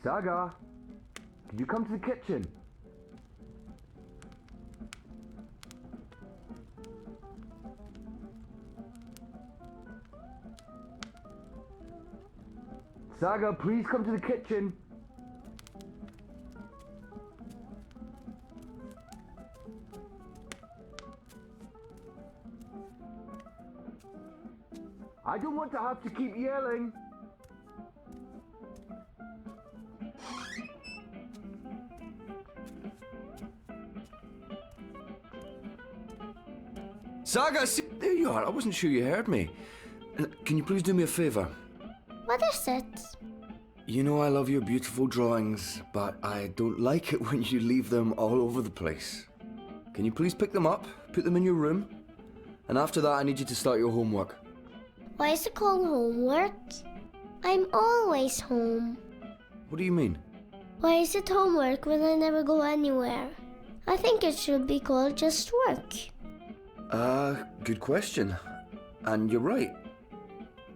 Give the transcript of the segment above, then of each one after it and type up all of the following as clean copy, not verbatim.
Saga, can you come to the kitchen? Saga, please come to the kitchen. I don't want to have to keep yelling. Saga, there you are. I wasn't sure you heard me. Can you please do me a favor? What is it? You know I love your beautiful drawings, but I don't like it when you leave them all over the place. Can you please pick them up, put them in your room? And after that, I need you to start your homework. Why is it called homework? I'm always home. What do you mean? Why is it homework when I never go anywhere? I think it should be called just work. Good question. And you're right.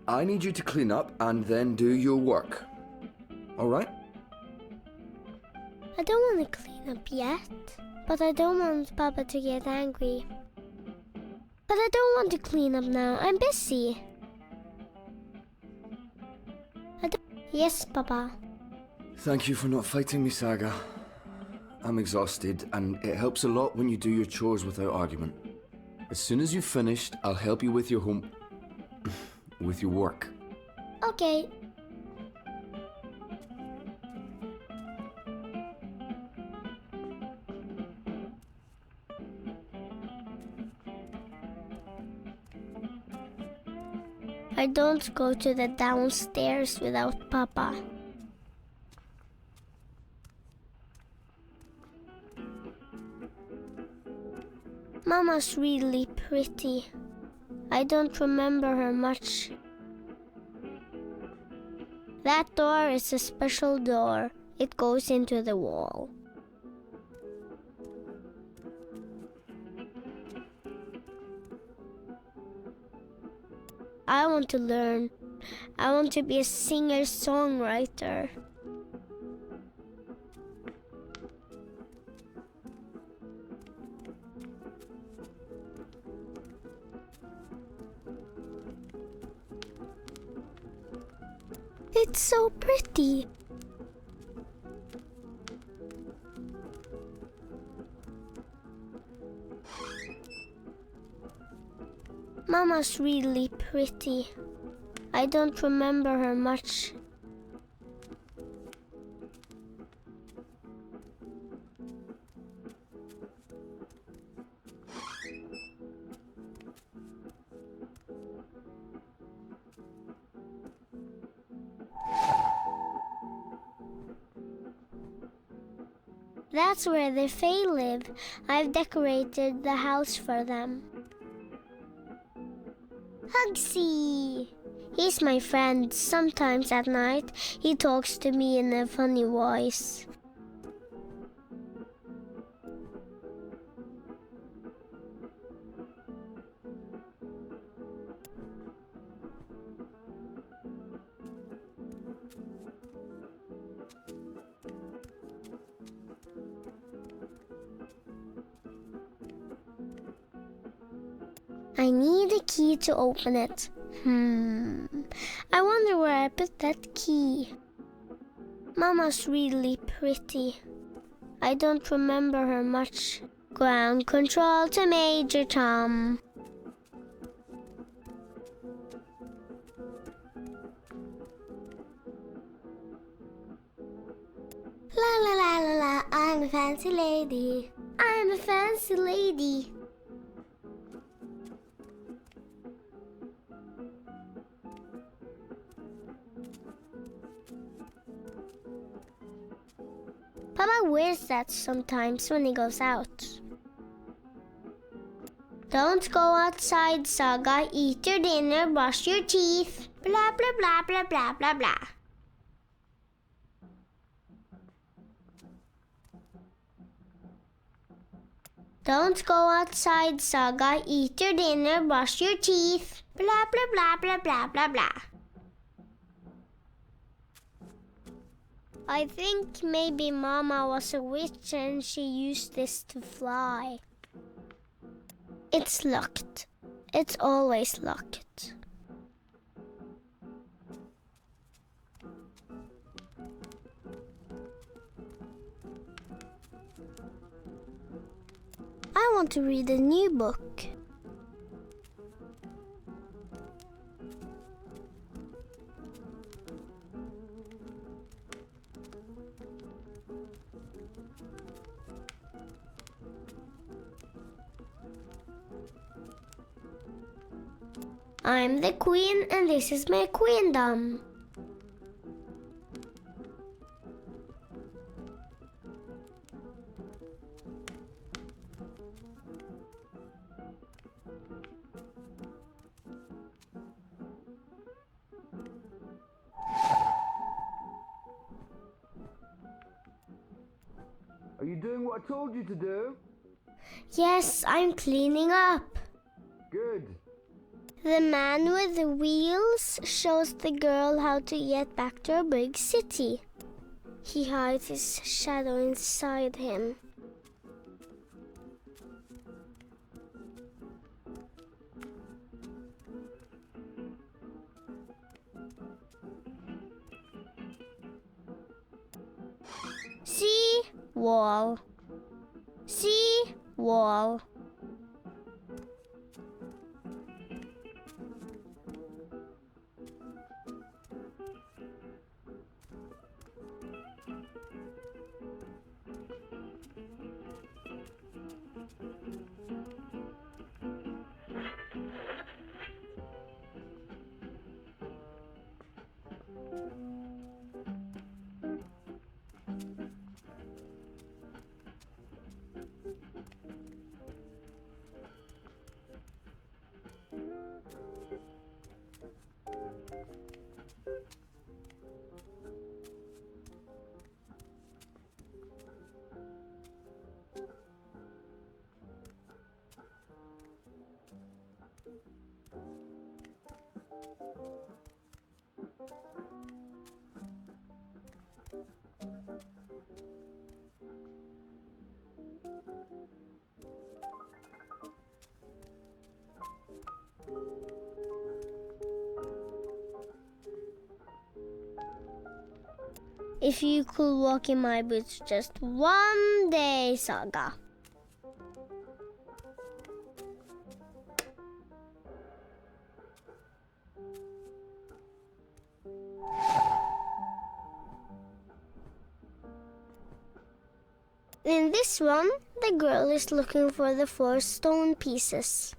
I need you to clean up and then do your work. All right? I don't want to clean up yet, but I don't want Papa to get angry. But I don't want to clean up now. I'm busy. Yes, Papa. Thank you for not fighting me, Saga. I'm exhausted, and it helps a lot when you do your chores without argument. As soon as you've finished, I'll help you with your with your work. Okay. I don't go to the downstairs without Papa. Mama's really pretty. I don't remember her much. That door is a special door. It goes into the wall. I want to learn. I want to be a singer-songwriter. It's so pretty. Mama's really pretty. I don't remember her much. That's where the Fae live. I've decorated the house for them. Hugsy! He's my friend. Sometimes at night, he talks to me in a funny voice. I need a key to open it. I wonder where I put that key. Mama's really pretty. I don't remember her much. Ground control to Major Tom. La la la la la, I'm a fancy lady. I'm a fancy lady. Papa wears that sometimes when he goes out. Don't go outside, Saga. Eat your dinner, brush your teeth. Blah, blah, blah, blah, blah, blah, blah. Don't go outside, Saga. Eat your dinner, brush your teeth. Blah, blah, blah, blah, blah, blah, blah. I think maybe Mama was a witch and she used this to fly. It's locked. It's always locked. I want to read a new book. I'm the queen and this is my queendom. Are you doing what I told you to do? Yes, I'm cleaning up. Good. The man with the wheels shows the girl how to get back to a big city. He hides his shadow inside him. See? Wall. See? Wall. If you could walk in my boots just one day, Saga. In this one, the girl is looking for the 4 stone pieces.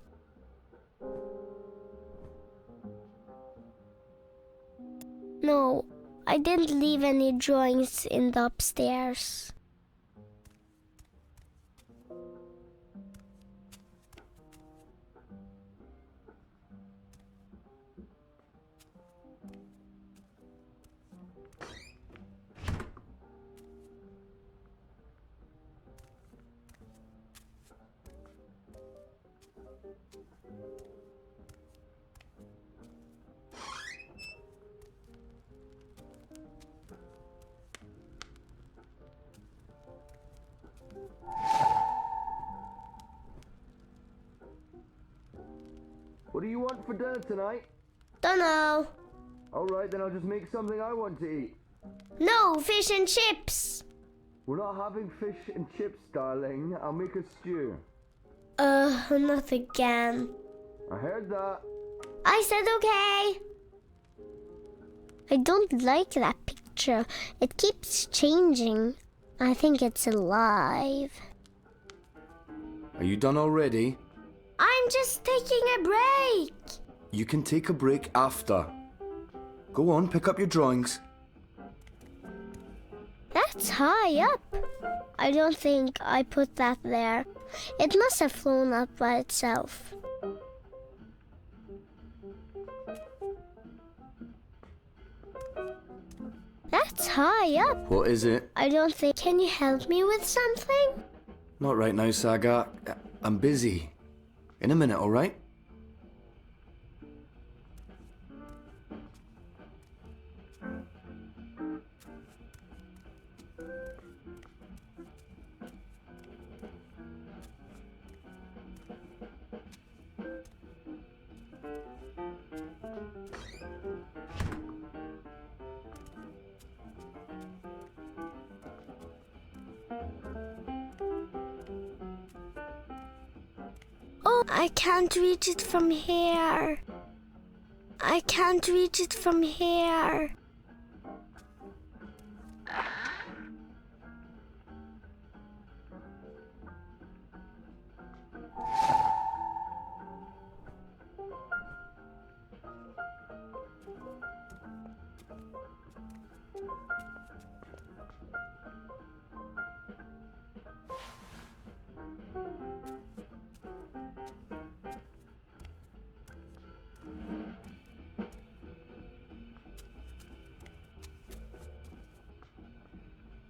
No, I didn't leave any drawings in the upstairs. What do you want for dinner tonight? Dunno. Alright, then I'll just make something I want to eat. No, fish and chips. We're not having fish and chips, darling. I'll make a stew. Not again. I heard that. I said okay. I don't like that picture. It keeps changing. I think it's alive. Are you done already? I'm just taking a break. You can take a break after. Go on, pick up your drawings. That's high up. I don't think I put that there. It must have flown up by itself. That's high up. What is it? I don't think... Can you help me with something? Not right now, Saga. I'm busy. In a minute, alright? I can't reach it from here. I can't reach it from here.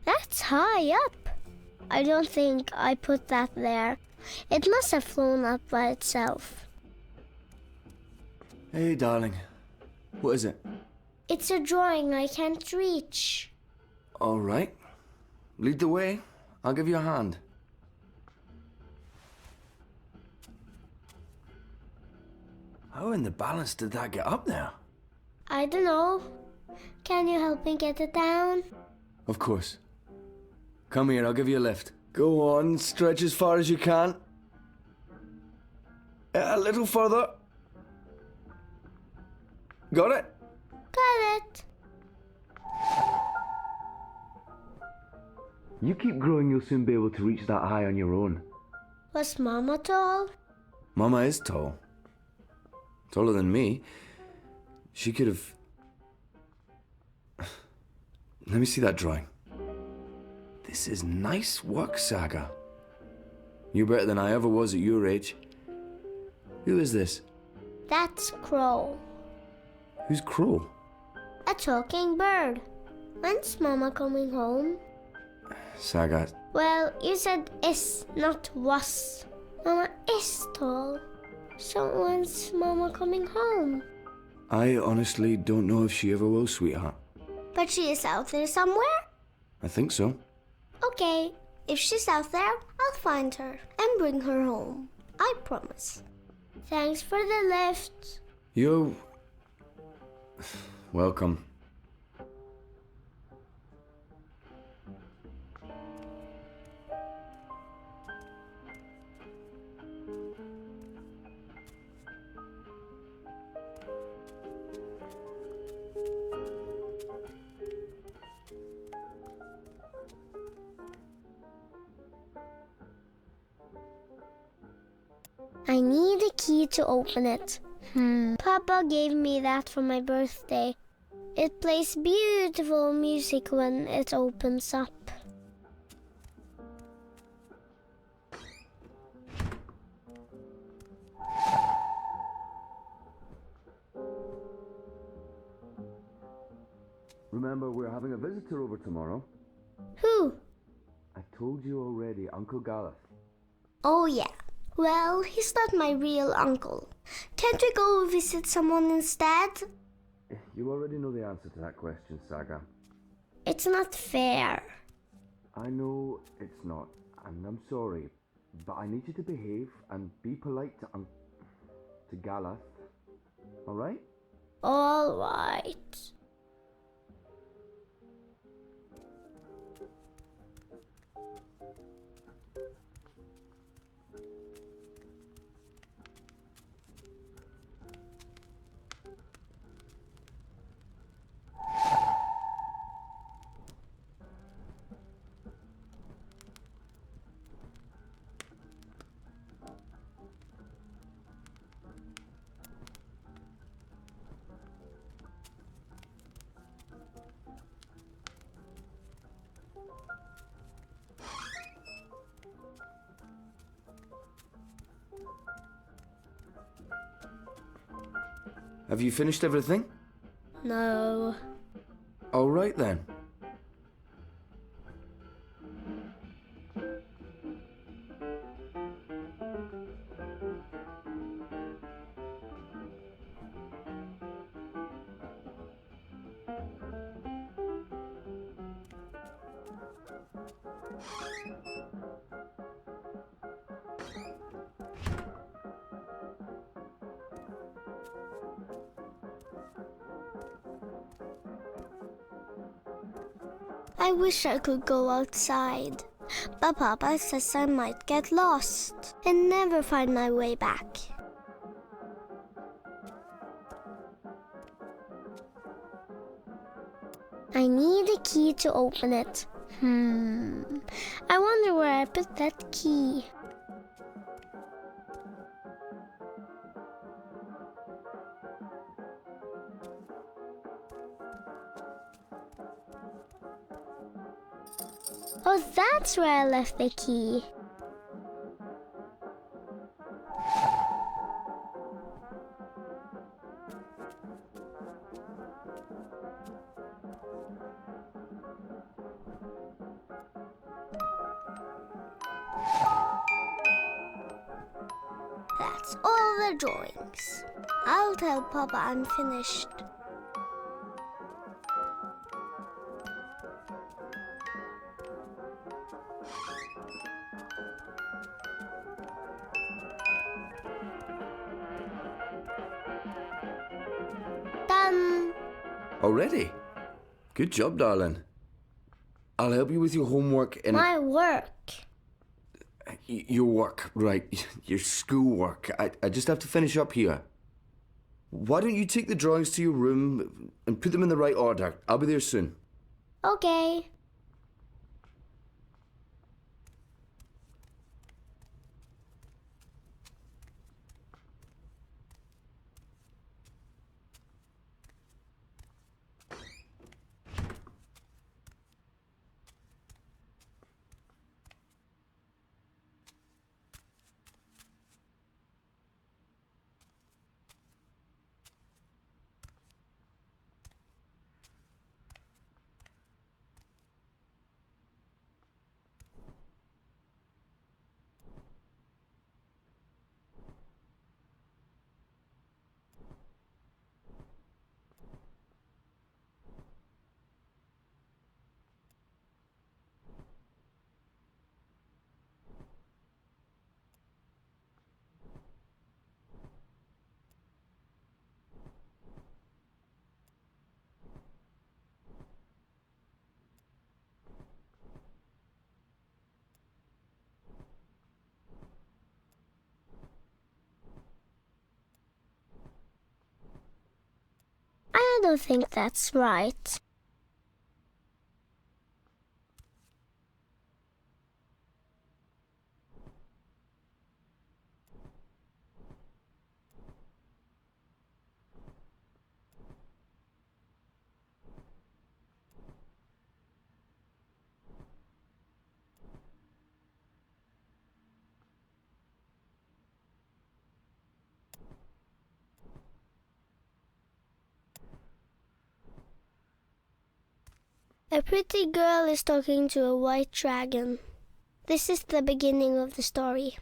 That's high up. I don't think I put that there. It must have flown up by itself. Hey, darling. What is it? It's a drawing I can't reach. All right. Lead the way. I'll give you a hand. How in the balance did that get up there? I don't know. Can you help me get it down? Of course. Come here, I'll give you a lift. Go on, stretch as far as you can. A little further. Got it? Got it. You keep growing, you'll soon be able to reach that high on your own. Was Mama tall? Mama is tall. Taller than me. She could have... Let me see that drawing. This is nice work, Saga. You're better than I ever was at your age. Who is this? That's Crow. Who's Crow? A talking bird. When's Mama coming home? Saga. Well, you said is, not was. Mama is tall. So when's Mama coming home? I honestly don't know if she ever will, sweetheart. But she is out there somewhere? I think so. Okay, if she's out there, I'll find her and bring her home. I promise. Thanks for the lift. You're... welcome. I need a key to open it. Papa gave me that for my birthday. It plays beautiful music when it opens up. Remember, we're having a visitor over tomorrow. Who? I told you already, Uncle Gareth. Oh yeah. Well, he's not my real uncle. Can't we go visit someone instead? You already know the answer to that question, Saga. It's not fair. I know it's not, and I'm sorry, but I need you to behave and be polite to Galeth. All right? All right. Have you finished everything? No. All right then. I wish I could go outside. but Papa says I might get lost and never find my way back. I need a key to open it. I wonder where I put that key. Oh, that's where I left the key. That's all the drawings. I'll tell Papa I'm finished. Done. Already? Good job, darling. I'll help you with your homework in... My work. Your work, right. Your schoolwork. I just have to finish up here. Why don't you take the drawings to your room and put them in the right order? I'll be there soon. Okay. I don't think that's right. A pretty girl is talking to a white dragon. This is the beginning of the story.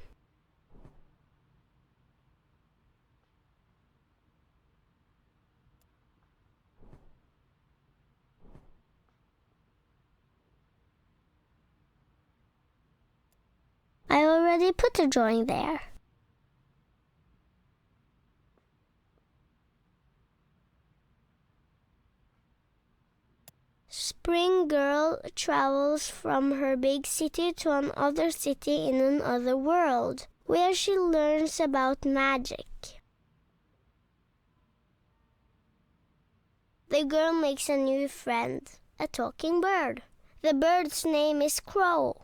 I already put a drawing there. Spring girl travels from her big city to another city in another world, where she learns about magic. The girl makes a new friend, a talking bird. The bird's name is Crow.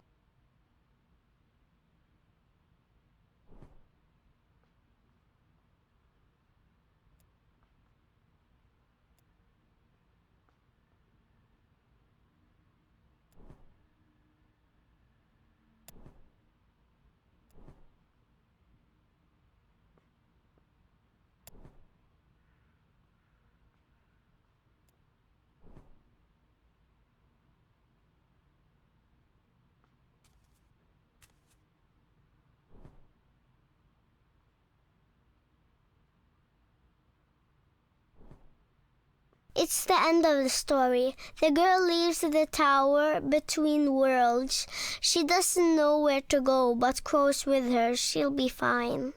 It's the end of the story. The girl leaves the tower between worlds. She doesn't know where to go, but Crow's with her. She'll be fine.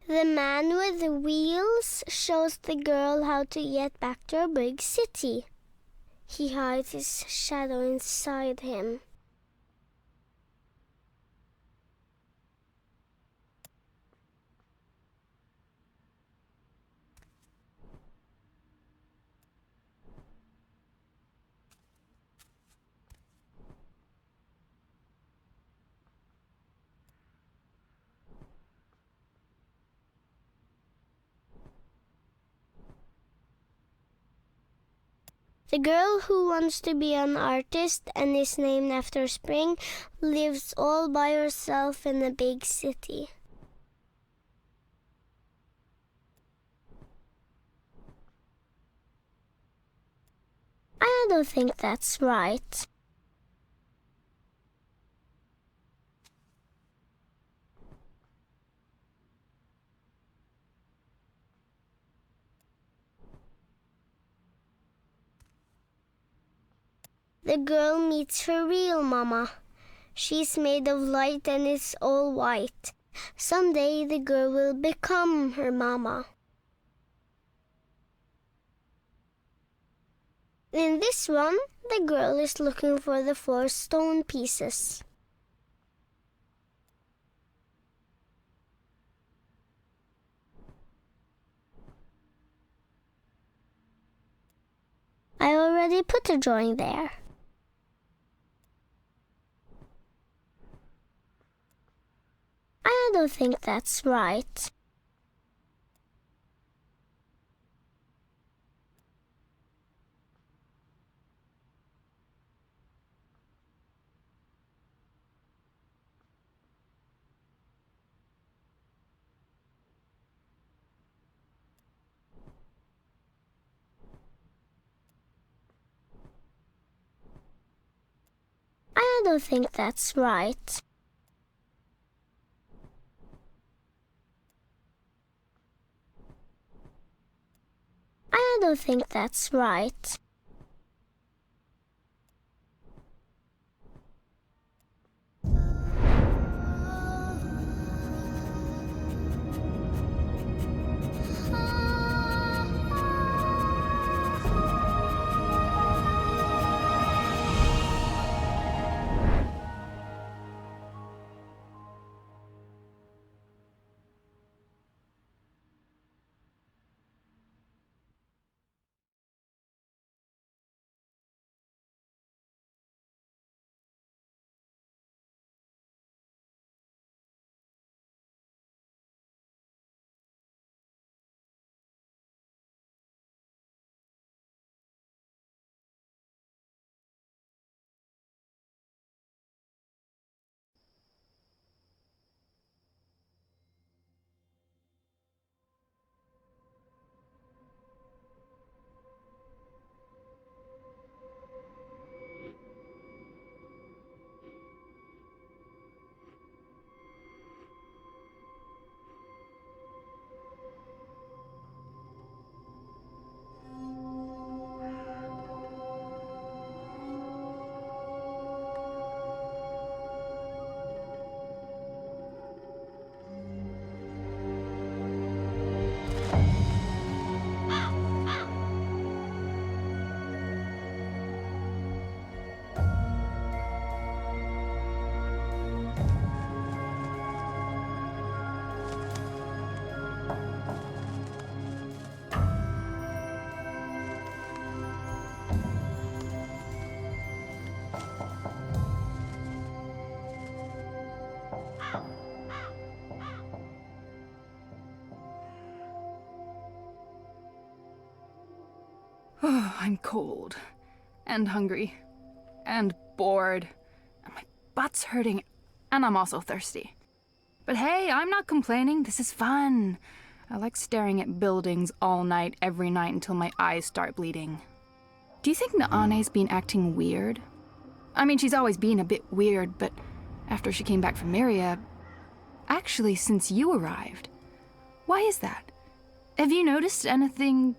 The man with the wheels shows the girl how to get back to a big city. He hides his shadow inside him. The girl who wants to be an artist and is named after spring lives all by herself in a big city. I don't think that's right. The girl meets her real mama. She's made of light and is all white. Someday the girl will become her mama. In this one, the girl is looking for the 4 stone pieces. I already put a drawing there. I don't think that's right. I don't think that's right. I don't think that's right. Oh, I'm cold, and hungry, and bored, and my butt's hurting, and I'm also thirsty. But hey, I'm not complaining, this is fun. I like staring at buildings all night, every night, until my eyes start bleeding. Do you think Naane's been acting weird? I mean, she's always been a bit weird, but after she came back from Myria, actually since you arrived. Why is that? Have you noticed anything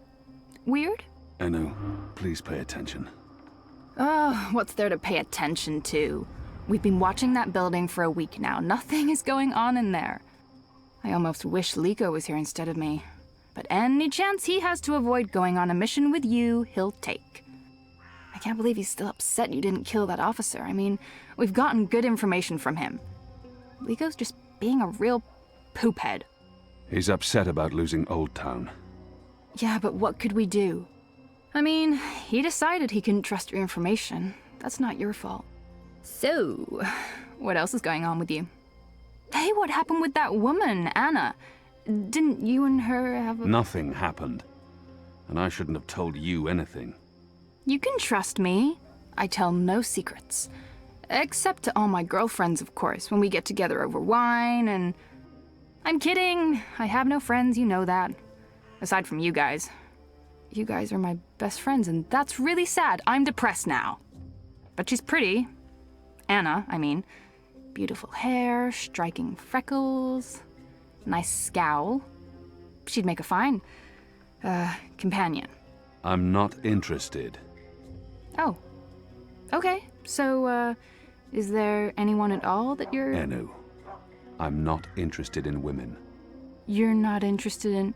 weird? Enu, please pay attention. Oh, what's there to pay attention to? We've been watching that building for a week now. Nothing is going on in there. I almost wish Liko was here instead of me. But any chance he has to avoid going on a mission with you, he'll take. I can't believe he's still upset you didn't kill that officer. I mean, we've gotten good information from him. Liko's just being a real poophead. He's upset about losing Old Town. Yeah, but what could we do? I mean, he decided he couldn't trust your information. That's not your fault. So, what else is going on with you? Hey, what happened with that woman, Anna? Didn't you and her have a... Nothing happened. And I shouldn't have told you anything. You can trust me. I tell no secrets. Except to all my girlfriends, of course, when we get together over wine and... I'm kidding. I have no friends, you know that. Aside from you guys. You guys are my best friends, and that's really sad. I'm depressed now. But she's pretty. Anna, I mean. Beautiful hair, striking freckles, nice scowl. She'd make a fine, companion. I'm not interested. Oh. Okay, so, is there anyone at all that you're... Enu, I'm not interested in women. You're not interested in...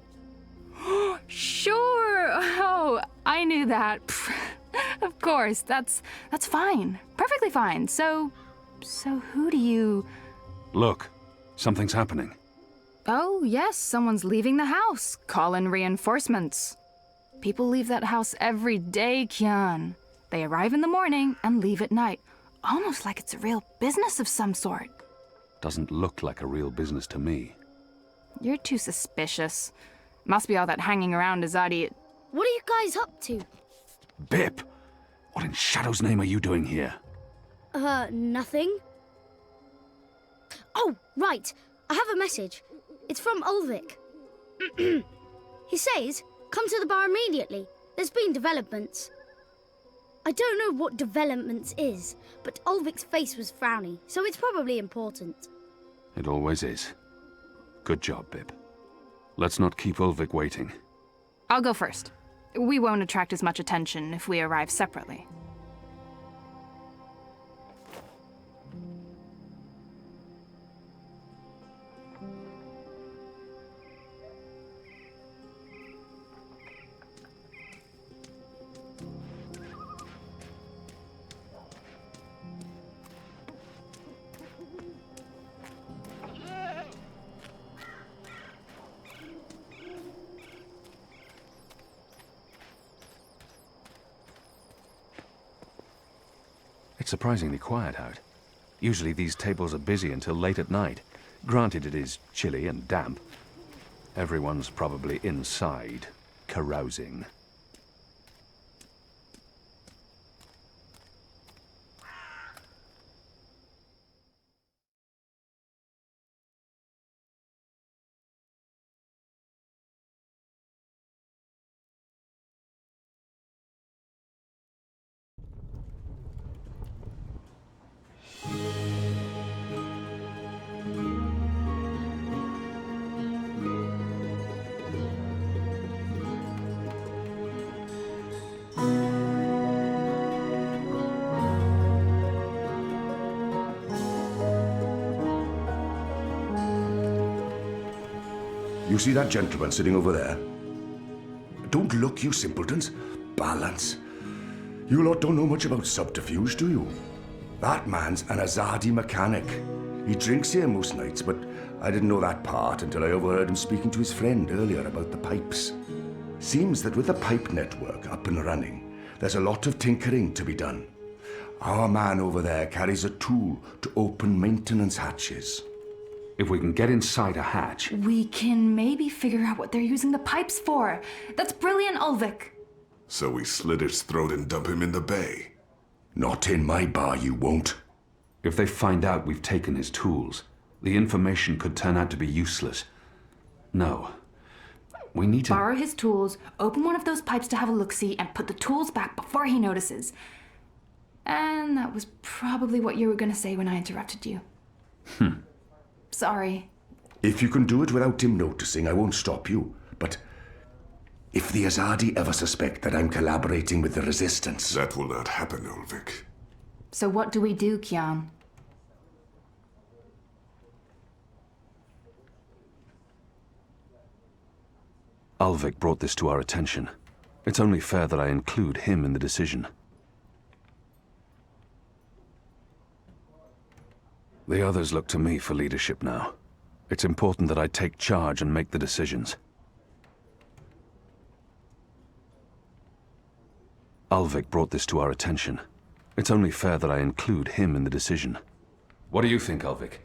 Sure! Oh, I knew that. Of course, that's fine. Perfectly fine. So who do you... Look, something's happening. Oh, yes, someone's leaving the house. Call in reinforcements. People leave that house every day, Kian. They arrive in the morning and leave at night. Almost like it's a real business of some sort. Doesn't look like a real business to me. You're too suspicious. Must be all that hanging around Azadi. What are you guys up to? Bip! What in Shadow's name are you doing here? Nothing. Oh, right. I have a message. It's from Ulvik. He says, come to the bar immediately. There's been developments. I don't know what developments is, but Ulvik's face was frowny, so it's probably important. It always is. Good job, Bip. Let's not keep Ulvik waiting. I'll go first. We won't attract as much attention if we arrive separately. It's surprisingly quiet out. Usually these tables are busy until late at night. Granted, it is chilly and damp. Everyone's probably inside, carousing. You see that gentleman sitting over there? Don't look, you simpletons. Balance. You lot don't know much about subterfuge, do you? That man's an Azadi mechanic. He drinks here most nights, but I didn't know that part until I overheard him speaking to his friend earlier about the pipes. Seems that with the pipe network up and running, there's a lot of tinkering to be done. Our man over there carries a tool to open maintenance hatches. If we can get inside a hatch... We can maybe figure out what they're using the pipes for. That's brilliant, Ulvik. So we slit his throat and dump him in the bay. Not in my bar, you won't. If they find out we've taken his tools, the information could turn out to be useless. No. We need to... Borrow his tools, open one of those pipes to have a look-see, and put the tools back before he notices. And that was probably what you were going to say when I interrupted you. Sorry. If you can do it without him noticing, I won't stop you. But if the Azadi ever suspect that I'm collaborating with the Resistance... That will not happen, Ulvik. So what do we do, Kian? Ulvik brought this to our attention. It's only fair that I include him in the decision. The others look to me for leadership now. It's important that I take charge and make the decisions. Ulvik brought this to our attention. It's only fair that I include him in the decision. What do you think, Ulvik?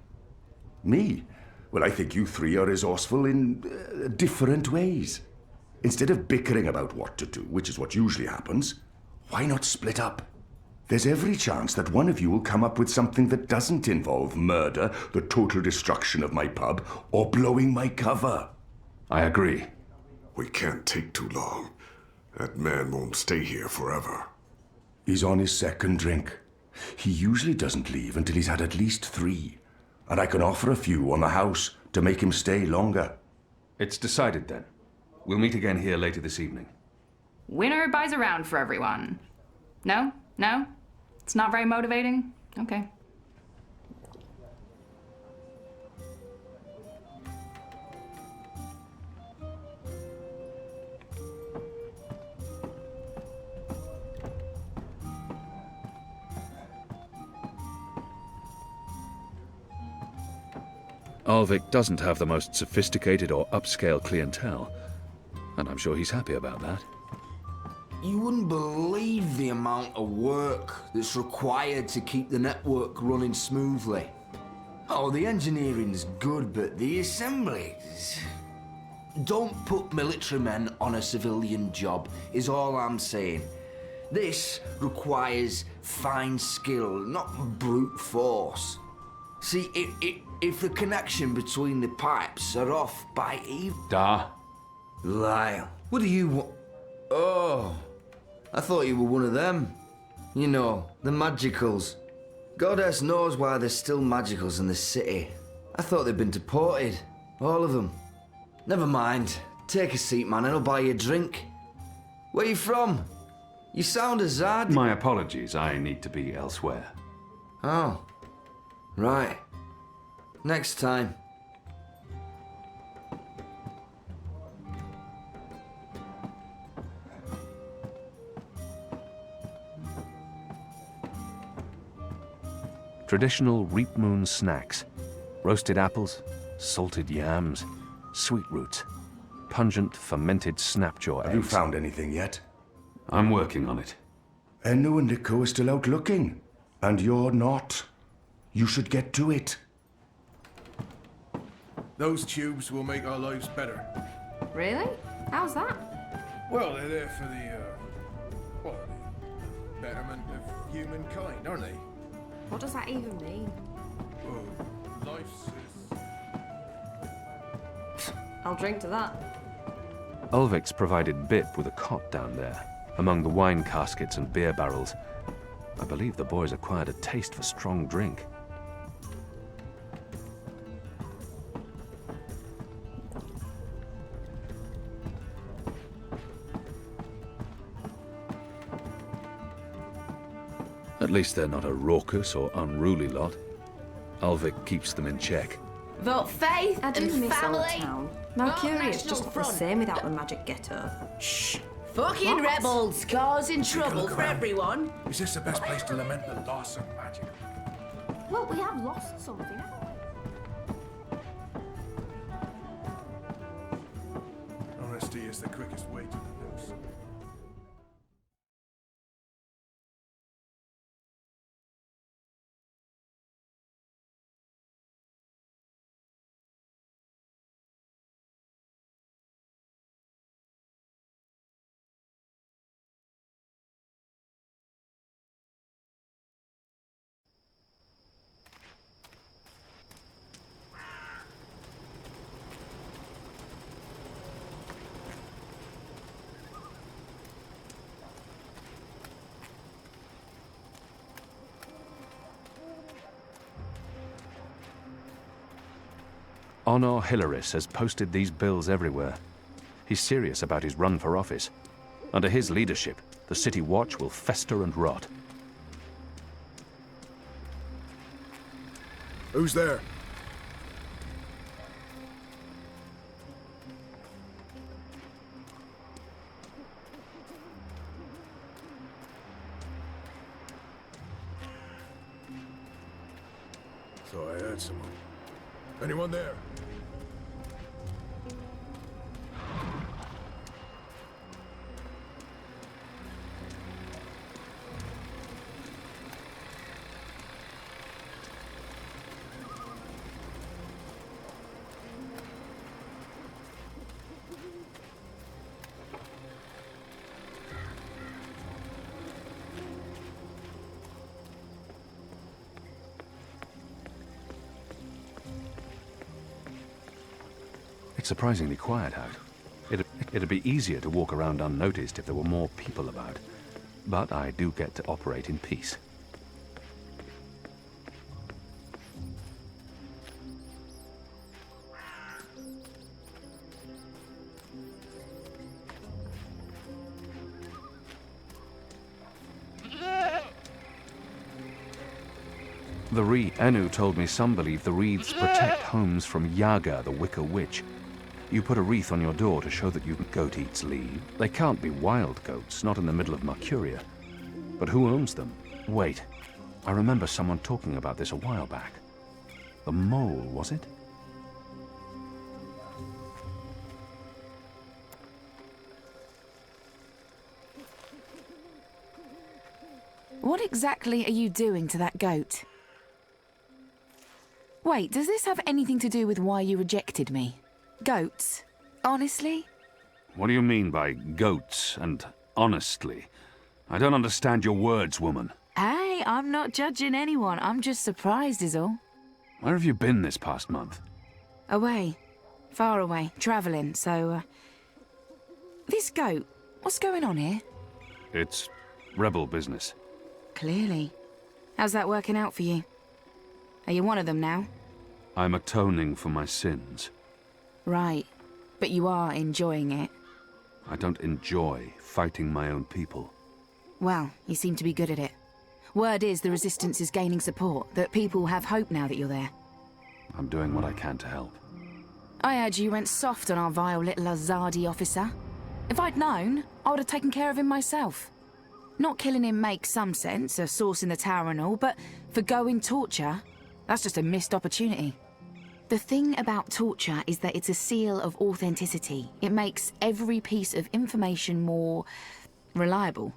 Me? Well, I think you three are resourceful in different ways. Instead of bickering about what to do, which is what usually happens, why not split up? There's every chance that one of you will come up with something that doesn't involve murder, the total destruction of my pub, or blowing my cover. I agree. We can't take too long. That man won't stay here forever. He's on his second drink. He usually doesn't leave until he's had at least 3. And I can offer a few on the house to make him stay longer. It's decided then. We'll meet again here later this evening. Winner buys around for everyone. No? No? It's not very motivating? Okay. Ulvik doesn't have the most sophisticated or upscale clientele, and I'm sure he's happy about that. You wouldn't believe the amount of work that's required to keep the network running smoothly. Oh, the engineering's good, but the assemblies... Don't put military men on a civilian job, is all I'm saying. This requires fine skill, not brute force. See, if the connection between the pipes are off by even... Da. Lyle, what do you want? Oh, I thought you were one of them. You know, the magicals. Goddess knows why there's still magicals in the city. I thought they'd been deported, all of them. Never mind. Take a seat, man, and I'll buy you a drink. Where you from? You sound as hard. My apologies, I need to be elsewhere. Oh, right. Next time. Traditional Reap Moon snacks. Roasted apples, salted yams, sweet roots, pungent fermented snapjaw eggs. Have you found anything yet? I'm working on it. Enno and Nico are still out looking, and you're not. You should get to it. Those tubes will make our lives better. Really? How's that? Well, they're there for the betterment of humankind, aren't they? What does that even mean? Well, life's I'll drink to that. Ulvik's provided Bip with a cot down there, among the wine caskets and beer barrels. I believe the boys acquired a taste for strong drink. At least they're not a raucous or unruly lot. Ulvik keeps them in check. Vote faith I do and miss family. Old Town. Now Vote Curious National just the Front. same without the magic ghetto. Shh! Fucking What? rebels causing trouble look for around. everyone. Is this the best place to lament the loss of magic? Well, we have lost something, haven't we? Honesty is the quickest way to the news. Honor Hilaris has posted these bills everywhere. He's serious about his run for office. Under his leadership, the City Watch will fester and rot. Who's there? Thought I heard someone. Anyone there? It's surprisingly quiet out. It'd be easier to walk around unnoticed if there were more people about. But I do get to operate in peace. Enu told me some believe the wreaths protect homes from Yaga, the Wicker Witch. You put a wreath on your door to show that goat eats leave. They can't be wild goats, not in the middle of Mercuria. But who owns them? Wait, I remember someone talking about this a while back. The mole, was it? What exactly are you doing to that goat? Wait, does this have anything to do with why you rejected me? Goats? Honestly? What do you mean by goats and honestly? I don't understand your words, woman. Hey, I'm not judging anyone. I'm just surprised is all. Where have you been this past month? Away. Far away. Travelling, so... This goat, what's going on here? It's rebel business. Clearly. How's that working out for you? Are you one of them now? I'm atoning for my sins. Right. But you are enjoying it. I don't enjoy fighting my own people. Well, you seem to be good at it. Word is the Resistance is gaining support, that people have hope now that you're there. I'm doing what I can to help. I heard you went soft on our vile little Azadi officer. If I'd known, I would have taken care of him myself. Not killing him makes some sense, a source in the tower and all, but for going torture, that's just a missed opportunity. The thing about torture is that it's a seal of authenticity. It makes every piece of information more reliable.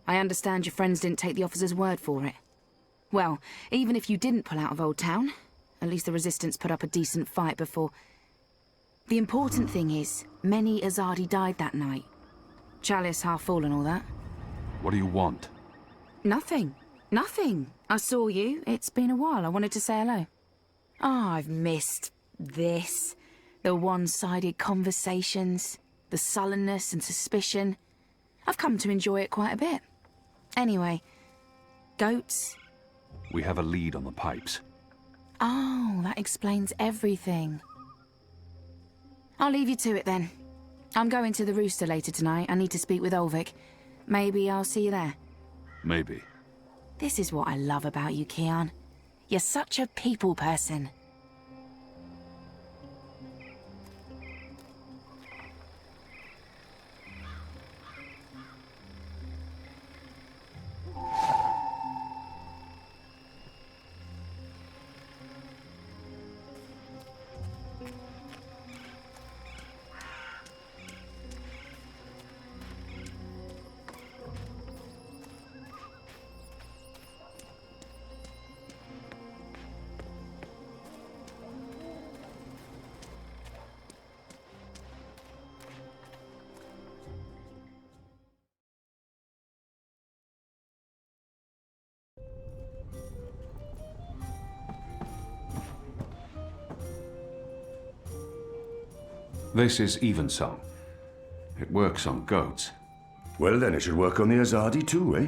I understand your friends didn't take the officer's word for it. Well, even if you didn't pull out of Old Town, at least the Resistance put up a decent fight before. The important thing is, many Azadi died that night. Chalice half full and all that. What do you want? Nothing. Nothing. I saw you. It's been a while. I wanted to say hello. Oh, I've missed this. The one-sided conversations, the sullenness and suspicion. I've come to enjoy it quite a bit. Anyway, goats? We have a lead on the pipes. Oh, that explains everything. I'll leave you to it then. I'm going to the Rooster later tonight. I need to speak with Ulvik. Maybe I'll see you there. Maybe. This is what I love about you, Kian. You're such a people person. This is Evensong. It works on goats. Well, then it should work on the Azadi too, eh?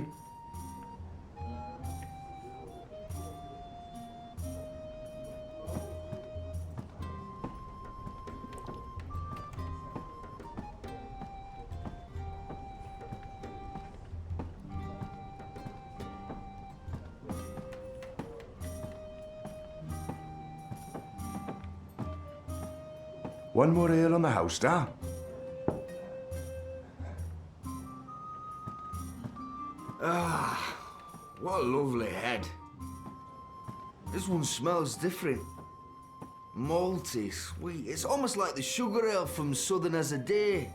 One more ale on the house, da? Ah, what a lovely head. This one smells different. Malty, sweet. It's almost like the sugar ale from Southern as a Day.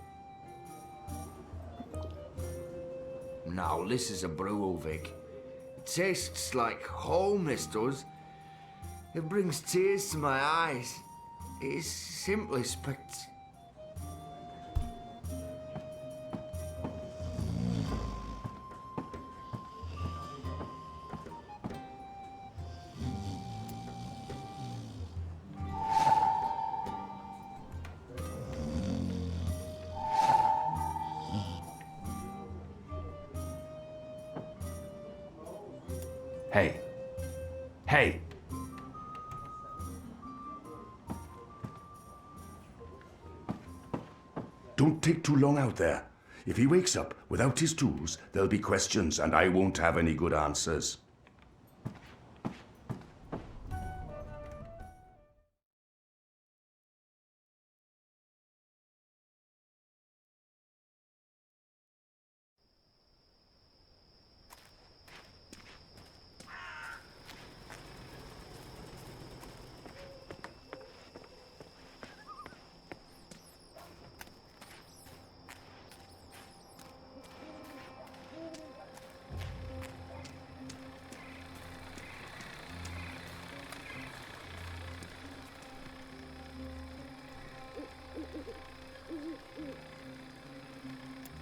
Now, this is a brew, Vic. It tastes like home, this does. It brings tears to my eyes. It is simply Hey. Hey! Don't take too long out there. If he wakes up without his tools, there'll be questions and I won't have any good answers.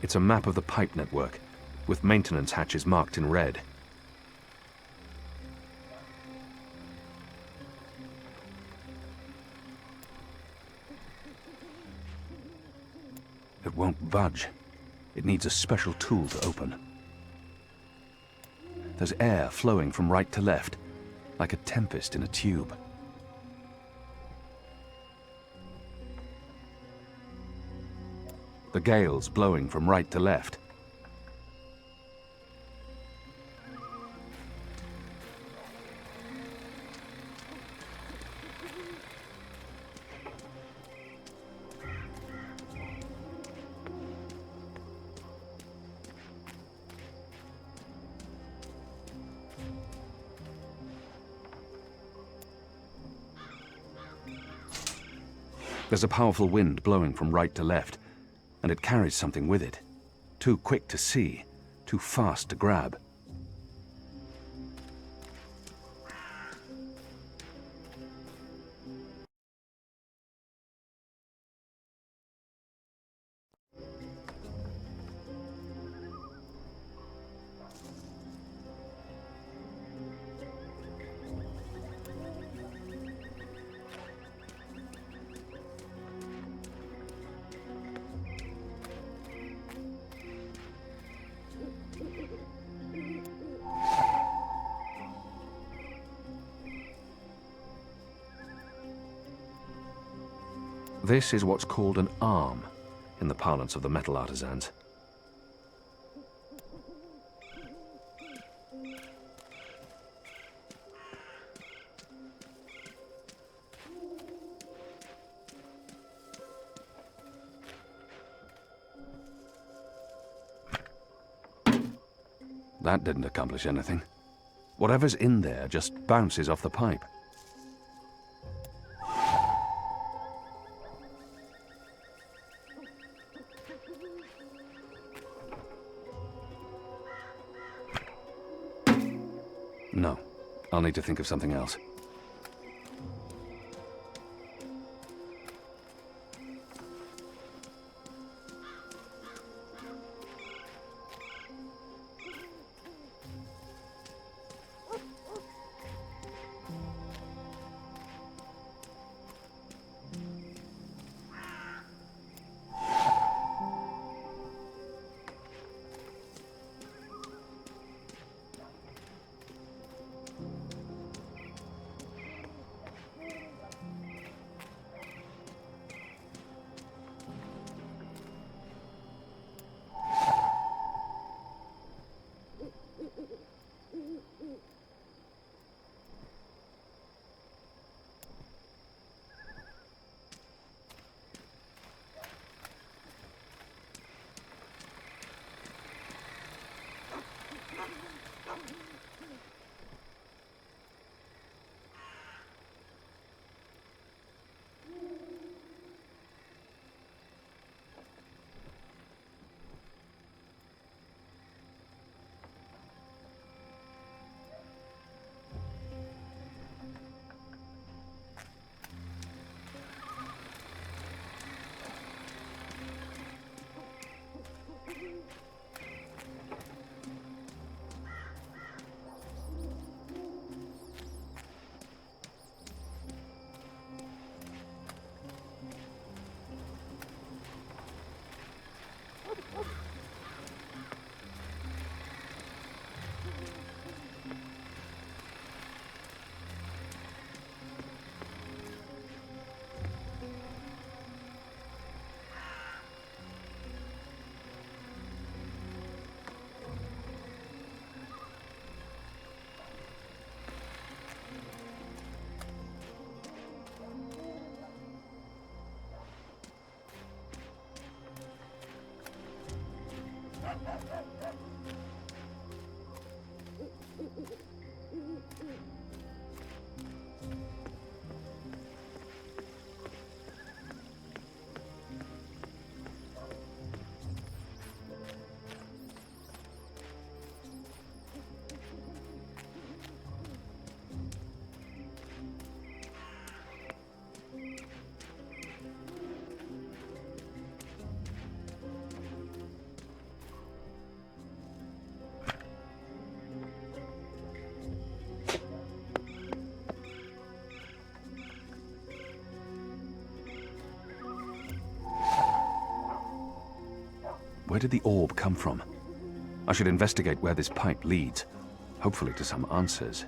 It's a map of the pipe network, with maintenance hatches marked in red. It won't budge. It needs a special tool to open. There's air flowing from right to left, like a tempest in a tube. The gale's blowing from right to left. There's a powerful wind blowing from right to left, and it carries something with it. Too quick to see, too fast to grab. This is what's called an arm, in the parlance of the metal artisans. That didn't accomplish anything. Whatever's in there just bounces off the pipe. No, I'll need to think of something else. Where did the orb come from? I should investigate where this pipe leads, hopefully to some answers.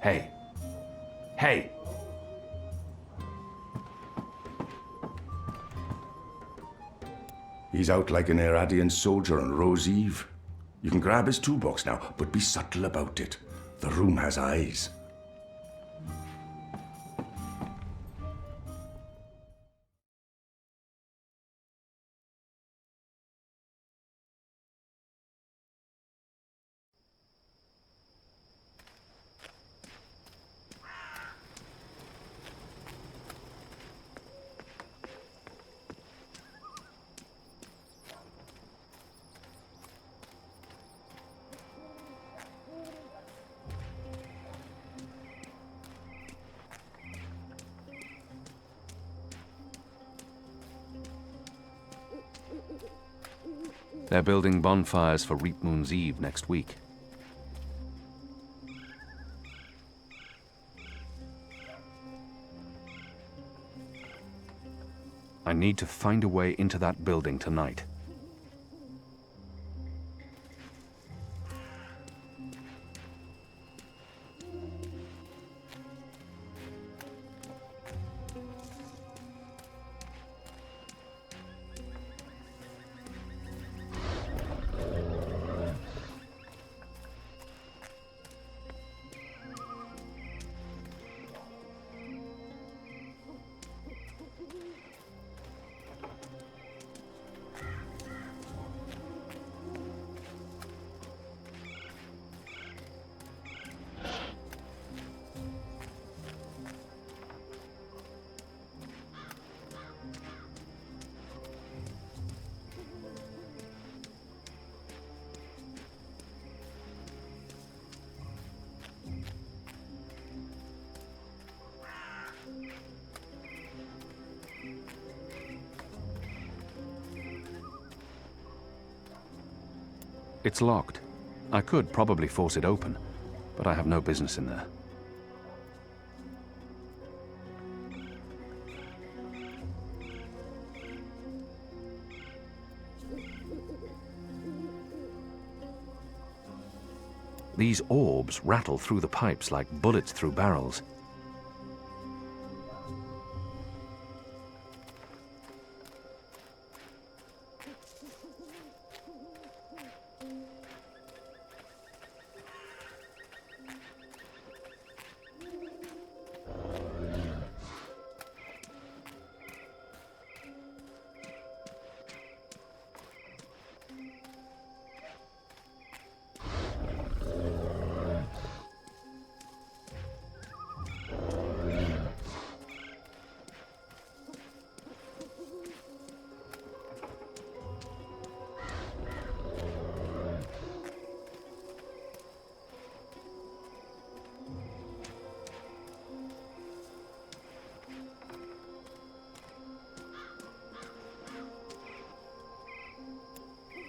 Hey. Hey! He's out like an Iradian soldier on Rose Eve. You can grab his toolbox now, but be subtle about it. The room has eyes. They're building bonfires for Reap Moon's Eve next week. I need to find a way into that building tonight. It's locked. I could probably force it open, but I have no business in there. These orbs rattle through the pipes like bullets through barrels.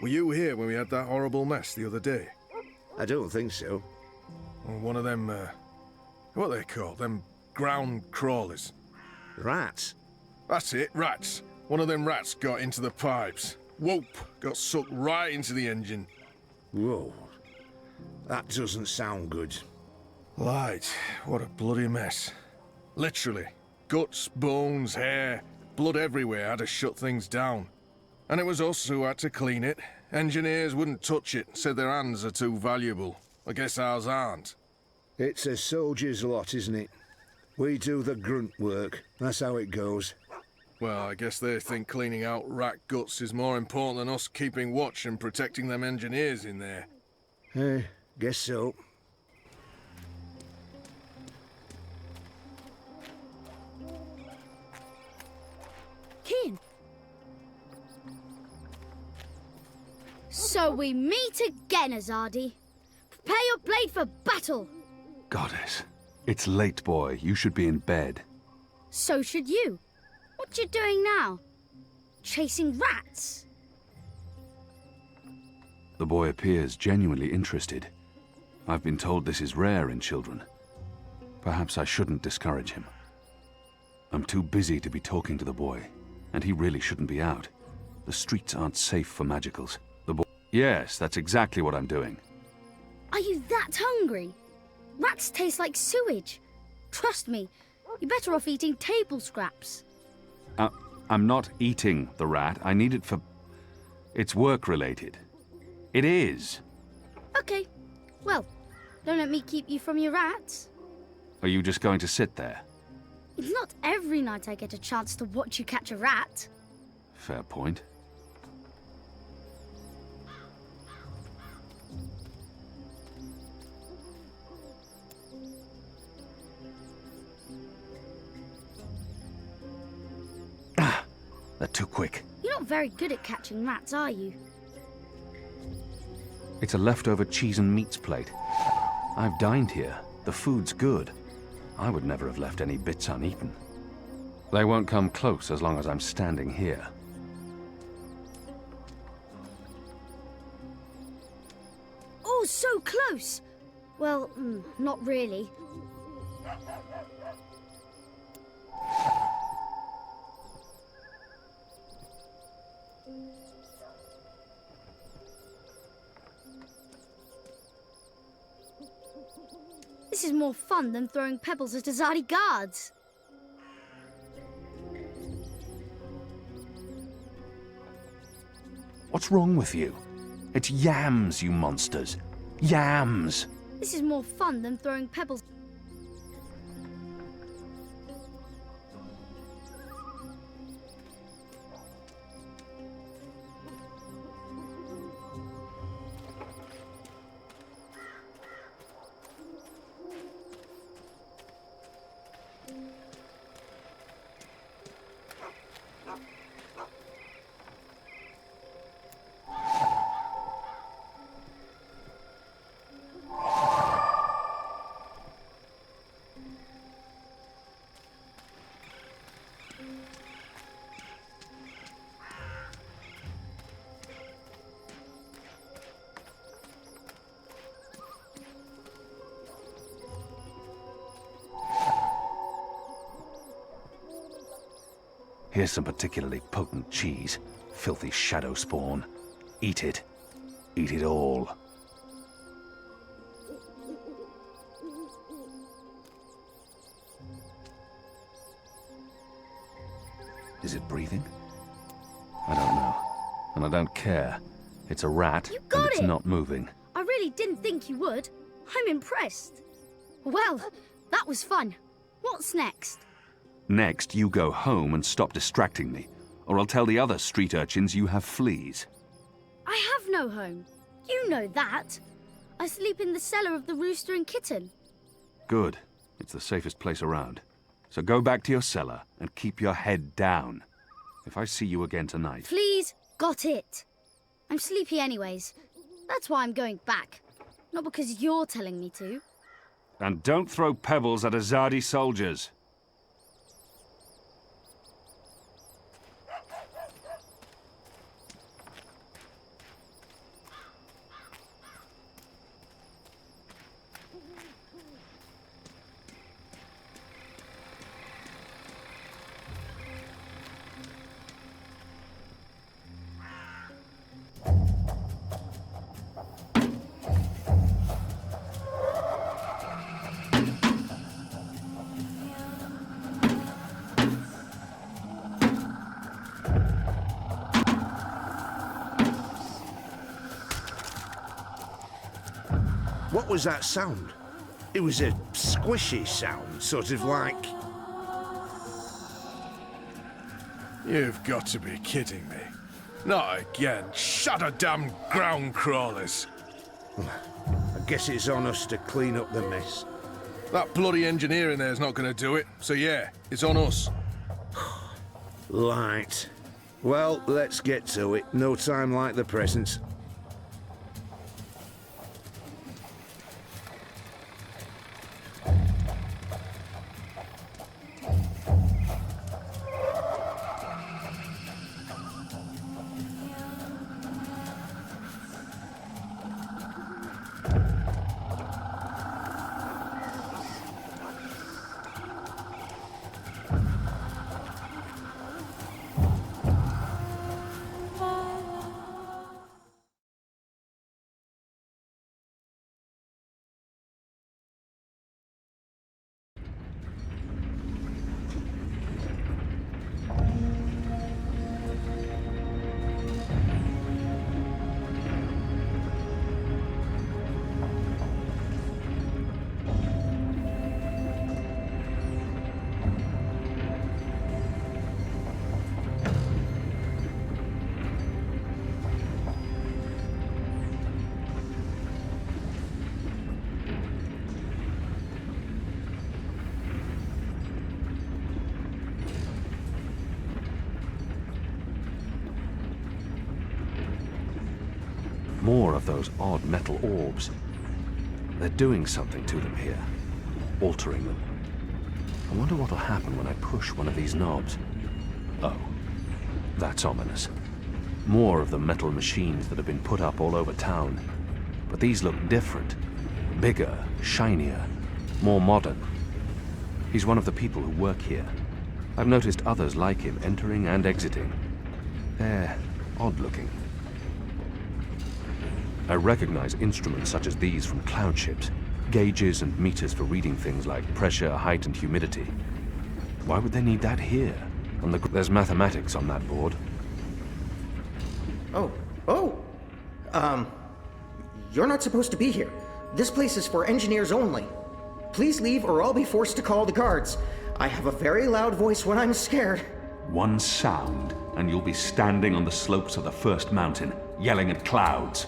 Were you here when we had that horrible mess the other day? I don't think so. Or one of them, what are they called? Them ground crawlers. Rats? That's it, rats. One of them rats got into the pipes. Whoop! Got sucked right into the engine. Whoa. That doesn't sound good. Light, what a bloody mess. Literally. Guts, bones, hair, blood everywhere. Had to shut things down. And it was us who had to clean it. Engineers wouldn't touch it, said their hands are too valuable. I guess ours aren't. It's a soldier's lot, isn't it? We do the grunt work. That's how it goes. Well, I guess they think cleaning out rat guts is more important than us keeping watch and protecting them engineers in there. Guess so. Keen. So we meet again, Azadi. Prepare your blade for battle. Goddess. It's late, boy. You should be in bed. So should you. What you doing now? Chasing rats? The boy appears genuinely interested. I've been told this is rare in children. Perhaps I shouldn't discourage him. I'm too busy to be talking to the boy, and he really shouldn't be out. The streets aren't safe for magicals. The boy... Yes, that's exactly what I'm doing. Are you that hungry? Rats taste like sewage. Trust me, you're better off eating table scraps. I'm not eating the rat. I need it for... It's work-related. It is. Okay. Well, don't let me keep you from your rats. Are you just going to sit there? It's not every night I get a chance to watch you catch a rat. Fair point. They're too quick. You're not very good at catching rats, are you? It's a leftover cheese and meats plate. I've dined here. The food's good. I would never have left any bits uneaten. They won't come close as long as I'm standing here. Oh, so close! Well, not really. This is more fun than throwing pebbles at Azadi guards. What's wrong with you? It's yams, you monsters. Yams! This is more fun than throwing pebbles. Here's some particularly potent cheese. Filthy shadow spawn. Eat it. Eat it all. Is it breathing? I don't know. And I don't care. It's a rat, and it's not moving. I really didn't think you would. I'm impressed. Well, that was fun. What's next? Next, you go home and stop distracting me, or I'll tell the other street urchins you have fleas. I have no home. You know that. I sleep in the cellar of the Rooster and Kitten. Good. It's the safest place around. So go back to your cellar and keep your head down. If I see you again tonight... Please, got it. I'm sleepy anyways. That's why I'm going back. Not because you're telling me to. And don't throw pebbles at Azadi soldiers. What was that sound? It was a squishy sound, sort of like... You've got to be kidding me. Not again. Shut a damn ground crawlers. I guess it's on us to clean up the mess. That bloody engineer in there's not going to do it. So yeah, it's on us. Right. Well, let's get to it. No time like the present. More of those odd metal orbs. They're doing something to them here, altering them. I wonder what'll happen when I push one of these knobs. Oh, that's ominous. More of the metal machines that have been put up all over town. But these look different. Bigger, shinier, more modern. He's one of the people who work here. I've noticed others like him entering and exiting. They're odd-looking. I recognize instruments such as these from cloud ships. Gauges and meters for reading things like pressure, height, and humidity. Why would they need that here? There's mathematics on that board. You're not supposed to be here. This place is for engineers only. Please leave or I'll be forced to call the guards. I have a very loud voice when I'm scared. One sound, and you'll be standing on the slopes of the first mountain, yelling at clouds.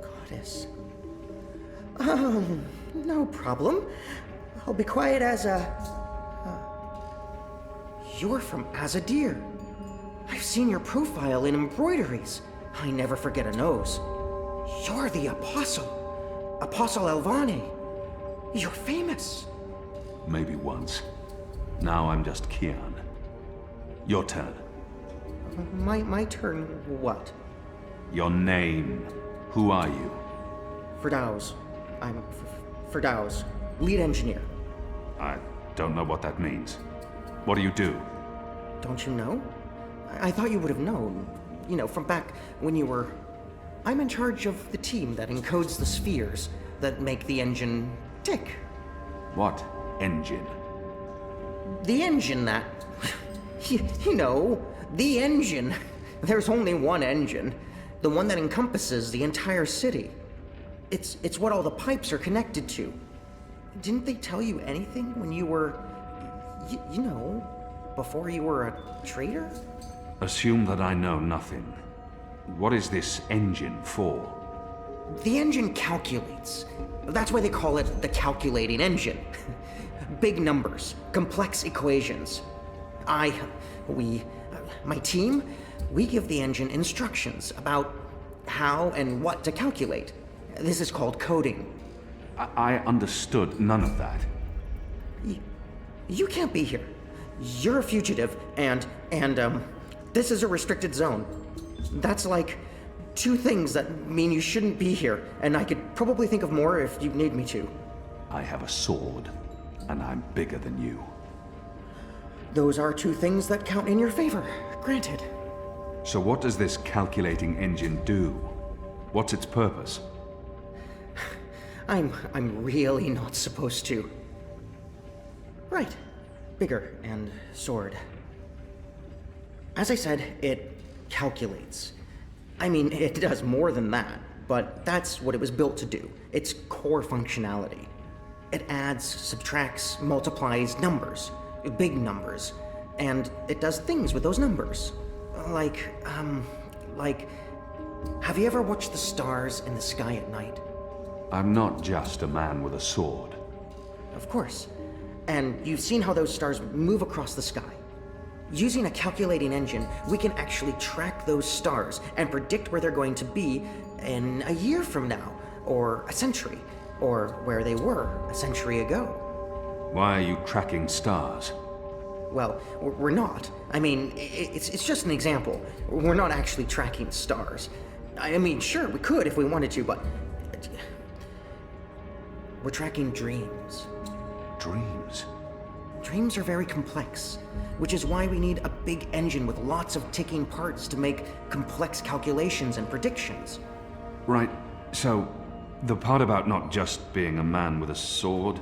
Goddess. No problem. I'll be quiet as a... You're from Azadir. I've seen your profile in embroideries. I never forget a nose. You're the Apostle. Apostle Elvane. You're famous. Maybe once. Now I'm just Kian. Your turn. My turn what? Your name. Who are you? Firdaus. I'm Firdaus, lead engineer. I don't know what that means. What do you do? Don't you know? I thought you would have known. You know, from back when you were... I'm in charge of the team that encodes the spheres that make the engine tick. What engine? The engine that... you know, the engine. There's only one engine. The one that encompasses the entire city. It's what all the pipes are connected to. Didn't they tell you anything when you were... you know, before you were a traitor? Assume that I know nothing. What is this engine for? The engine calculates. That's why they call it the calculating engine. Big numbers, complex equations. My team, we give the engine instructions about how and what to calculate. This is called coding. I understood none of that. You can't be here. You're a fugitive, and this is a restricted zone. That's like 2 things that mean you shouldn't be here, and I could probably think of more if you need me to. I have a sword, and I'm bigger than you. Those are 2 things that count in your favor, granted. So what does this calculating engine do? What's its purpose? I'm really not supposed to. Right. Bigger and sword. As I said, it calculates. I mean, it does more than that, but that's what it was built to do. Its core functionality. It adds, subtracts, multiplies numbers. Big numbers. And it does things with those numbers. Like, have you ever watched the stars in the sky at night? I'm not just a man with a sword. Of course. And you've seen how those stars move across the sky. Using a calculating engine, we can actually track those stars and predict where they're going to be in a year from now, or a century, or where they were a century ago. Why are you tracking stars? Well, we're not. I mean, it's just an example. We're not actually tracking stars. I mean, sure, we could if we wanted to, but... we're tracking dreams. Dreams? Dreams are very complex, which is why we need a big engine with lots of ticking parts to make complex calculations and predictions. Right, so the part about not just being a man with a sword,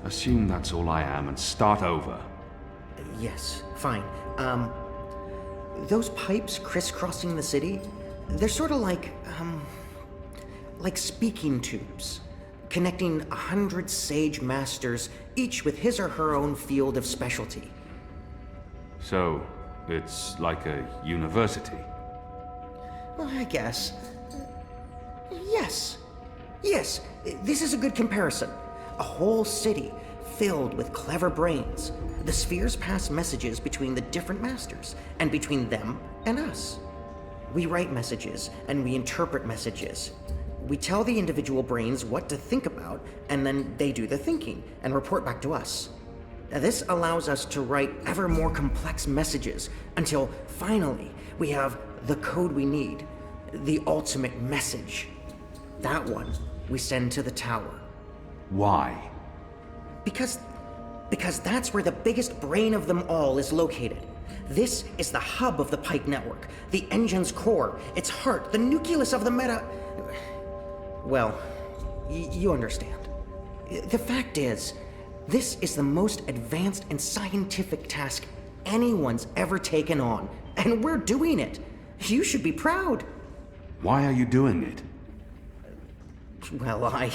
assume that's all I am and start over. Yes, fine. Those pipes crisscrossing the city, they're sort of like speaking tubes, connecting 100 sage masters, each with his or her own field of specialty. So, it's like a university? Well, I guess. Yes. Yes, this is a good comparison. A whole city filled with clever brains. The spheres pass messages between the different masters, and between them and us. We write messages, and we interpret messages. We tell the individual brains what to think about, and then they do the thinking, and report back to us. Now, this allows us to write ever more complex messages, until finally we have the code we need, the ultimate message. That one we send to the tower. Why? Because that's where the biggest brain of them all is located. This is the hub of the Pike network, the engine's core, its heart, the nucleus of the meta... Well, you understand. The fact is, this is the most advanced and scientific task anyone's ever taken on, and we're doing it. You should be proud. Why are you doing it? Well, I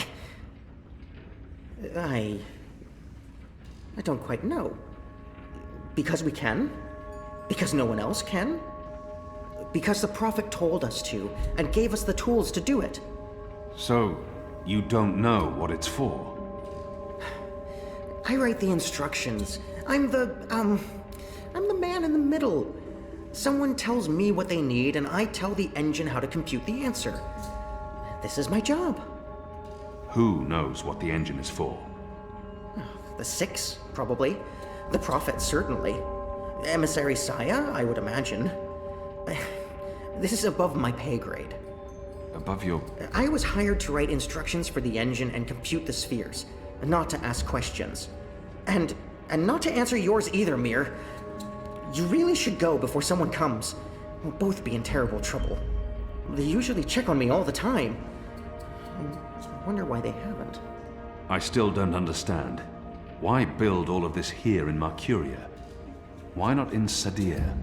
don't quite know. Because we can? Because no one else can? Because the Prophet told us to, and gave us the tools to do it. So, you don't know what it's for? I write the instructions. I'm the man in the middle. Someone tells me what they need, and I tell the engine how to compute the answer. This is my job. Who knows what the engine is for? The Six, probably. The Prophet, certainly. Emissary Saya, I would imagine. This is above my pay grade. Above your... I was hired to write instructions for the engine and compute the spheres, not to ask questions. And not to answer yours either, Mir. You really should go before someone comes. We'll both be in terrible trouble. They usually check on me all the time. I wonder why they haven't. I still don't understand. Why build all of this here in Mercuria? Why not in Sadir?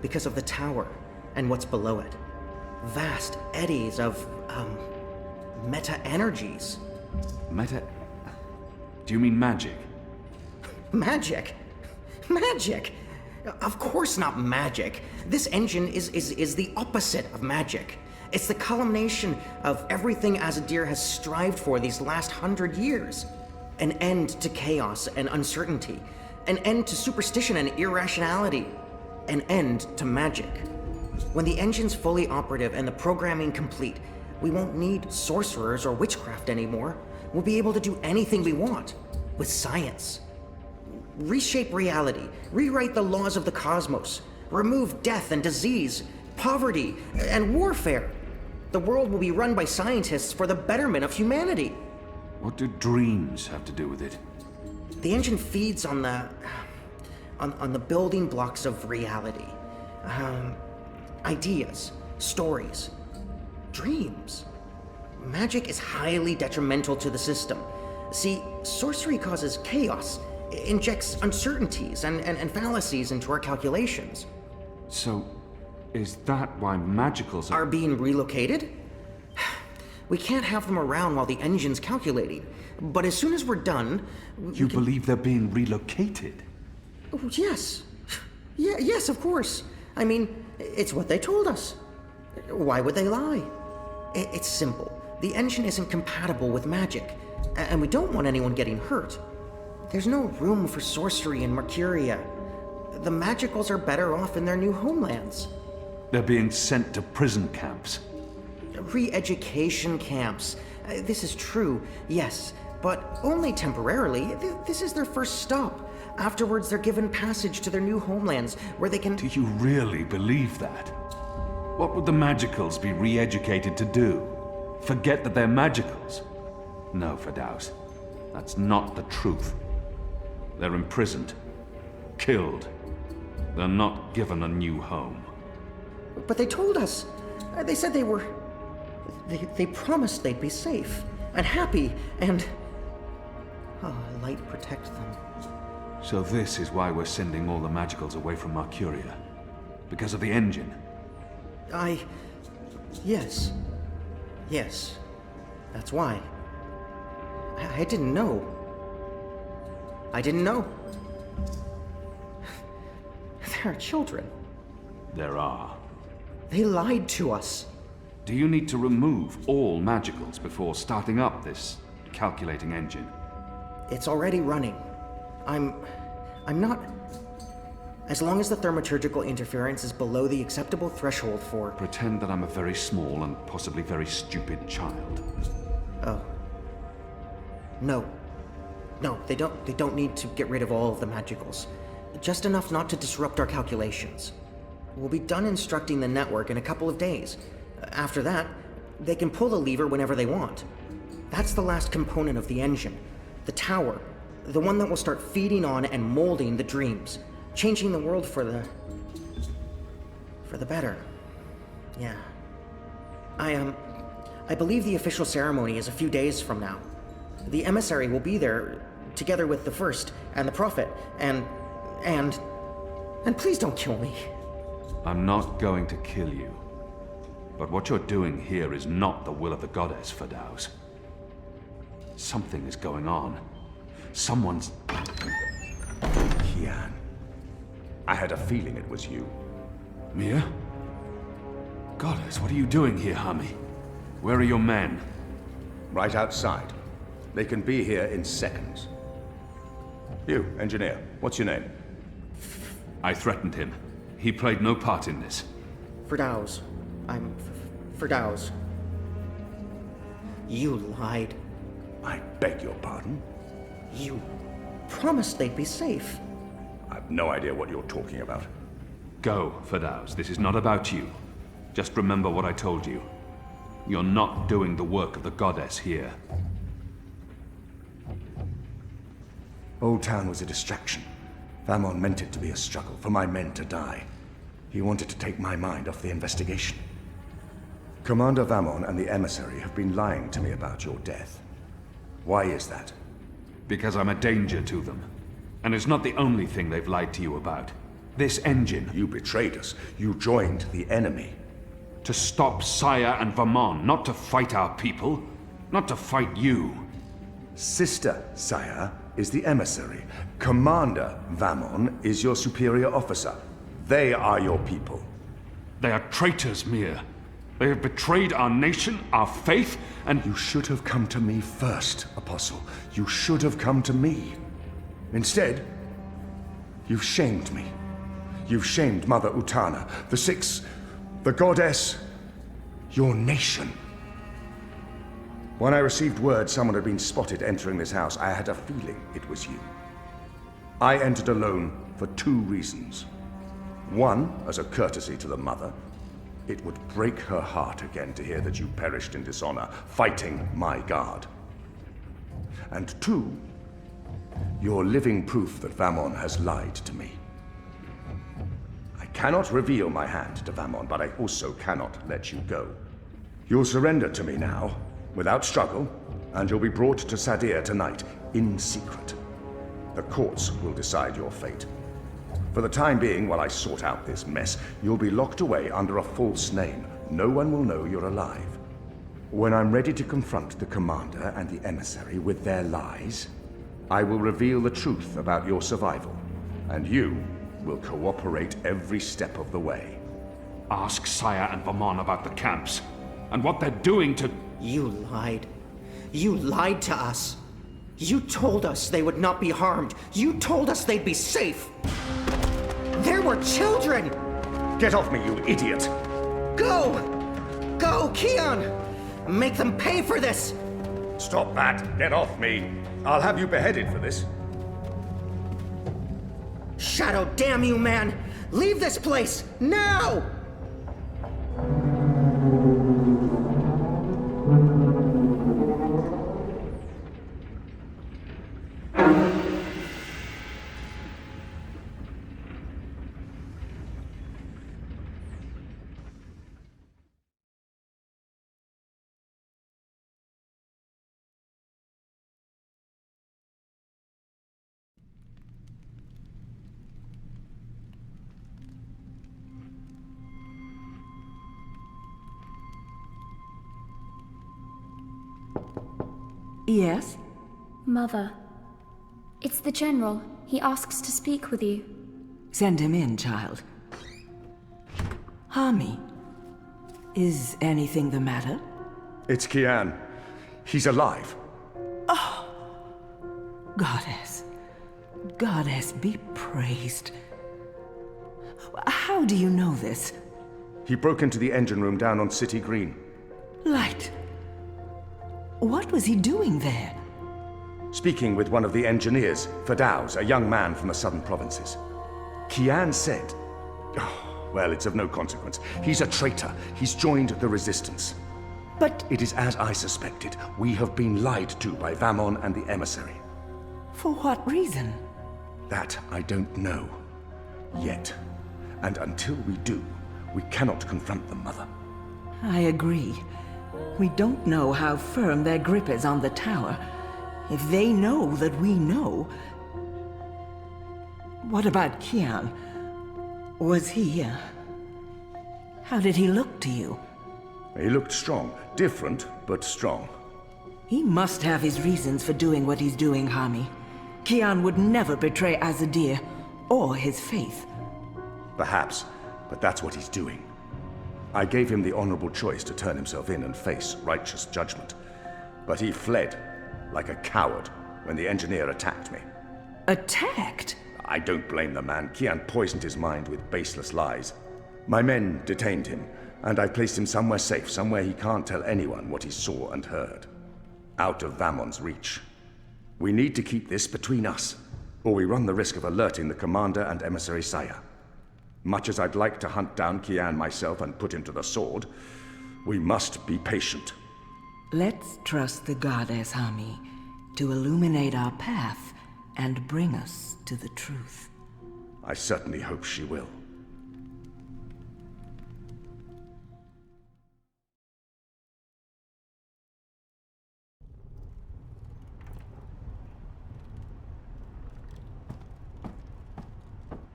Because of the tower and what's below it. Vast eddies of, meta-energies. Meta... Do you mean magic? Magic? Magic? Of course not magic. This engine is the opposite of magic. It's the culmination of everything Azadir has strived for these last 100 years. An end to chaos and uncertainty. An end to superstition and irrationality. An end to magic. When the engine's fully operative and the programming complete, we won't need sorcerers or witchcraft anymore. We'll be able to do anything we want. With science. Reshape reality. Rewrite the laws of the cosmos. Remove death and disease, poverty, and warfare. The world will be run by scientists for the betterment of humanity. What do dreams have to do with it? The engine feeds on the building blocks of reality. Ideas, stories, dreams. Magic is highly detrimental to the system. See, sorcery causes chaos, injects uncertainties and fallacies into our calculations. So, is that why magicals are being relocated? We can't have them around while the engine's calculating. But as soon as we're done... You believe they're being relocated? Oh, yes. Yes, of course. I mean, it's what they told us. Why would they lie? It's simple. The engine isn't compatible with magic, and we don't want anyone getting hurt. There's no room for sorcery in Mercuria. The magicals are better off in their new homelands. They're being sent to prison camps. Re-education camps. This is true, yes, but only temporarily. This is their first stop. Afterwards, they're given passage to their new homelands, where they can... Do you really believe that? What would the magicals be re-educated to do? Forget that they're magicals? No, Firdaus. That's not the truth. They're imprisoned. Killed. They're not given a new home. But they told us. They said they were... They promised they'd be safe and happy and... Oh, light protect them. So this is why we're sending all the magicals away from Mercuria? Because of the engine? Yes. Yes. That's why. I didn't know. I didn't know. There are children. There are. They lied to us. Do you need to remove all magicals before starting up this calculating engine? It's already running. I'm not... As long as the thaumaturgical interference is below the acceptable threshold for... Pretend that I'm a very small and possibly very stupid child. Oh. No. No, they don't need to get rid of all of the magicals. Just enough not to disrupt our calculations. We'll be done instructing the network in a couple of days. After that, they can pull the lever whenever they want. That's the last component of the engine. The tower. The one that will start feeding on and molding the dreams. Changing the world for the better. Yeah. I believe the official ceremony is a few days from now. The emissary will be there, together with the First, and the Prophet, and please don't kill me. I'm not going to kill you. But what you're doing here is not the will of the goddess, Firdaus. Something is going on. Someone's... Kian. I had a feeling it was you. Mia? Goddess, what are you doing here, Hami? Where are your men? Right outside. They can be here in seconds. You, engineer, what's your name? I threatened him. He played no part in this. Firdaus. I'm Firdaus. You lied. I beg your pardon? You promised they'd be safe. I've no idea what you're talking about. Go, Firdaus. This is not about you. Just remember what I told you. You're not doing the work of the goddess here. Old Town was a distraction. Vamon meant it to be a struggle, for my men to die. He wanted to take my mind off the investigation. Commander Vamon and the emissary have been lying to me about your death. Why is that? Because I'm a danger to them. And it's not the only thing they've lied to you about. This engine. You betrayed us. You joined the enemy. To stop Saya and Vamon, not to fight our people. Not to fight you. Sister Saya is the emissary. Commander Vamon is your superior officer. They are your people. They are traitors, Mir. They have betrayed our nation, our faith, and... You should have come to me first, Apostle. You should have come to me. Instead, you've shamed me. You've shamed Mother Utana, the Six, the Goddess, your nation. When I received word someone had been spotted entering this house, I had a feeling it was you. I entered alone for 2 reasons. One, as a courtesy to the Mother. It would break her heart again to hear that you perished in dishonor, fighting my guard. And 2, you're living proof that Vamon has lied to me. I cannot reveal my hand to Vamon, but I also cannot let you go. You'll surrender to me now, without struggle, and you'll be brought to Sadir tonight, in secret. The courts will decide your fate. For the time being, while I sort out this mess, you'll be locked away under a false name. No one will know you're alive. When I'm ready to confront the commander and the emissary with their lies, I will reveal the truth about your survival. And you will cooperate every step of the way. Ask Saya and Vamon about the camps, and what they're doing to... You lied. You lied to us. You told us they would not be harmed. You told us they'd be safe. There were children! Get off me, you idiot! Go! Go, Keon! Make them pay for this! Stop that! Get off me! I'll have you beheaded for this. Shadow, damn you, man! Leave this place, now! Yes? Mother. It's the General. He asks to speak with you. Send him in, child. Hami, is anything the matter? It's Kian. He's alive. Oh! Goddess. Goddess be praised. How do you know this? He broke into the engine room down on City Green. Light. What was he doing there? Speaking with one of the engineers, Fadauz, a young man from the southern provinces. Kian said... Oh, well, it's of no consequence. He's a traitor. He's joined the resistance. But... It is as I suspected. We have been lied to by Vamon and the emissary. For what reason? That I don't know. Yet. And until we do, we cannot confront them, Mother. I agree. We don't know how firm their grip is on the tower. If they know that we know... What about Kian? Was he... How did he look to you? He looked strong. Different, but strong. He must have his reasons for doing what he's doing, Hami. Kian would never betray Azadir, or his faith. Perhaps, but that's what he's doing. I gave him the honorable choice to turn himself in and face righteous judgment. But he fled, like a coward, when the engineer attacked me. Attacked? I don't blame the man. Kian poisoned his mind with baseless lies. My men detained him, and I placed him somewhere safe, somewhere he can't tell anyone what he saw and heard. Out of Vamon's reach. We need to keep this between us, or we run the risk of alerting the commander and emissary Saya. Much as I'd like to hunt down Kian myself and put him to the sword, we must be patient. Let's trust the goddess, Hami, to illuminate our path and bring us to the truth. I certainly hope she will.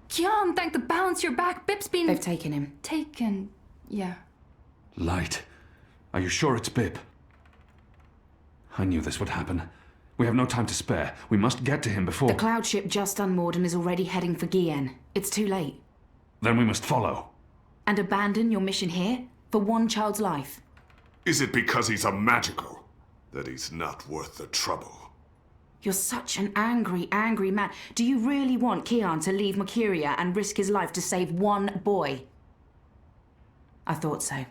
Kian, thank the balance you're back. Bip's been... They've taken him. Taken, yeah. Light. Are you sure it's Bip? I knew this would happen. We have no time to spare. We must get to him before... The cloud ship just unmoored and is already heading for Gien. It's too late. Then we must follow. And abandon your mission here for one child's life. Is it because he's a magical that he's not worth the trouble? You're such an angry, angry man. Do you really want Kian to leave Mercuria and risk his life to save one boy? I thought so.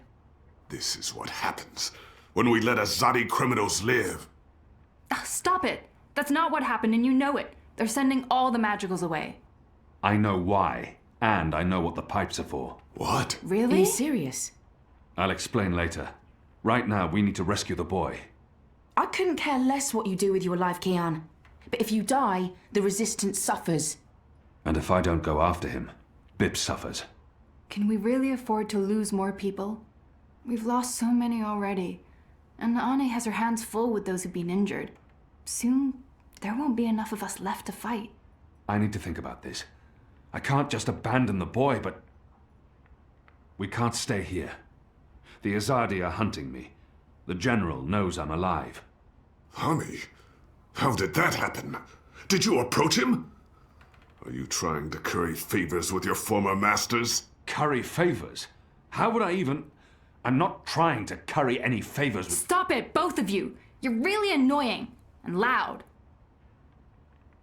This is what happens when we let Azadi criminals live. Stop it. That's not what happened, and you know it. They're sending all the magicals away. I know why, and I know what the pipes are for. What? Really? Are you serious? I'll explain later. Right now, we need to rescue the boy. I couldn't care less what you do with your life, Kian. But if you die, the Resistance suffers. And if I don't go after him, Bip suffers. Can we really afford to lose more people? We've lost so many already. And Ane has her hands full with those who've been injured. Soon, there won't be enough of us left to fight. I need to think about this. I can't just abandon the boy, but... We can't stay here. The Azadi are hunting me. The General knows I'm alive. Hami? How did that happen? Did you approach him? Are you trying to curry favors with your former masters? Curry favors? How would I even... I'm not trying to curry any favors with... Stop it, both of you! You're really annoying and loud.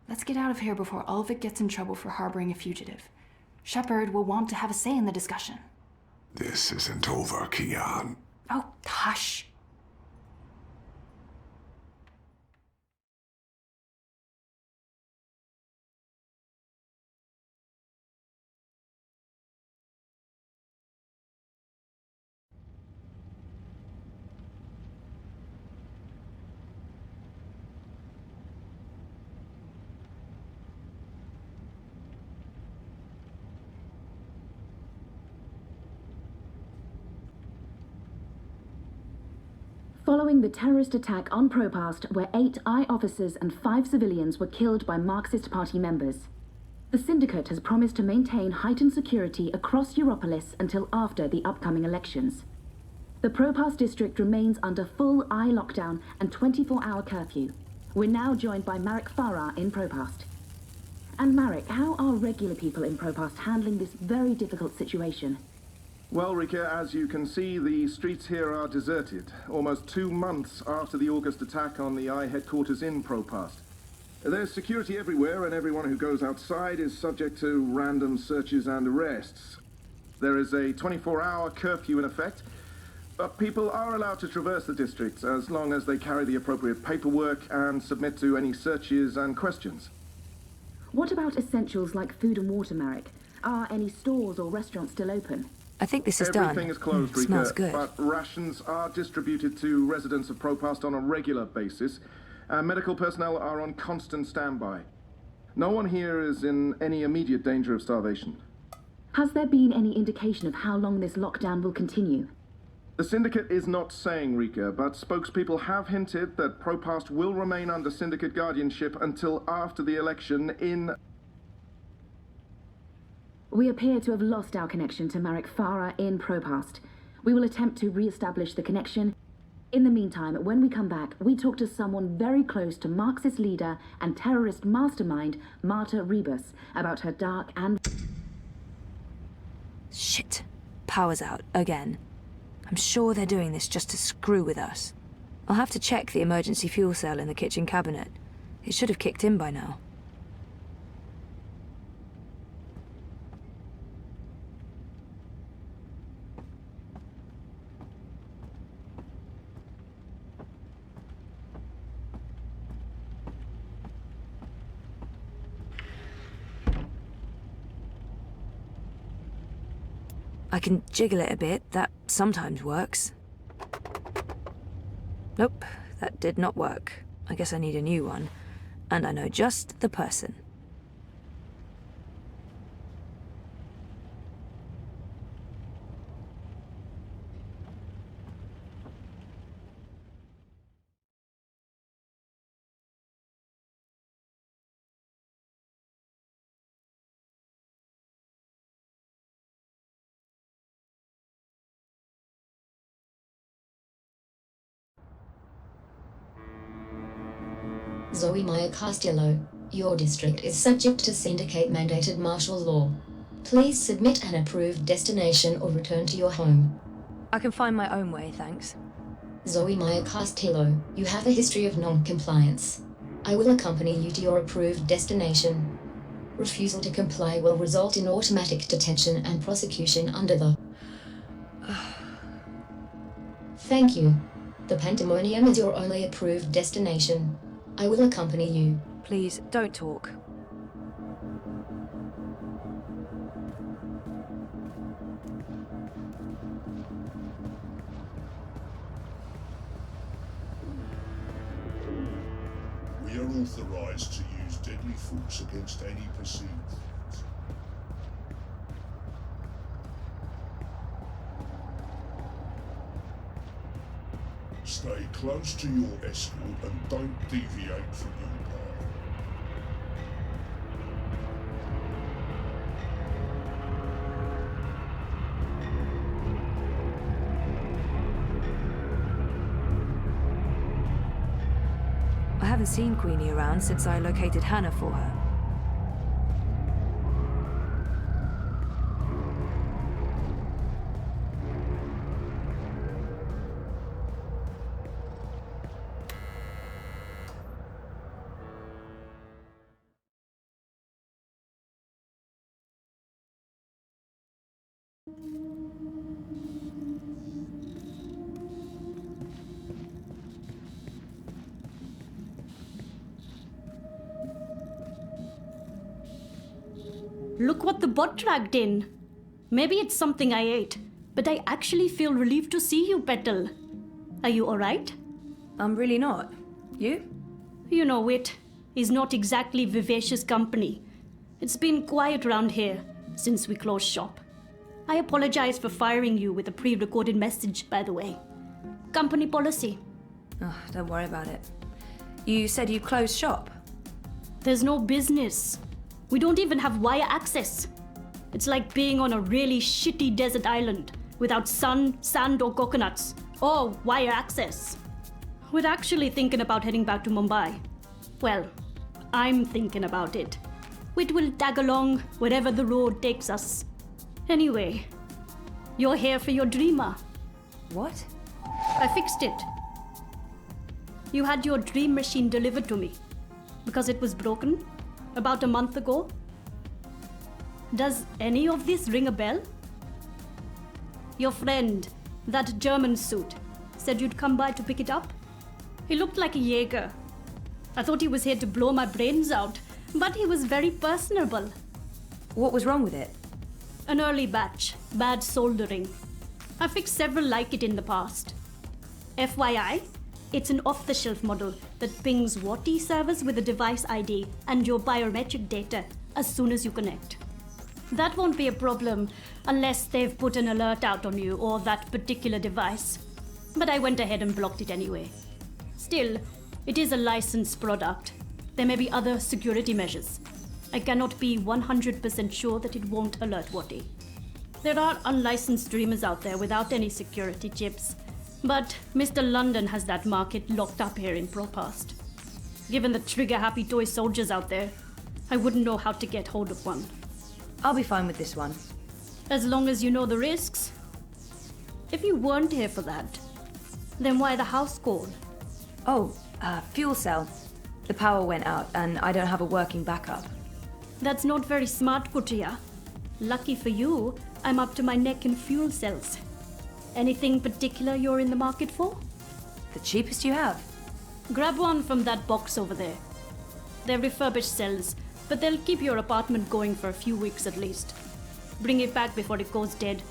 Let's get out of here before Ulvik gets in trouble for harboring a fugitive. Shepard will want to have a say in the discussion. This isn't over, Kian. Oh, hush. Following the terrorist attack on Propast, where 8 I officers and 5 civilians were killed by Marxist Party members, the Syndicate has promised to maintain heightened security across Europolis until after the upcoming elections. The Propast district remains under full I lockdown and 24-hour curfew. We're now joined by Marek Farah in Propast. And Marek, how are regular people in Propast handling this very difficult situation? Well, Rika, as you can see, the streets here are deserted, almost 2 months after the August attack on the I headquarters in Propast. There's security everywhere, and everyone who goes outside is subject to random searches and arrests. There is a 24-hour curfew in effect, but people are allowed to traverse the district as long as they carry the appropriate paperwork and submit to any searches and questions. What about essentials like food and water, Marek? Are any stores or restaurants still open? I think this is done. Everything is closed, Rika, Smells good. but rations are distributed to residents of Propast on a regular basis, and medical personnel are on constant standby. No one here is in any immediate danger of starvation. Has there been any indication of how long this lockdown will continue? The Syndicate is not saying, Rika, but spokespeople have hinted that Propast will remain under Syndicate guardianship until after the election in... We appear to have lost our connection to Marek Farah in Propast. We will attempt to re-establish the connection. In the meantime, when we come back, we talk to someone very close to Marxist leader and terrorist mastermind Marta Rebus about her dark and... Shit. Power's out, again. I'm sure they're doing this just to screw with us. I'll have to check the emergency fuel cell in the kitchen cabinet. It should have kicked in by now. I can jiggle it a bit, that sometimes works. Nope, that did not work. I guess I need a new one. And I know just the person. Zoe Maya Castillo, your district is subject to Syndicate-mandated martial law. Please submit an approved destination or return to your home. I can find my own way, thanks. Zoe Maya Castillo, you have a history of non-compliance. I will accompany you to your approved destination. Refusal to comply will result in automatic detention and prosecution under the... Thank you. The Pandemonium is your only approved destination. I will accompany you. Please, don't talk. We are authorized to use deadly force against any perceived threat. Stay close to your escort and don't deviate from your path. I haven't seen Queenie around since I located Hannah for her. Look what the bot dragged in. Maybe it's something I ate, but I actually feel relieved to see you, Petal. Are you alright? I'm really not. You? You know, Wit is not exactly vivacious company. It's been quiet around here since we closed shop. I apologize for firing you with a pre-recorded message, by the way. Company policy. Oh, don't worry about it. You said you closed shop? There's no business. We don't even have wire access. It's like being on a really shitty desert island without sun, sand, or coconuts, or wire access. We're actually thinking about heading back to Mumbai. Well, I'm thinking about it. Wit will tag along wherever the road takes us. Anyway, you're here for your dreamer. What? I fixed it. You had your dream machine delivered to me because it was broken about a month ago. Does any of this ring a bell? Your friend, that German suit, said you'd come by to pick it up. He looked like a Jaeger. I thought he was here to blow my brains out, but he was very personable. What was wrong with it? An early batch, bad soldering. I fixed several like it in the past. FYI, it's an off-the-shelf model that pings WATI servers with a device ID and your biometric data as soon as you connect. That won't be a problem unless they've put an alert out on you or that particular device. But I went ahead and blocked it anyway. Still, it is a licensed product. There may be other security measures. I cannot be 100% sure that it won't alert WATI. There are unlicensed dreamers out there without any security chips, but Mr. London has that market locked up here in Propast. Given the trigger-happy toy soldiers out there, I wouldn't know how to get hold of one. I'll be fine with this one. As long as you know the risks. If you weren't here for that, then why the house call? Oh, fuel cell. The power went out and I don't have a working backup. That's not very smart, Kutia. Lucky for you, I'm up to my neck in fuel cells. Anything particular you're in the market for? The cheapest you have. Grab one from that box over there. They're refurbished cells, but they'll keep your apartment going for a few weeks at least. Bring it back before it goes dead.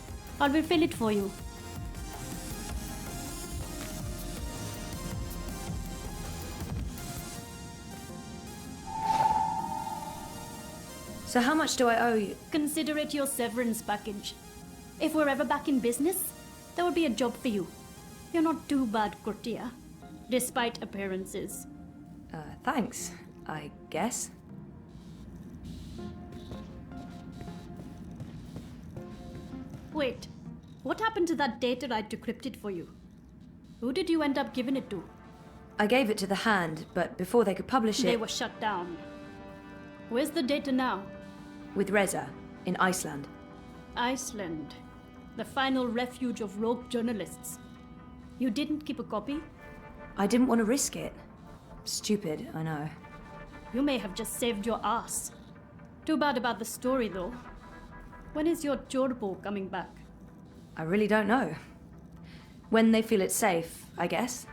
I'll refill it for you. So how much do I owe you? Consider it your severance package. If we're ever back in business, there will be a job for you. You're not too bad, Kurtia, despite appearances. Thanks, I guess. Wait, what happened to that data I'd decrypted for you? Who did you end up giving it to? I gave it to the Hand, but before they could publish it... They were shut down. Where's the data now? With Reza, in Iceland. Iceland. The final refuge of rogue journalists. You didn't keep a copy? I didn't want to risk it. Stupid, I know. You may have just saved your ass. Too bad about the story, though. When is your Chorbo coming back? I really don't know. When they feel it's safe, I guess.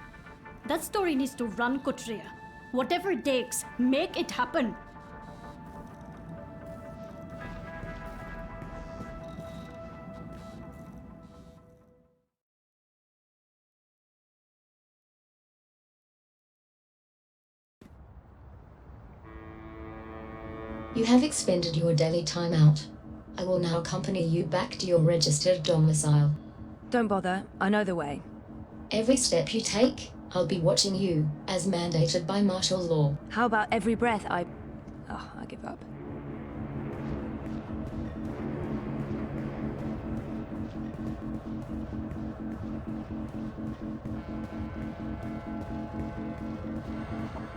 That story needs to run, Kutria. Whatever it takes, make it happen. You have expended your daily timeout. I will now accompany you back to your registered domicile. Don't bother, I know the way. Every step you take, I'll be watching you, as mandated by martial law. How about every breath I give up.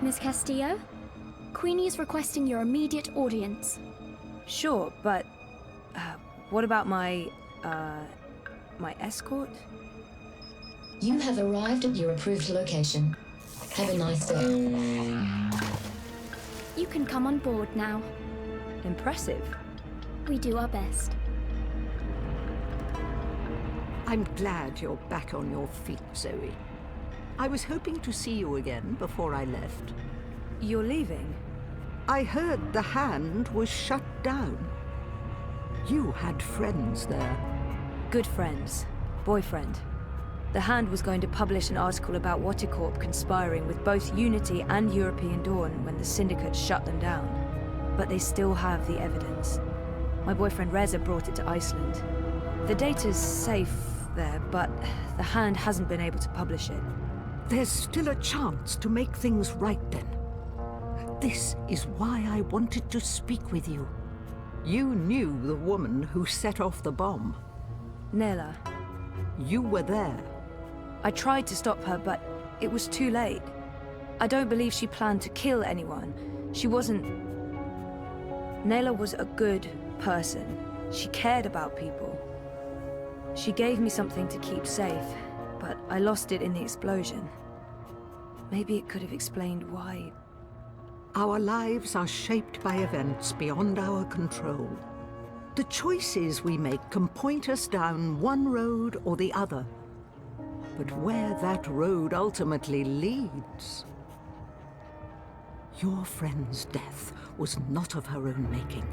Miss Castillo? Queenie is requesting your immediate audience. Sure, but what about my escort? You have arrived at your approved location. Have a nice day. You can come on board now. Impressive. We do our best. I'm glad you're back on your feet, Zoe. I was hoping to see you again before I left. You're leaving? I heard the Hand was shut down. You had friends there. Good friends. Boyfriend. The Hand was going to publish an article about Watticorp conspiring with both Unity and European Dawn when the Syndicate shut them down. But they still have the evidence. My boyfriend Reza brought it to Iceland. The data's safe there, but the Hand hasn't been able to publish it. There's still a chance to make things right then. This is why I wanted to speak with you. You knew the woman who set off the bomb. Nela. You were there. I tried to stop her, but it was too late. I don't believe she planned to kill anyone. She wasn't... Nela was a good person. She cared about people. She gave me something to keep safe, but I lost it in the explosion. Maybe it could have explained why. Our lives are shaped by events beyond our control. The choices we make can point us down one road or the other. But where that road ultimately leads... Your friend's death was not of her own making.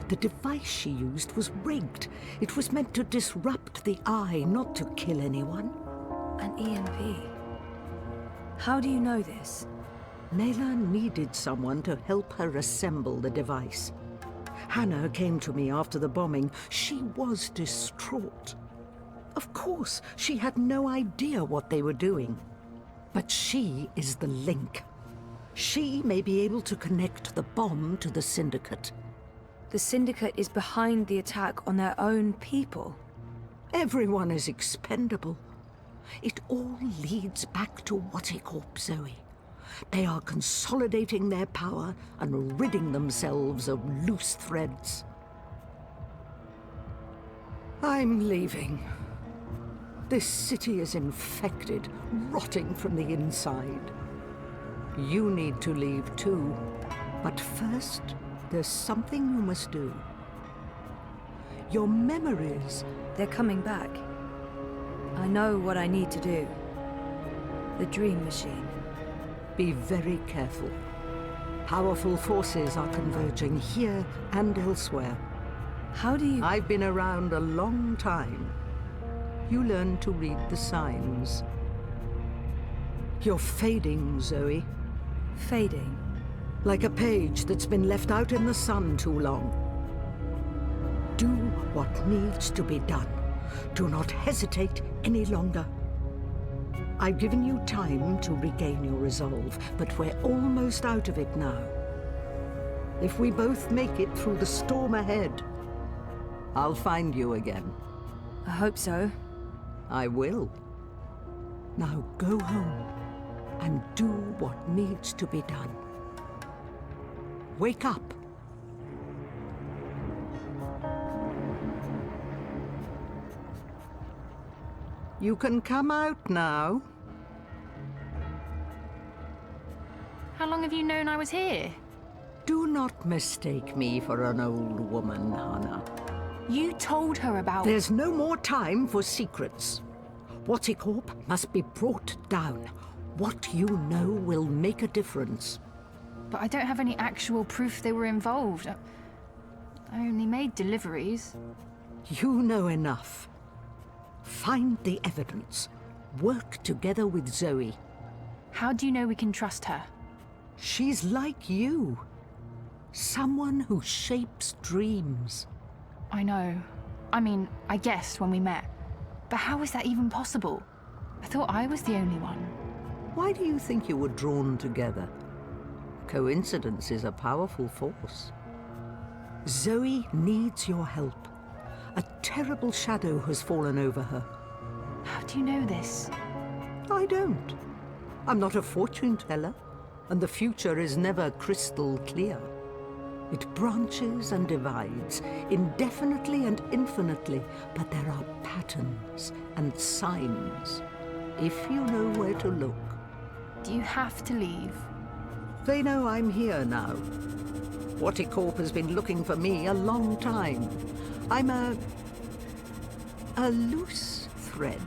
The device she used was rigged. It was meant to disrupt the Eye, not to kill anyone. An EMP. How do you know this? Nela needed someone to help her assemble the device. Hannah came to me after the bombing. She was distraught. Of course, she had no idea what they were doing. But she is the link. She may be able to connect the bomb to the Syndicate. The Syndicate is behind the attack on their own people. Everyone is expendable. It all leads back to Watticorp, Zoe. They are consolidating their power and ridding themselves of loose threads. I'm leaving. This city is infected, rotting from the inside. You need to leave too. But first, there's something you must do. Your memories... They're coming back. I know what I need to do. The Dream Machine. Be very careful. Powerful forces are converging here and elsewhere. How do you... I've been around a long time. You learn to read the signs. You're fading, Zoe. Fading? Like a page that's been left out in the sun too long. Do what needs to be done. Do not hesitate any longer. I've given you time to regain your resolve, but we're almost out of it now. If we both make it through the storm ahead, I'll find you again. I hope so. I will. Now go home and do what needs to be done. Wake up. You can come out now. How long have you known I was here? Do not mistake me for an old woman, Hannah. You told her about... There's no more time for secrets. Watticorp must be brought down. What you know will make a difference. But I don't have any actual proof they were involved. I only made deliveries. You know enough. Find the evidence. Work together with Zoe. How do you know we can trust her? She's like you. Someone who shapes dreams. I know. I mean, I guessed when we met. But how is that even possible? I thought I was the only one. Why do you think you were drawn together? Coincidence is a powerful force. Zoe needs your help. A terrible shadow has fallen over her. How do you know this? I don't. I'm not a fortune teller, and the future is never crystal clear. It branches and divides, indefinitely and infinitely, but there are patterns and signs, if you know where to look. Do you have to leave? They know I'm here now. Watticorp has been looking for me a long time. I'm a loose thread.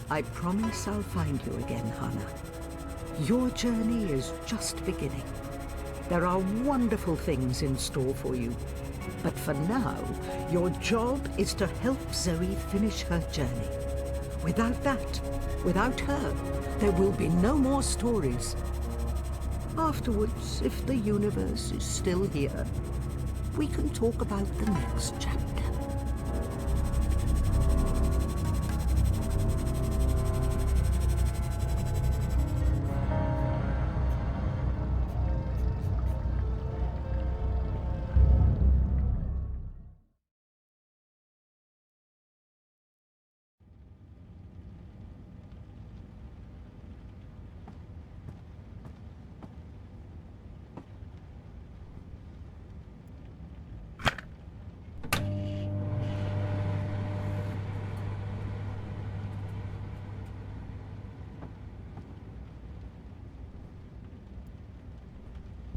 I promise I'll find you again, Hannah. Your journey is just beginning. There are wonderful things in store for you. But for now, your job is to help Zoe finish her journey. Without that, without her, there will be no more stories. Afterwards, if the universe is still here, we can talk about the next chapter.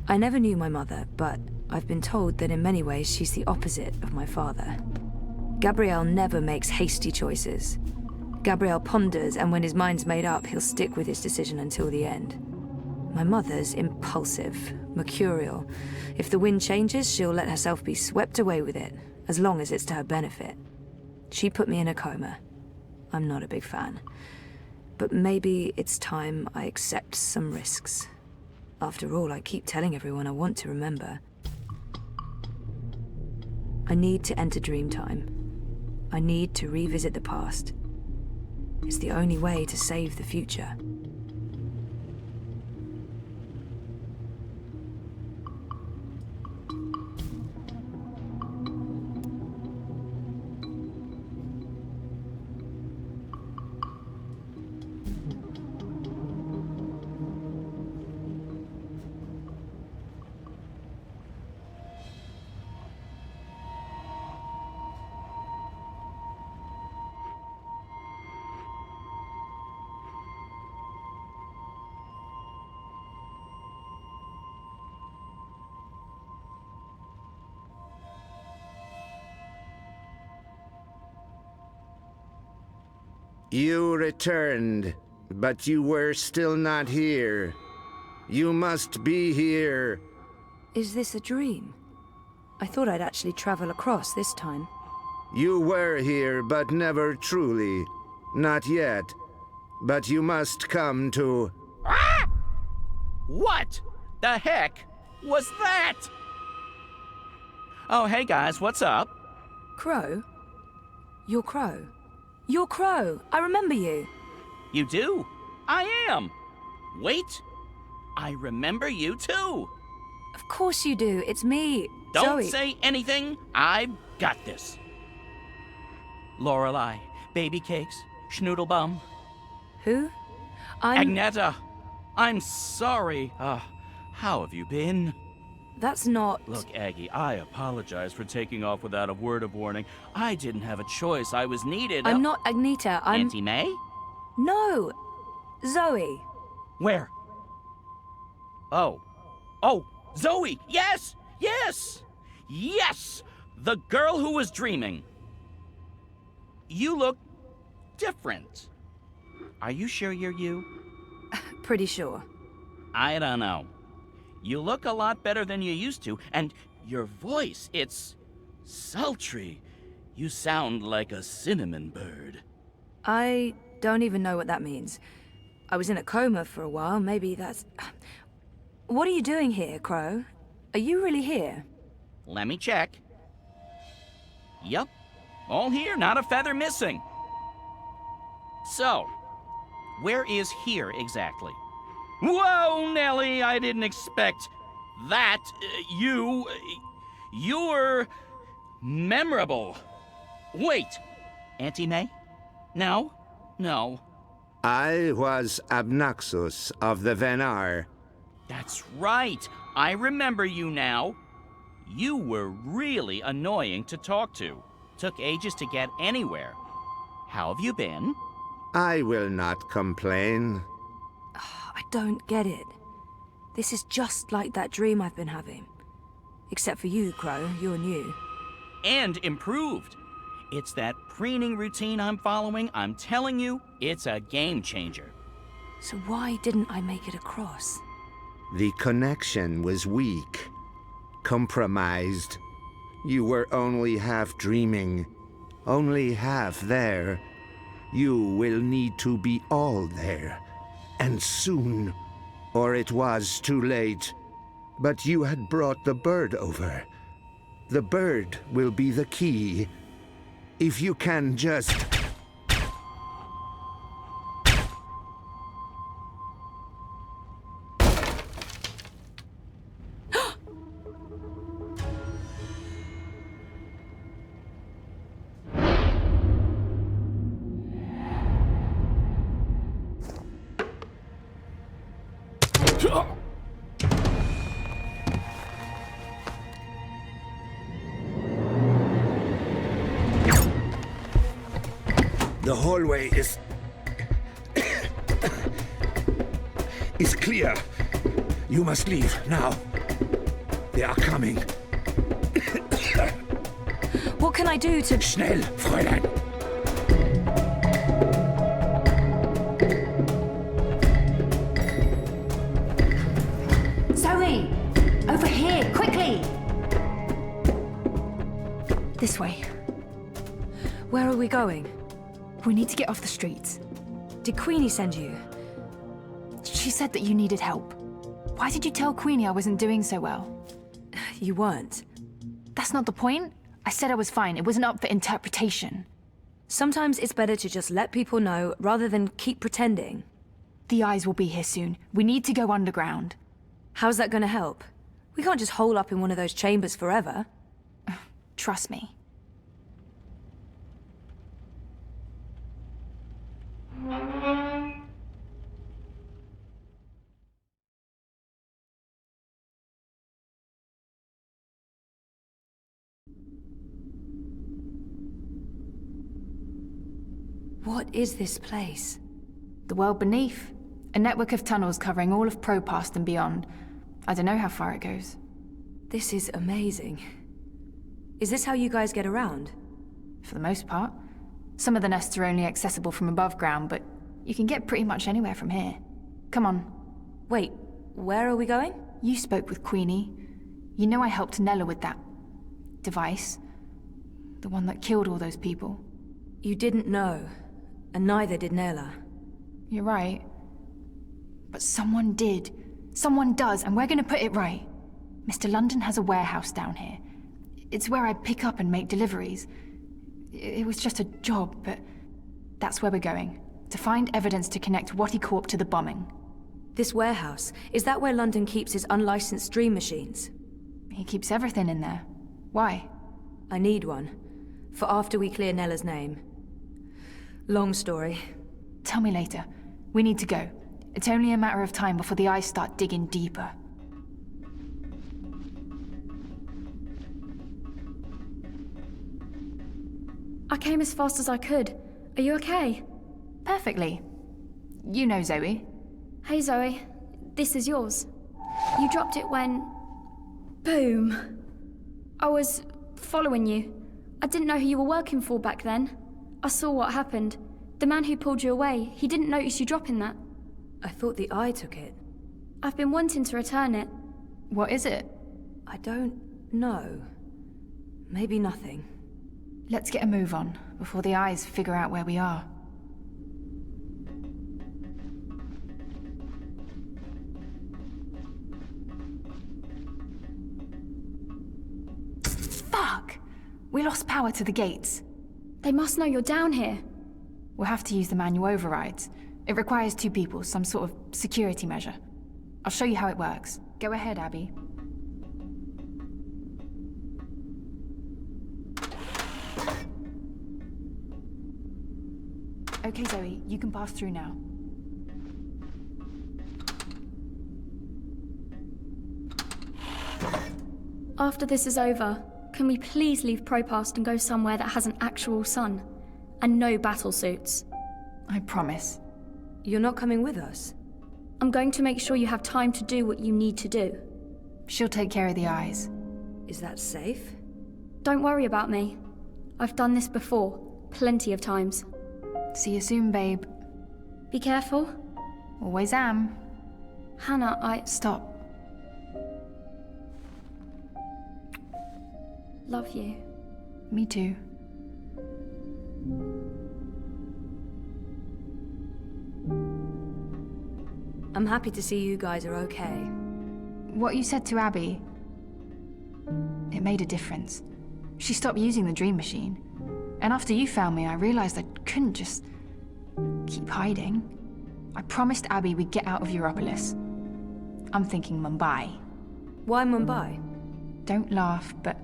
I never knew my mother, but I've been told that in many ways she's the opposite of my father. Gabriel never makes hasty choices. Gabriel ponders, and when his mind's made up, he'll stick with his decision until the end. My mother's impulsive, mercurial. If the wind changes, she'll let herself be swept away with it, as long as it's to her benefit. She put me in a coma. I'm not a big fan. But maybe it's time I accept some risks. After all, I keep telling everyone I want to remember. I need to enter Dreamtime. I need to revisit the past. It's the only way to save the future. You returned, but you were still not here. You must be here. Is this a dream? I thought I'd actually travel across this time. You were here, but never truly. Not yet. But you must come to... Ah! What the heck was that? Oh, hey guys, what's up? Crow? You're Crow. You're Crow. I remember you. You do? I am. Wait. I remember you too. Of course you do. It's me, Don't Zoe. say anything. I've got this. Lorelei, baby cakes, schnoodlebum. Who? Agneta. I'm sorry. How have you been? That's not... Look, Aggie, I apologize for taking off without a word of warning. I didn't have a choice. I was needed. I'm not Agneta. I'm... Auntie May? No. Zoe. Where? Oh, Zoe! Yes! Yes! Yes! The girl who was dreaming. You look different. Are you sure you're you? Pretty sure. I don't know. You look a lot better than you used to, and your voice, it's sultry. You sound like a cinnamon bird. I don't even know what that means. I was in a coma for a while, maybe that's... What are you doing here, Crow? Are you really here? Let me check. Yep, all here, not a feather missing. So, where is here exactly? Whoa, Nellie, I didn't expect that. You're memorable. Wait, Auntie May? No. I was Abnaxus of the Venar. That's right. I remember you now. You were really annoying to talk to. Took ages to get anywhere. How have you been? I will not complain. I don't get it. This is just like that dream I've been having. Except for you, Crow. You're new. And improved. It's that preening routine I'm following. I'm telling you, it's a game changer. So why didn't I make it across? The connection was weak. Compromised. You were only half dreaming. Only half there. You will need to be all there. And soon. Or it was too late. But you had brought the bird over. The bird will be the key. If you can just... The hallway is clear. You must leave now. They are coming. What can I do to... Schnell, Fräulein. Zoe! Over here, quickly! This way. Where are we going? We need to get off the streets. Did Queenie send you? She said that you needed help. Why did you tell Queenie I wasn't doing so well? You weren't. That's not the point. I said I was fine. It wasn't up for interpretation. Sometimes it's better to just let people know rather than keep pretending. The eyes will be here soon. We need to go underground. How's that gonna help? We can't just hole up in one of those chambers forever. Trust me. What is this place? The world beneath. A network of tunnels covering all of Propast and beyond. I don't know how far it goes. This is amazing. Is this how you guys get around? For the most part. Some of the nests are only accessible from above ground, but you can get pretty much anywhere from here. Come on. Wait, where are we going? You spoke with Queenie. You know I helped Nella with that device. The one that killed all those people. You didn't know, and neither did Nella. You're right. But someone did. Someone does, and we're gonna put it right. Mr. London has a warehouse down here. It's where I pick up and make deliveries. It was just a job, but that's where we're going. To find evidence to connect Wattie Corp to the bombing. This warehouse, is that where London keeps his unlicensed dream machines? He keeps everything in there. Why? I need one. For after we clear Nella's name. Long story. Tell me later. We need to go. It's only a matter of time before the eyes start digging deeper. I came as fast as I could. Are you okay? Perfectly. You know Zoe. Hey Zoe, this is yours. You dropped it when... Boom. I was following you. I didn't know who you were working for back then. I saw what happened. The man who pulled you away, he didn't notice you dropping that. I thought the eye took it. I've been wanting to return it. What is it? I don't know. Maybe nothing. Let's get a move on, before the eyes figure out where we are. Fuck! We lost power to the gates. They must know you're down here. We'll have to use the manual overrides. It requires 2 people, some sort of security measure. I'll show you how it works. Go ahead, Abby. Okay, Zoe, you can pass through now. After this is over, can we please leave Propast and go somewhere that has an actual sun? And no battle suits. I promise. You're not coming with us? I'm going to make sure you have time to do what you need to do. She'll take care of the eyes. Is that safe? Don't worry about me. I've done this before, plenty of times. See you soon, babe. Be careful. Always am. Hannah, Stop. love you. Me too. I'm happy to see you guys are okay. What you said to Abby, it made a difference. She stopped using the dream machine. And after you found me, I realized I couldn't just keep hiding. I promised Abby we'd get out of Europolis. I'm thinking Mumbai. Why Mumbai? Don't laugh, but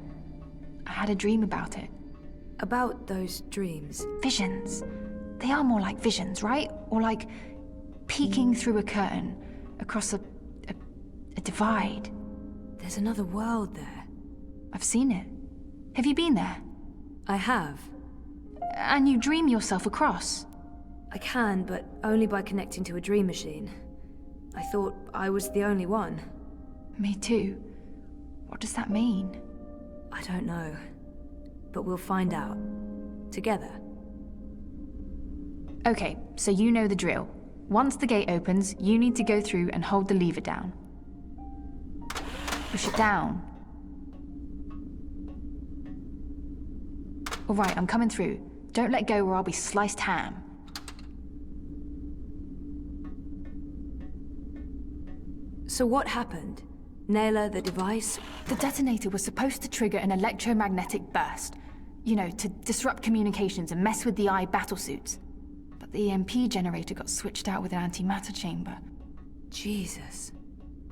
I had a dream about it. About those dreams? Visions. They are more like visions, right? Or like peeking through a curtain across a divide. There's another world there. I've seen it. Have you been there? I have. And you dream yourself across? I can, but only by connecting to a dream machine. I thought I was the only one. Me too. What does that mean? I don't know. But we'll find out. Together. Okay, so you know the drill. Once the gate opens, you need to go through and hold the lever down. Push it down. All right, I'm coming through. Don't let go or I'll be sliced ham. So what happened? Naylor, the device? The detonator was supposed to trigger an electromagnetic burst. You know, to disrupt communications and mess with the eye battlesuits. But the EMP generator got switched out with an antimatter chamber. Jesus.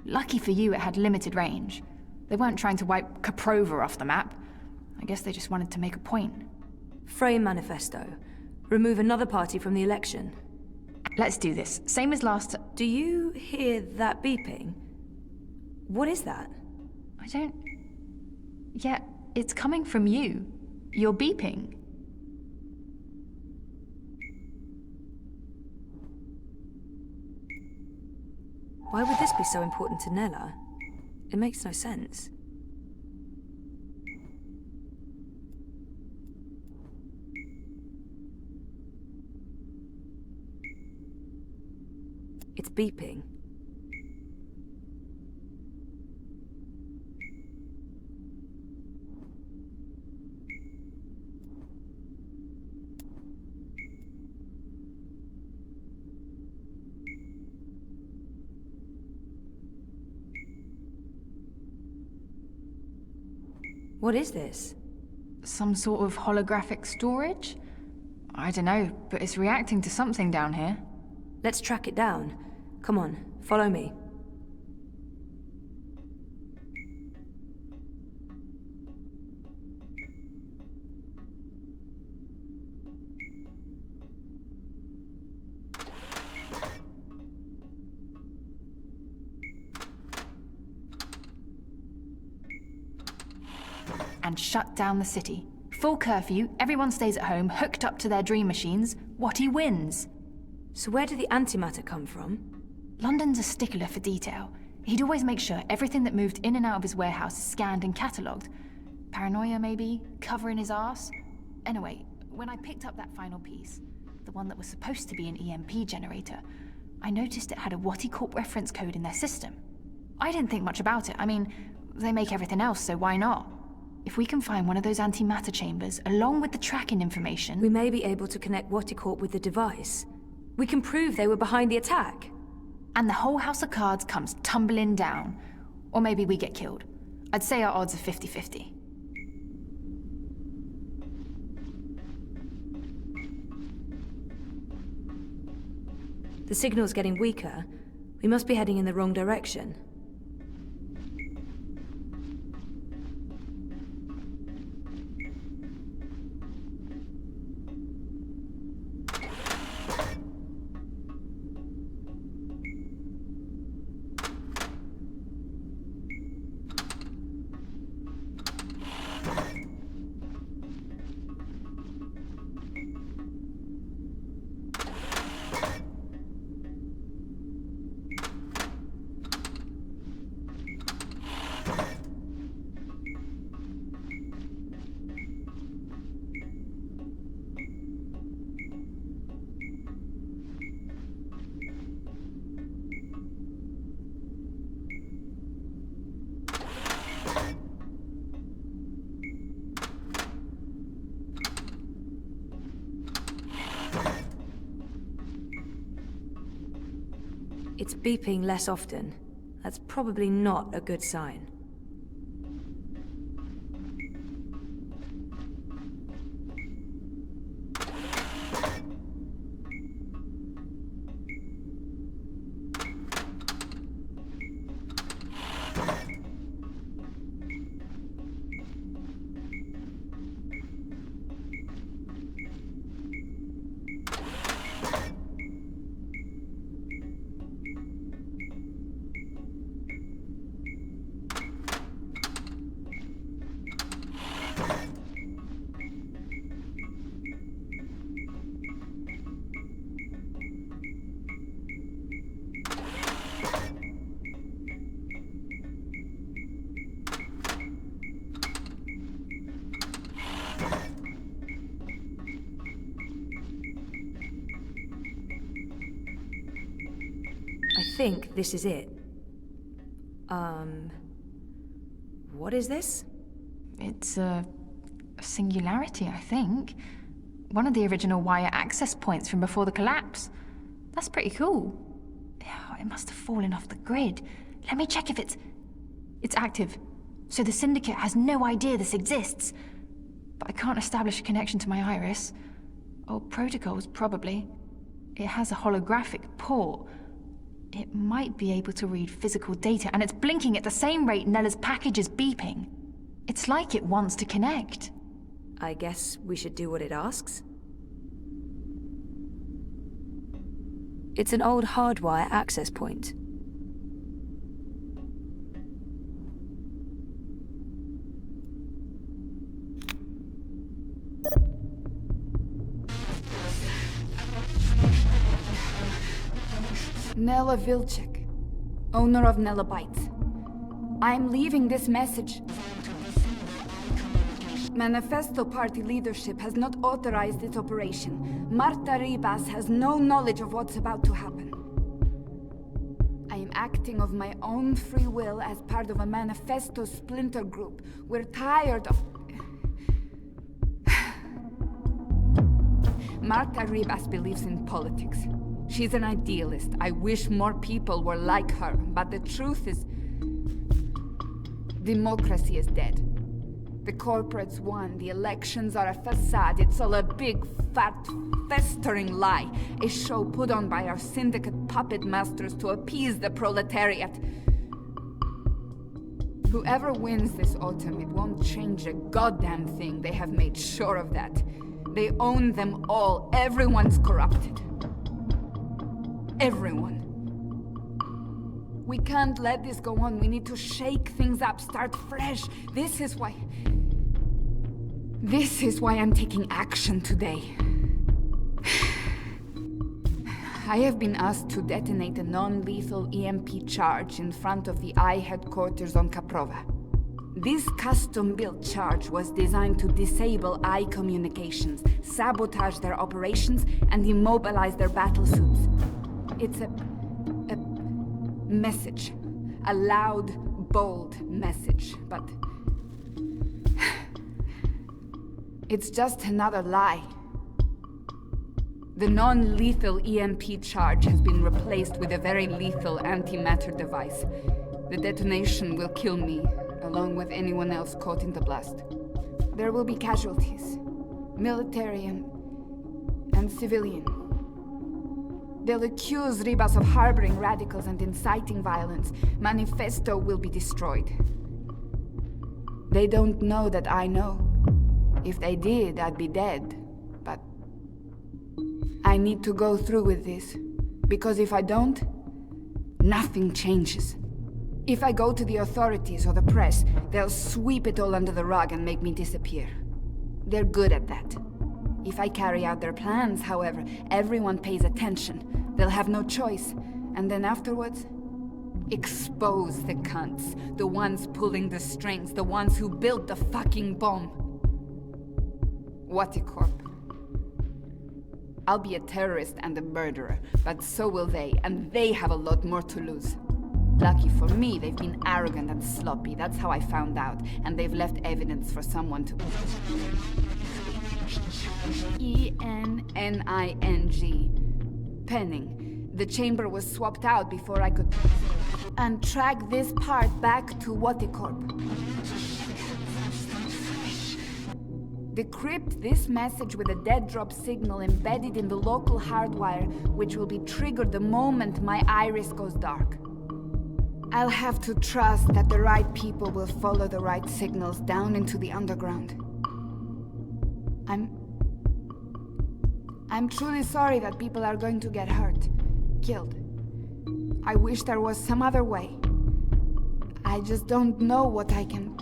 Lucky for you, it had limited range. They weren't trying to wipe Koprova off the map. I guess they just wanted to make a point. Frame manifesto. Remove another party from the election. Let's do this. Same as last... Do you hear that beeping? What is that? I don't... Yeah, it's coming from you. You're beeping. Why would this be so important to Nella? It makes no sense. It's beeping. What is this? Some sort of holographic storage? I don't know, but it's reacting to something down here. Let's track it down. Come on, follow me. And shut down the city. Full curfew, everyone stays at home, hooked up to their dream machines. Watty wins. So where did the antimatter come from? London's a stickler for detail. He'd always make sure everything that moved in and out of his warehouse is scanned and catalogued. Paranoia, maybe? Covering his arse? Anyway, when I picked up that final piece, the one that was supposed to be an EMP generator, I noticed it had a Watty Corp reference code in their system. I didn't think much about it. I mean, they make everything else, so why not? If we can find one of those antimatter chambers, along with the tracking information... We may be able to connect Watty Corp with the device. We can prove they were behind the attack. And the whole house of cards comes tumbling down. Or maybe we get killed. I'd say our odds are 50-50. The signal's getting weaker. We must be heading in the wrong direction. It's beeping less often. That's probably not a good sign. I think this is it. What is this? It's a singularity, I think. One of the original wire access points from before the collapse. That's pretty cool. It must have fallen off the grid. Let me check if it's active. So the Syndicate has no idea this exists. But I can't establish a connection to my iris. Old protocols, probably. It has a holographic port. It might be able to read physical data, and it's blinking at the same rate Nella's package is beeping. It's like it wants to connect. I guess we should do what it asks. It's an old hardwire access point. Nella Vilcek, owner of Nella Bytes. I'm leaving this message. Manifesto Party leadership has not authorized this operation. Marta Ribas has no knowledge of what's about to happen. I am acting of my own free will as part of a Manifesto splinter group. We're tired of... Marta Ribas believes in politics. She's an idealist. I wish more people were like her, but the truth is... democracy is dead. The corporates won, the elections are a facade, it's all a big, fat, festering lie. A show put on by our syndicate puppet masters to appease the proletariat. Whoever wins this autumn, it won't change a goddamn thing. They have made sure of that. They own them all. Everyone's corrupted. Everyone. We can't let this go on. We need to shake things up, start fresh. This is why I'm taking action today. I have been asked to detonate a non-lethal EMP charge in front of the I headquarters on Caprova. This custom-built charge was designed to disable I communications, sabotage their operations, and immobilize their battle suits. It's a message. A loud, bold message, but... it's just another lie. The non-lethal EMP charge has been replaced with a very lethal antimatter device. The detonation will kill me, along with anyone else caught in the blast. There will be casualties. Military and civilian. They'll accuse Ribas of harboring radicals and inciting violence. Manifesto will be destroyed. They don't know that I know. If they did, I'd be dead. But I need to go through with this. Because if I don't, nothing changes. If I go to the authorities or the press, they'll sweep it all under the rug and make me disappear. They're good at that. If I carry out their plans, however, everyone pays attention. They'll have no choice. And then afterwards, expose the cunts. The ones pulling the strings. The ones who built the fucking bomb. Waticorp. I'll be a terrorist and a murderer, but so will they, and they have a lot more to lose. Lucky for me, they've been arrogant and sloppy. That's how I found out, and they've left evidence for someone to... ENNING. Penning. The chamber was swapped out before I could... and track this part back to Waticorp. Decrypt this message with a dead drop signal embedded in the local hardwire, which will be triggered the moment my iris goes dark. I'll have to trust that the right people will follow the right signals down into the underground. I'm truly sorry that people are going to get hurt, killed. I wish there was some other way. I just don't know what I can...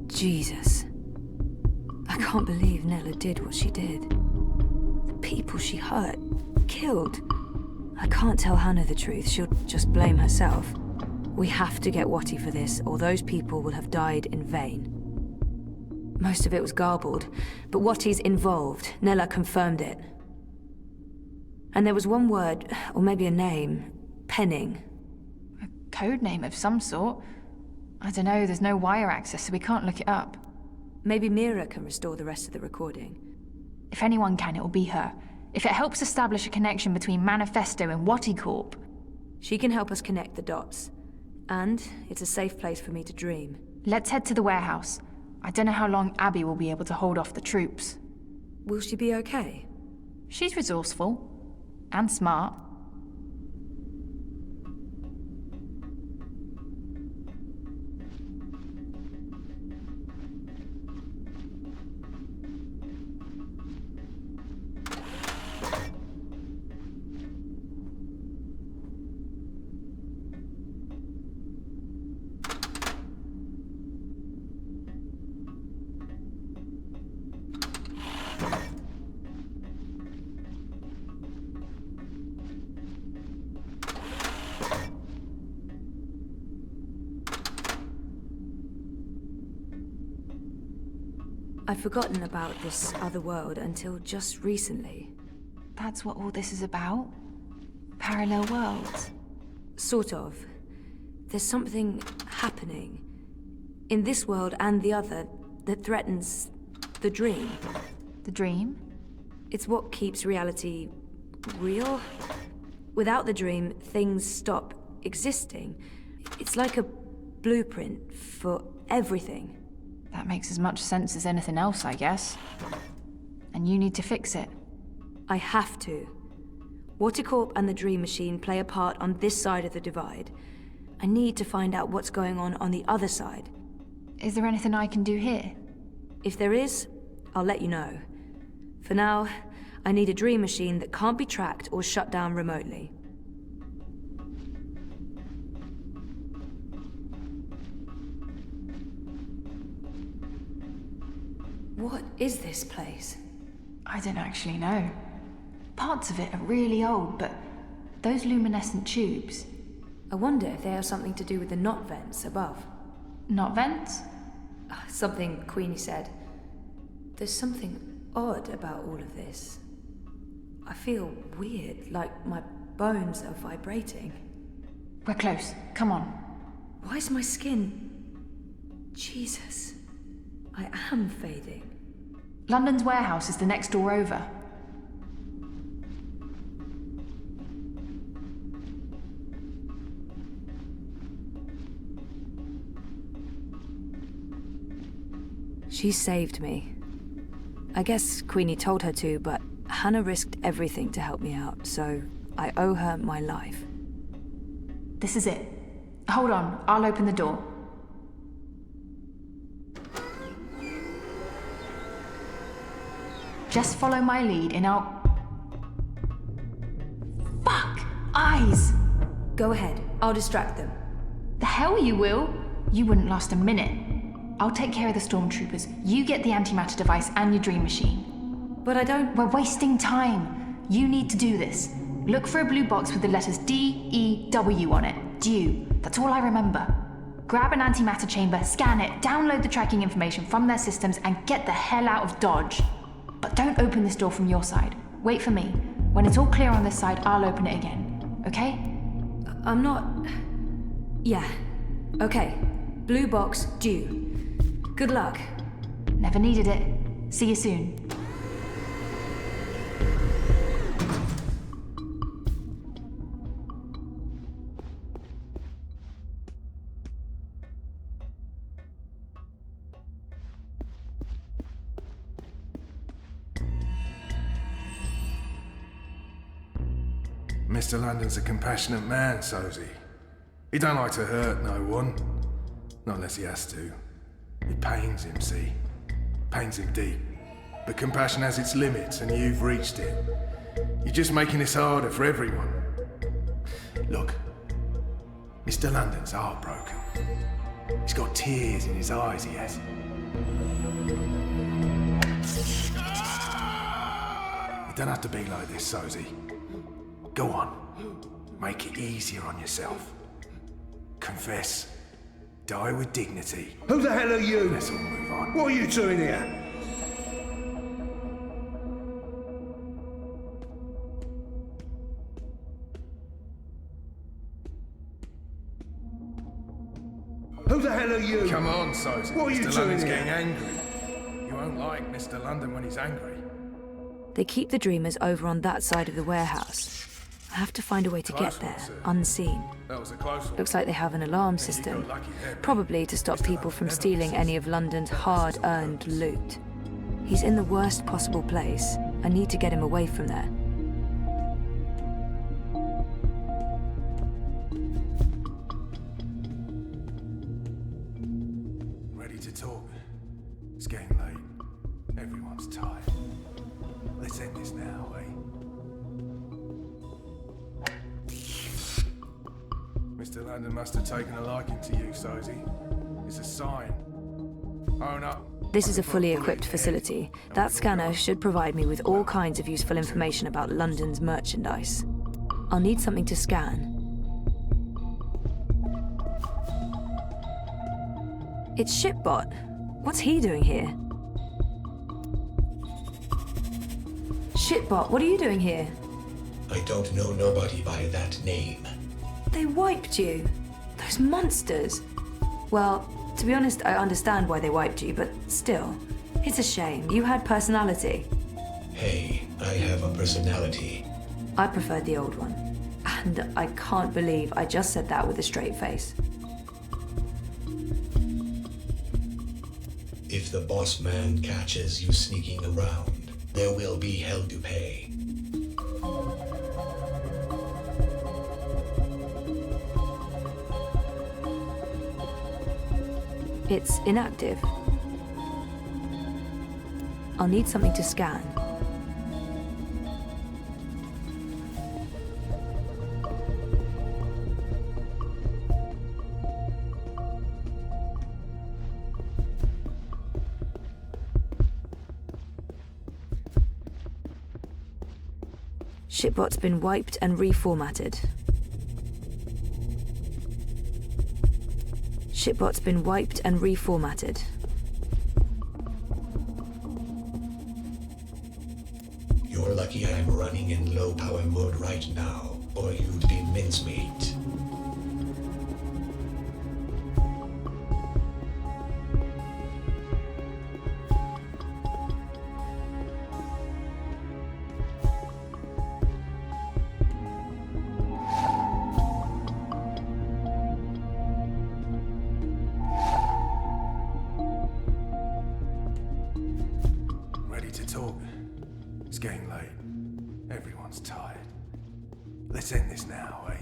Jesus. I can't believe Nella did what she did. The people she hurt, killed. I can't tell Hannah the truth, she'll just blame herself. We have to get Watty for this, or those people will have died in vain. Most of it was garbled, but Watty's involved. Nella confirmed it. And there was one word, or maybe a name, Penning. A code name of some sort. I don't know, there's no wire access, so we can't look it up. Maybe Mira can restore the rest of the recording. If anyone can, it'll be her. If it helps establish a connection between Manifesto and Watty Corp. She can help us connect the dots. And it's a safe place for me to dream. Let's head to the warehouse. I don't know how long Abby will be able to hold off the troops. Will she be okay? She's resourceful. And smart. I'd forgotten about this other world until just recently. That's what all this is about? Parallel worlds? Sort of. There's something happening in this world and the other that threatens the dream. The dream? It's what keeps reality real. Without the dream, things stop existing. It's like a blueprint for everything. That makes as much sense as anything else, I guess. And you need to fix it. I have to. Waticorp and the Dream Machine play a part on this side of the divide. I need to find out what's going on the other side. Is there anything I can do here? If there is, I'll let you know. For now, I need a Dream Machine that can't be tracked or shut down remotely. What is this place? I don't actually know. Parts of it are really old, but those luminescent tubes... I wonder if they have something to do with the knot vents above. Knot vents? Something Queenie said. There's something odd about all of this. I feel weird, like my bones are vibrating. We're close. Come on. Why is my skin... Jesus. I am fading. London's warehouse is the next door over. She saved me. I guess Queenie told her to, but Hannah risked everything to help me out, so I owe her my life. This is it. Hold on, I'll open the door. Just follow my lead and I'll... Fuck! Eyes! Go ahead, I'll distract them. The hell you will? You wouldn't last a minute. I'll take care of the stormtroopers. You get the antimatter device and your dream machine. But I don't... We're wasting time. You need to do this. Look for a blue box with the letters D-E-W on it. Dew. That's all I remember. Grab an antimatter chamber, scan it, download the tracking information from their systems, and get the hell out of Dodge. But don't open this door from your side. Wait for me. When it's all clear on this side, I'll open it again. Okay? I'm not... Yeah. Okay. Blue box, due. Good luck. Never needed it. See you soon. Mr. London's a compassionate man, so's he. He don't like to hurt no one. Not unless he has to. It pains him, see? Pains him deep. But compassion has its limits, and you've reached it. You're just making this harder for everyone. Look, Mr. London's heartbroken. He's got tears in his eyes, he has. You don't have to be like this, Sozy. Go on. Make it easier on yourself. Confess. Die with dignity. Who the hell are you? Let's all move on. What are you doing here? Who the hell are you? Come on, Sozy. What are you Mr. doing London's here? getting angry. You won't like Mr. London when he's angry. They keep the Dreamers over on that side of the warehouse. I have to find a way to get there, unseen. That was a close one. Looks like they have an alarm system, probably to stop people from stealing any of London's hard-earned loot. He's in the worst possible place. I need to get him away from there. Ready to talk? It's getting late. Everyone's tired. Let's end this now, eh? Mr. London must have taken a liking to you, Sozy. It's a sign. Own up. This is a fully equipped facility. That scanner should provide me with all kinds of useful information about London's merchandise. I'll need something to scan. It's Shipbot. What's he doing here? Shipbot, what are you doing here? I don't know nobody by that name. They wiped you. Those monsters. Well, to be honest, I understand why they wiped you, but still, it's a shame. You had personality. Hey, I have a personality. I preferred the old one. And I can't believe I just said that with a straight face. If the boss man catches you sneaking around, there will be hell to pay. It's inactive. I'll need something to scan. Shipbot's been wiped and reformatted. Shipbot's been wiped and reformatted. You're lucky I'm running in low power mode right now, or you'd be mincemeat. Ready to talk? It's getting late. Everyone's tired. Let's end this now, eh?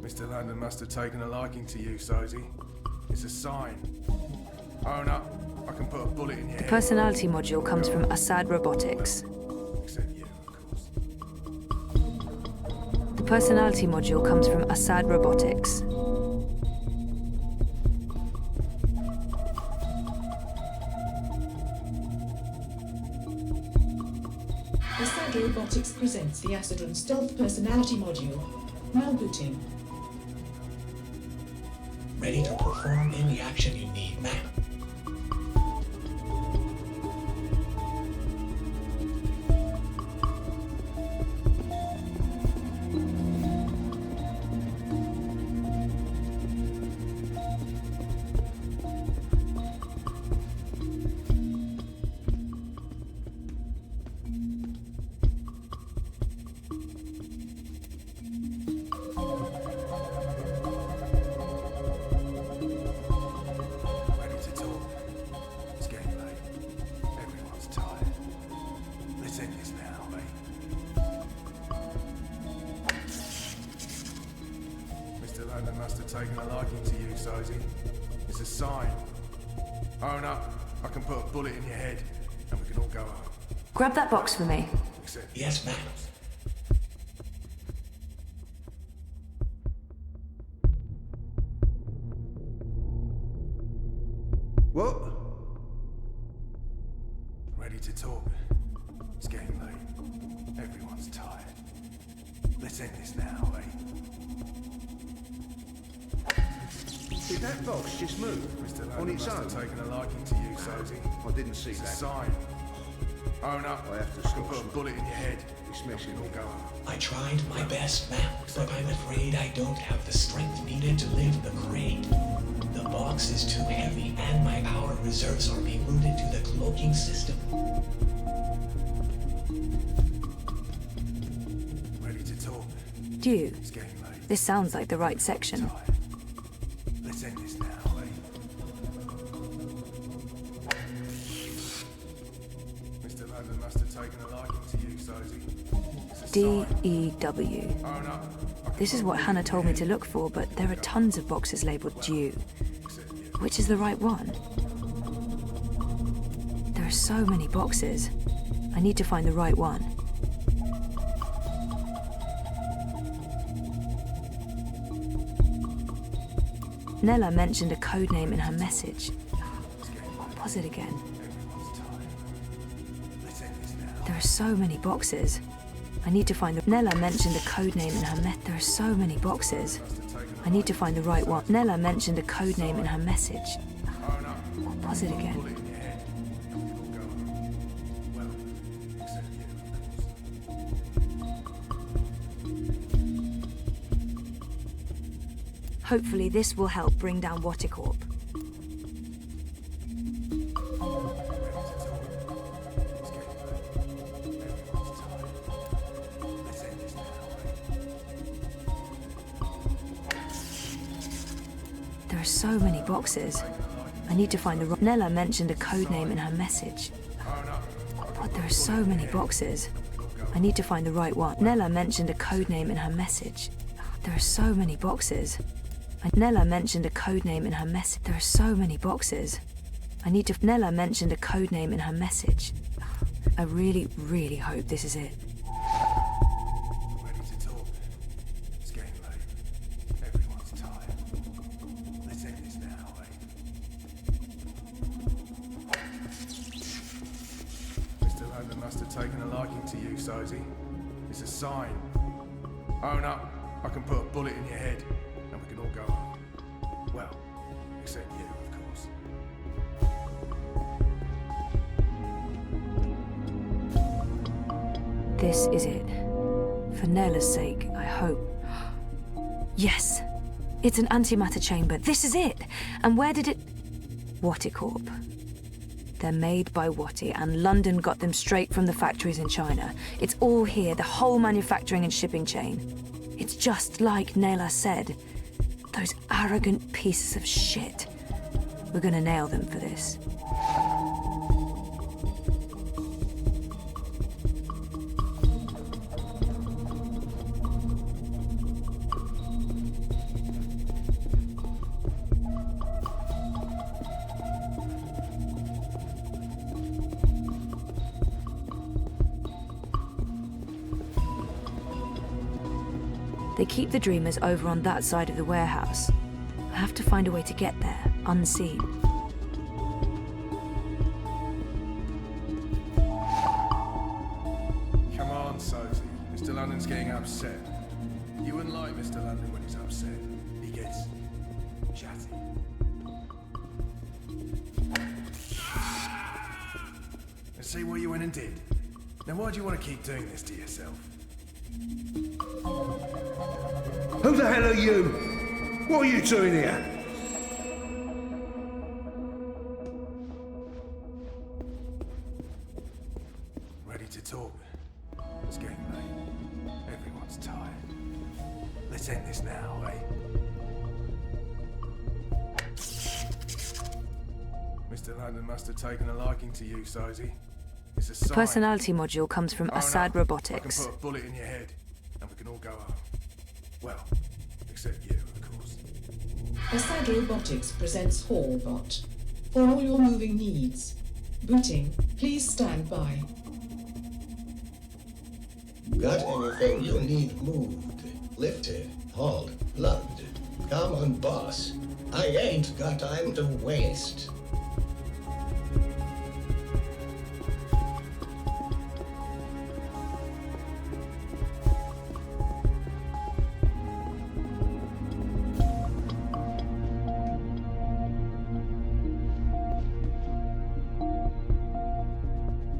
Mr. London must have taken a liking to you, Sozy. It's a sign. Own up. I can put a bullet in your The head. personality module comes from Assad Robotics. Except you, of course. The personality module comes from Assad Robotics. Assad Robotics presents the Acidron Stealth Personality Module. Now booting. Ready to perform any action you need, ma'am. Ready to must have taken a liking to you, Sozy. It's a sign. Own up. I can put a bullet in your head, and we can all go home. Grab that box for me. Yes, ma'am. What? Ready to talk? It's getting late. Everyone's tired. Let's end this now, eh? Did that box just move? Mr. On Landon its must own? have taken a liking to you, Sozy. I didn't see It's a that. sign. Own up. I have to I can stop put a some- bullet in your head. It's messing All me go up. home. I tried my best, ma'am, but I'm afraid I don't have the strength needed to lift the crate. The box is too heavy, and my power reserves are being routed to the cloaking system. Ready to talk? Dew, It's getting late. this sounds like the right section. Let's end this now, eh? Mr. Landon must have taken a liking to you, Sozy. It's a sign. D-E-W. Own up. This is what Hannah told me to look for, but there are tons of boxes labelled Dew. Which is the right one? There are so many boxes. I need to find the right one. Nella mentioned a code name in her message. What was it again? There are so many boxes. I need to find the... Nella mentioned a code name in her There are so many boxes. I need to find the right one. Nella mentioned a code name in her message. What was it again? Hopefully this will help bring down Watticorp. There are so many boxes. I need to find the... Nella mentioned a code name in her message. But there are so many boxes. I need to find the right one. Nella mentioned a code name in her message. There are so many boxes. Nella mentioned a code name in her message. There are so many boxes. I need to... Nella mentioned a code name in her message. I really, really hope this is it. Ready to talk? It's getting late. Everyone's tired. Let's end this now, eh? Mr. Landon must have taken a liking to you, Sozy. It's a sign. Own up. I can put a bullet in your head, and we can all go home. Well, except you, of course. This is it. For Nella's sake, I hope. Yes! It's an antimatter chamber. This is it! And where did it... Watticorp. They're made by Wattie, and London got them straight from the factories in China. It's all here, the whole manufacturing and shipping chain. It's just like Nella said. Those arrogant pieces of shit. We're gonna nail them for this. They keep the Dreamers over on that side of the warehouse. I have to find a way to get there, unseen. Come on, Sozy. Mr. London's getting upset. You wouldn't like Mr. London when he's upset. He gets chatty. Let's see what you went and did. Now why do you want to keep doing this to yourself? Who the hell are you? What are you doing here? Ready to talk? It's getting late. Everyone's tired. Let's end this now, eh? Mr. London must have taken a liking to you, Sozy. It's a The sign. personality module comes from Oh, no. Assad I can Robotics. put a bullet in your head, and we can all go home. Well, except you, of course. Assad Robotics presents Hallbot. For all your moving needs. Booting, please stand by. Got anything you need moved, lifted, hauled, lugged? Come on, boss. I ain't got time to waste.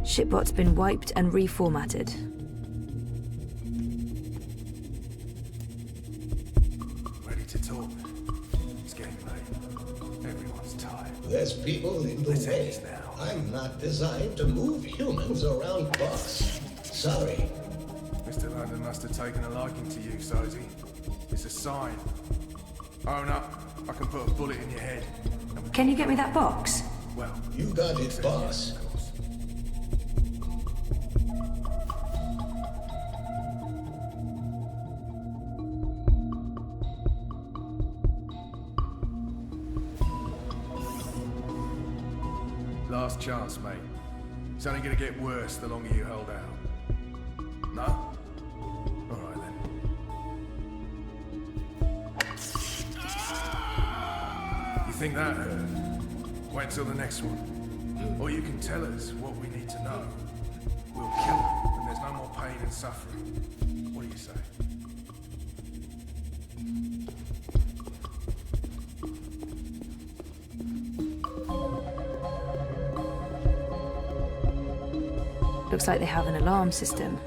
Shipbot's been wiped and reformatted. Ready to talk. It's getting late. Everyone's tired. There's people in the way. I'm not designed to move humans around, boss. Sorry. Mr. London must have taken a liking to you, Sozy. It's a sign. Own up. I can put a bullet in your head. Can you get me that box? Well, you got it, boss. Last chance, mate. It's only gonna get worse the longer you hold out. No? Alright then. You think that hurt? Wait till the next one. Or you can tell us what we need to know. We'll kill you, and there's no more pain and suffering. What do you say? Looks like they have an alarm system.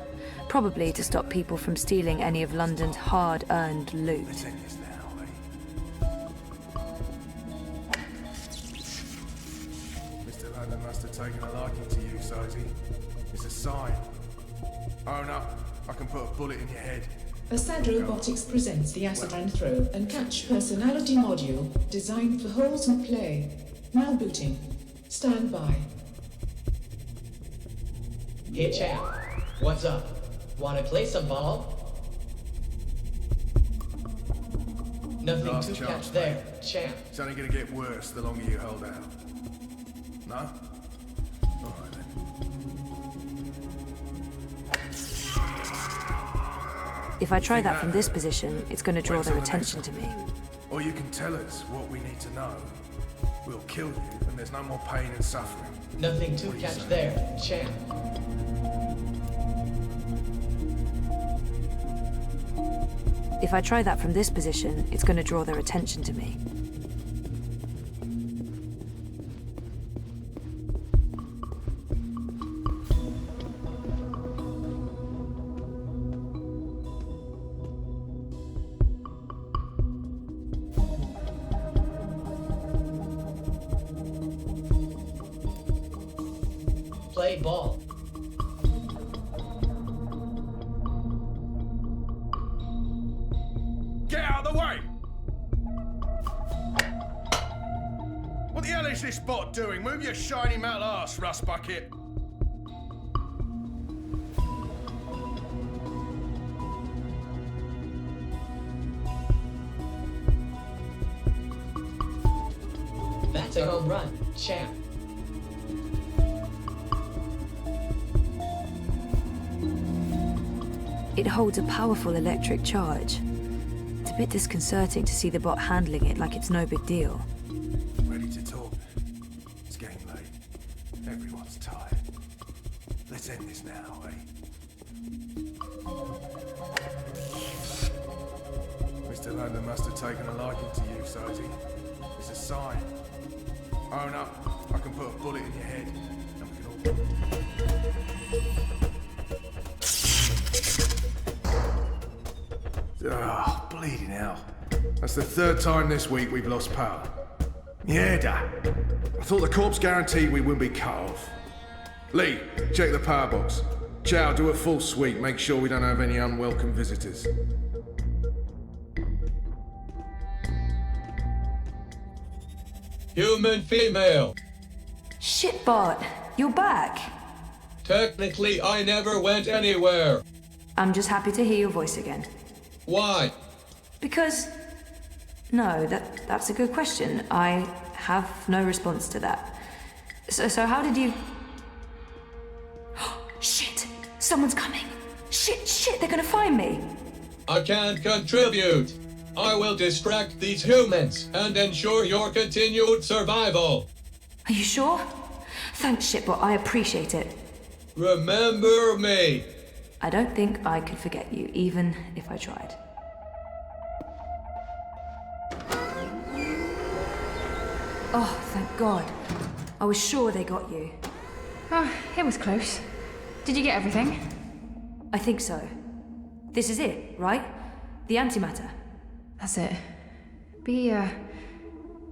Probably to stop people from stealing any of London's hard-earned loot. Mr. London must have taken a liking to you, Sozy. It's a sign. Own up. I can put a bullet in your head. Assad Robotics presents the Acid and Throw and Catch personality module designed for wholesome play. Now booting. Stand by. Hey, chap. What's up? Wanna play some ball? Nothing Last to chance, catch there, champ. It's only gonna get worse the longer you hold out. No? Alright then. If I try that from this position, it's going to draw their attention to me. Or you can tell us what we need to know. We'll kill you, and there's no more pain and suffering. Nothing to catch there, champ. If I try that from this position, it's going to draw their attention to me. Play ball. Get out of the way! What the hell is this bot doing? Move your shiny metal ass, rust bucket! That's a home run, champ. It holds a powerful electric charge. It's a bit disconcerting to see the bot handling it like it's no big deal. Ready to talk? It's getting late. Everyone's tired. Let's end this now, eh? Mr. London must have taken a liking to you, Sozy. It's a sign. Own up. I can put a bullet in your head. And we can all... Oh, bleeding hell. That's the third time this week we've lost power. Mierda. I thought the corpse guaranteed we wouldn't be cut off. Lee, check the power box. Chow, do a full sweep. Make sure we don't have any unwelcome visitors. Human female. Shitbot, you're back. Technically, I never went anywhere. I'm just happy to hear your voice again. Why? Because No, that's a good question. I have no response to that. So how did you... Shit! Someone's coming! Shit, they're gonna find me! I can't contribute. I will distract these humans and ensure your continued survival. Are you sure? Thanks, Shitbot, I appreciate it. Remember me. I don't think I could forget you, even if I tried. Oh, thank God. I was sure they got you. Oh, it was close. Did you get everything? I think so. This is it, right? The antimatter. That's it. Be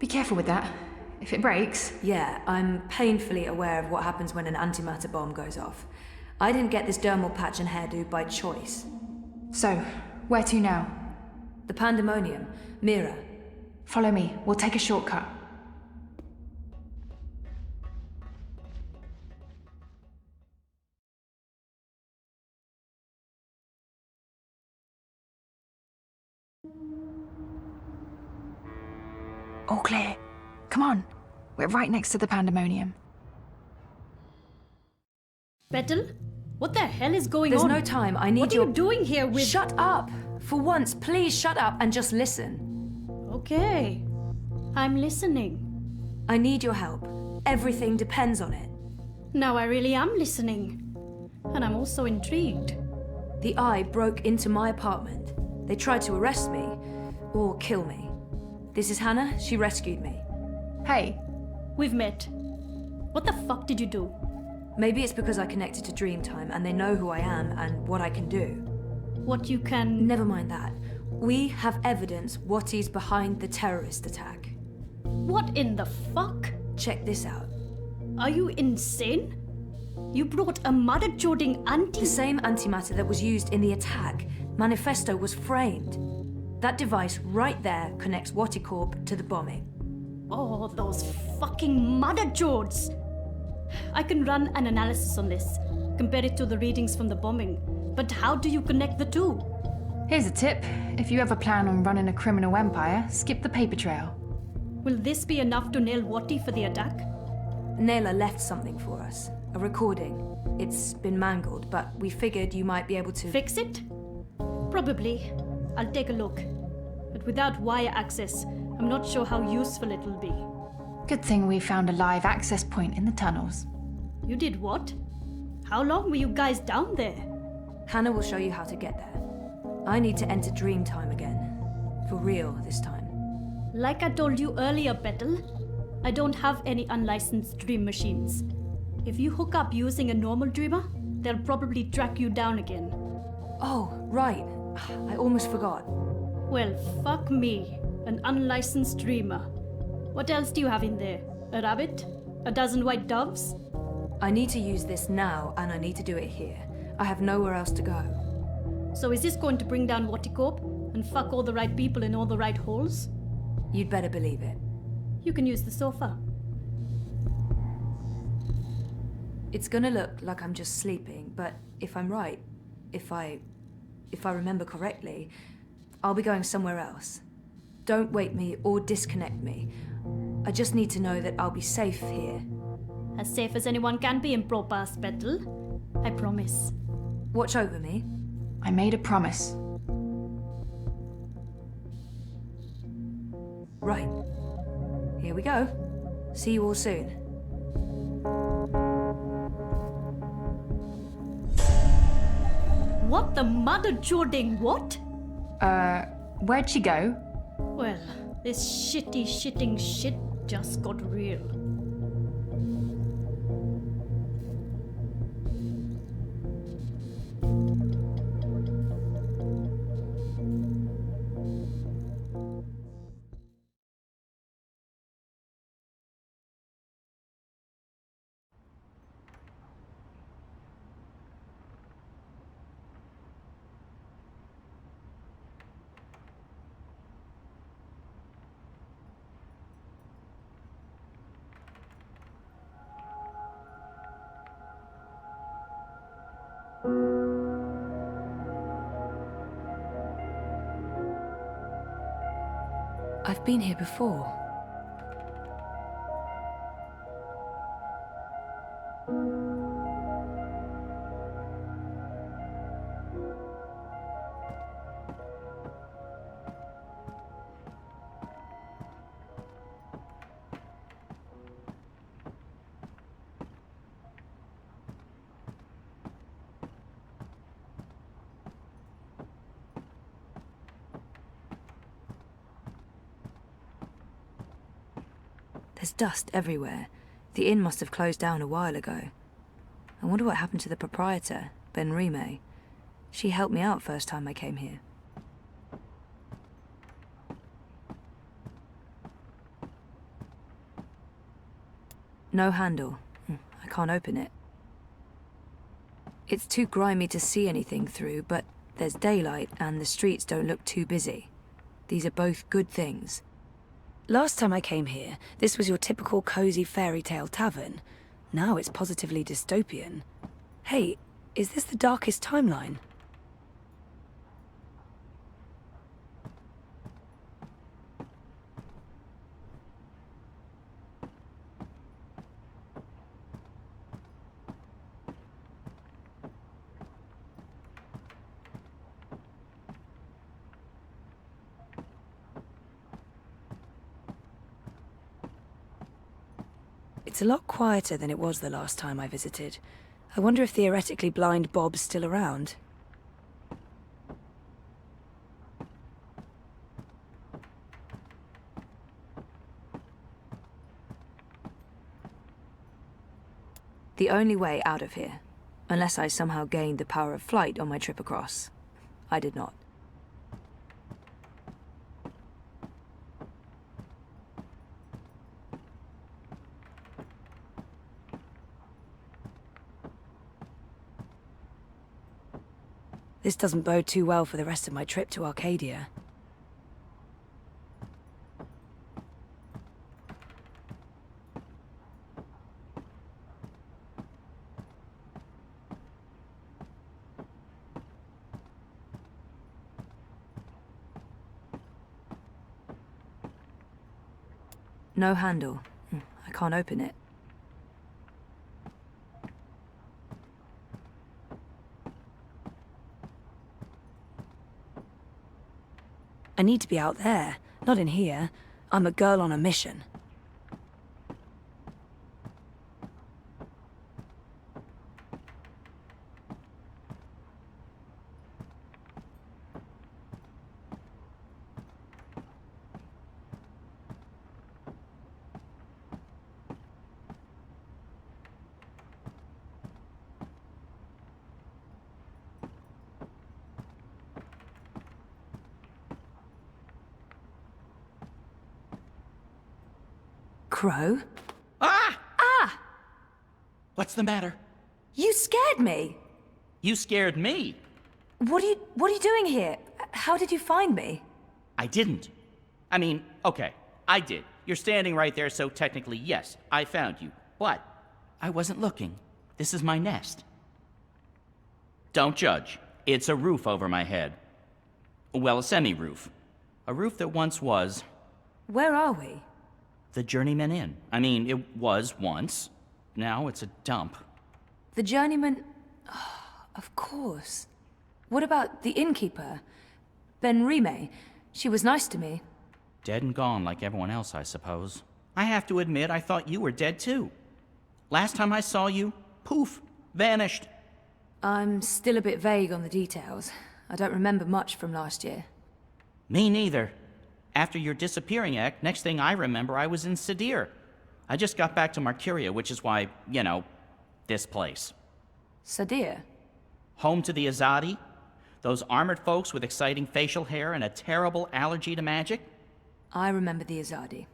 careful with that. If it breaks... Yeah, I'm painfully aware of what happens when an antimatter bomb goes off. I didn't get this dermal patch and hairdo by choice. So, where to now? The Pandemonium. Mira. Follow me. We'll take a shortcut. All clear. Come on. We're right next to the Pandemonium. Petal? What the hell is going There's on? no time. I need What are you doing here with... Shut up! For once, please shut up and just listen. Okay. I'm listening. I need your help. Everything depends on it. Now I really am listening. And I'm also intrigued. The Eye broke into my apartment. They tried to arrest me, or kill me. This is Hannah. She rescued me. Hey, we've met. What the fuck did you do? Maybe it's because I connected to Dreamtime and they know who I am and what I can do. What you can... Never mind that. We have evidence what is behind the terrorist attack. What in the fuck? Check this out. Are you insane? You brought a mother-joding The same antimatter that was used in the attack. Manifesto was framed. That device right there connects Watticorp to the bombing. Oh, those fucking mother-jods! I can run an analysis on this, compare it to the readings from the bombing. But how do you connect the two? Here's a tip. If you ever plan on running a criminal empire, skip the paper trail. Will this be enough to nail Watti for the attack? Naylor left something for us. A recording. It's been mangled, but we figured you might be able to... Fix it? Probably. I'll take a look. But without wire access, I'm not sure how useful it'll be. Good thing we found a live access point in the tunnels. You did what? How long were you guys down there? Hannah will show you how to get there. I need to enter Dreamtime again. For real this time. Like I told you earlier, Petal, I don't have any unlicensed dream machines. If you hook up using a normal dreamer, they'll probably track you down again. Oh, right. I almost forgot. Well, fuck me. An unlicensed dreamer. What else do you have in there? A rabbit? A dozen white doves? I need to use this now, and I need to do it here. I have nowhere else to go. So is this going to bring down Watticorp and fuck all the right people in all the right holes? You'd better believe it. You can use the sofa. It's gonna look like I'm just sleeping, but if I'm right, if I remember correctly, I'll be going somewhere else. Don't wake me or disconnect me. I just need to know that I'll be safe here. As safe as anyone can be in Propass, Petal. I promise. Watch over me. I made a promise. Right. Here we go. See you all soon. What the mother-jording what? Where'd she go? Well, this shitting shit just got real. I've been here before. There's dust everywhere. The inn must have closed down a while ago. I wonder what happened to the proprietor, Ben Rime. She helped me out first time I came here. No handle. I can't open it. It's too grimy to see anything through, but there's daylight and the streets don't look too busy. These are both good things. Last time I came here, this was your typical cozy fairy tale tavern. Now it's positively dystopian. Hey, is this the darkest timeline? It's a lot quieter than it was the last time I visited. I wonder if theoretically blind Bob's still around. The only way out of here, unless I somehow gained the power of flight on my trip across. I did not. This doesn't bode too well for the rest of my trip to Arcadia. No handle. I can't open it. I need to be out there, not in here. I'm a girl on a mission. Crow? Ah! Ah! What's the matter? You scared me! You scared me. What are you doing here? How did you find me? I didn't. I mean, okay, I did. You're standing right there, so technically, yes, I found you. But I wasn't looking. This is my nest. Don't judge. It's a roof over my head. Well, a semi-roof. A roof that once was... Where are we? The Journeyman Inn. I mean, it was once. Now it's a dump. The Journeyman... Oh, of course. What about the innkeeper? Ben Rime. She was nice to me. Dead and gone like everyone else, I suppose. I have to admit, I thought you were dead too. Last time I saw you, poof, vanished. I'm still a bit vague on the details. I don't remember much from last year. Me neither. After your disappearing act, next thing I remember, I was in Sadir. I just got back to Marcuria, which is why, you know, this place. Sadir? Home to the Azadi? Those armored folks with exciting facial hair and a terrible allergy to magic? I remember the Azadi.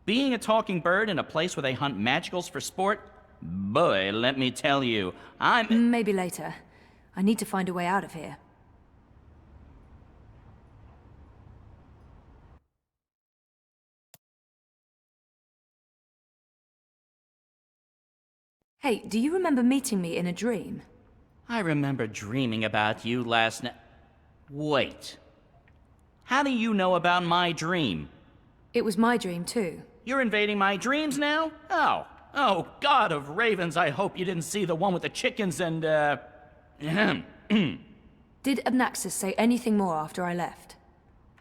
Being a talking bird in a place where they hunt magicals for sport? Boy, let me tell you, Maybe later. I need to find a way out of here. Hey, do you remember meeting me in a dream? I remember dreaming about you last night. Wait. How do you know about my dream? It was my dream, too. You're invading my dreams now? Oh, God of ravens, I hope you didn't see the one with the chickens and, Did Abnaxis say anything more after I left?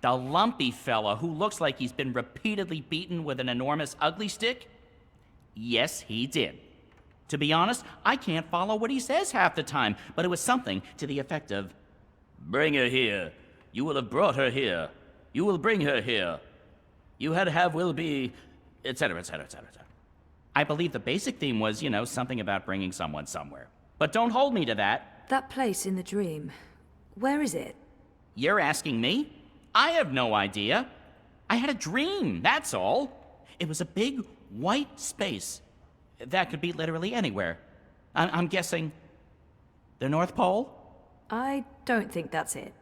The lumpy fella who looks like he's been repeatedly beaten with an enormous ugly stick? Yes, he did. To be honest, I can't follow what he says half the time, but it was something to the effect of, "Bring her here. You will have brought her here. You will bring her here. You had have will be," etc., etc., etc., etc. I believe the basic theme was, you know, something about bringing someone somewhere. But don't hold me to that. That place in the dream, where is it? You're asking me? I have no idea. I had a dream, that's all. It was a big, white space. That could be literally anywhere. I'm guessing the North Pole? I don't think that's it.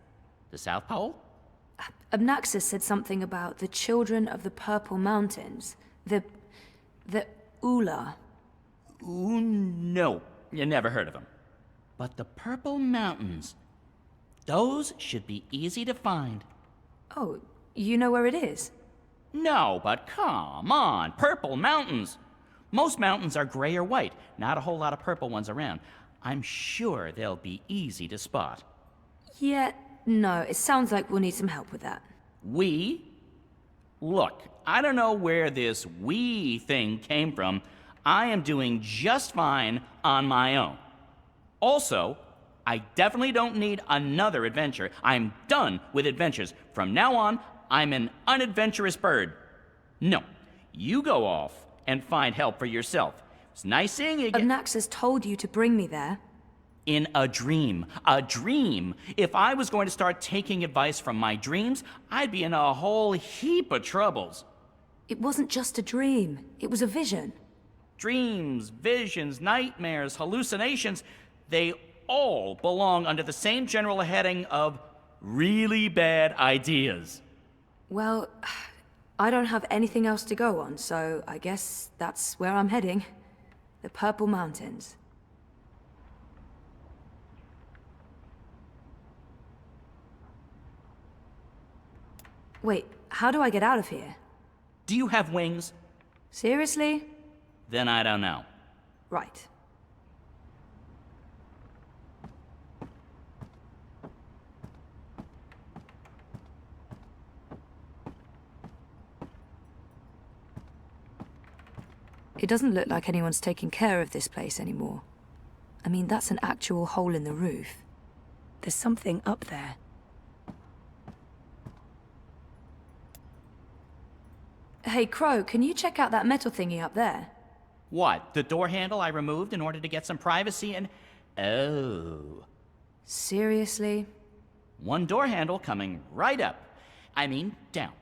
The South Pole? Abnaxis said something about the children of the Purple Mountains. The Ula. Ooh, no. You never heard of them. But the Purple Mountains, those should be easy to find. Oh, you know where it is? No, but come on, Purple Mountains. Most mountains are gray or white, not a whole lot of purple ones around. I'm sure they'll be easy to spot. Yeah, no, it sounds like we'll need some help with that. We? Look, I don't know where this "we" thing came from. I am doing just fine on my own. Also, I definitely don't need another adventure. I'm done with adventures. From now on, I'm an unadventurous bird. No, you go off and find help for yourself. It's nice seeing you again. Abnaxis told you to bring me there. In a dream. A dream. If I was going to start taking advice from my dreams, I'd be in a whole heap of troubles. It wasn't just a dream. It was a vision. Dreams, visions, nightmares, hallucinations, they all belong under the same general heading of really bad ideas. Well, I don't have anything else to go on, so I guess that's where I'm heading. The Purple Mountains. Wait, how do I get out of here? Do you have wings? Seriously? Then I don't know. Right. It doesn't look like anyone's taking care of this place anymore. I mean, that's an actual hole in the roof. There's something up there. Hey, Crow, can you check out that metal thingy up there? What, the door handle I removed in order to get some privacy and... Oh. Seriously? One door handle coming right up. I mean, down.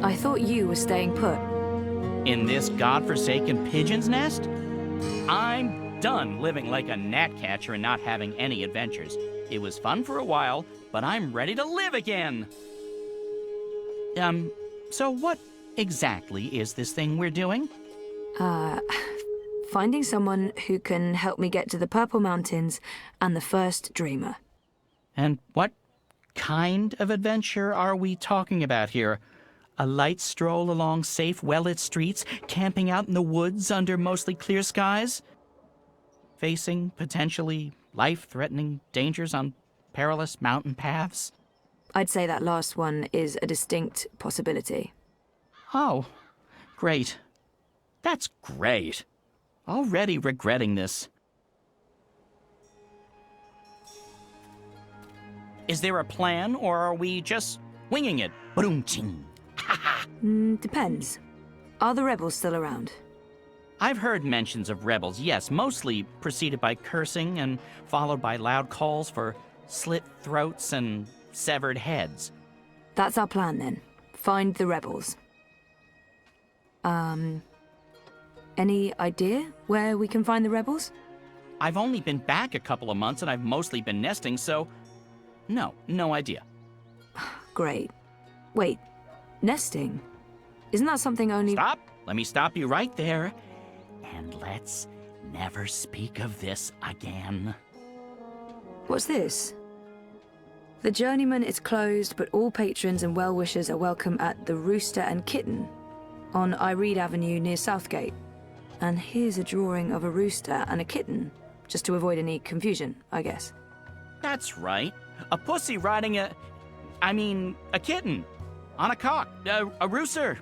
I thought you were staying put. In this godforsaken pigeon's nest? I'm done living like a gnatcatcher and not having any adventures. It was fun for a while, but I'm ready to live again! So what exactly is this thing we're doing? finding someone who can help me get to the Purple Mountains and the first Dreamer. And what kind of adventure are we talking about here? A light stroll along safe, well-lit streets, camping out in the woods under mostly clear skies? Facing potentially life-threatening dangers on perilous mountain paths? I'd say that last one is a distinct possibility. Oh, great. That's great. Already regretting this. Is there a plan, or are we just winging it? Boom-ching. Depends. Are the rebels still around? I've heard mentions of rebels, yes, mostly preceded by cursing and followed by loud calls for slit throats and severed heads. That's our plan, then. Find the rebels. Any idea where we can find the rebels? I've only been back a couple of months and I've mostly been nesting, so no idea. Great. Wait, nesting? Isn't that something only— Stop! Let me stop you right there. And let's never speak of this again. What's this? The Journeyman is closed, but all patrons and well-wishers are welcome at the Rooster and Kitten on Iread Avenue near Southgate. And here's a drawing of a rooster and a kitten, just to avoid any confusion, I guess. That's right. A pussy riding a kitten. On a cock. A rooster.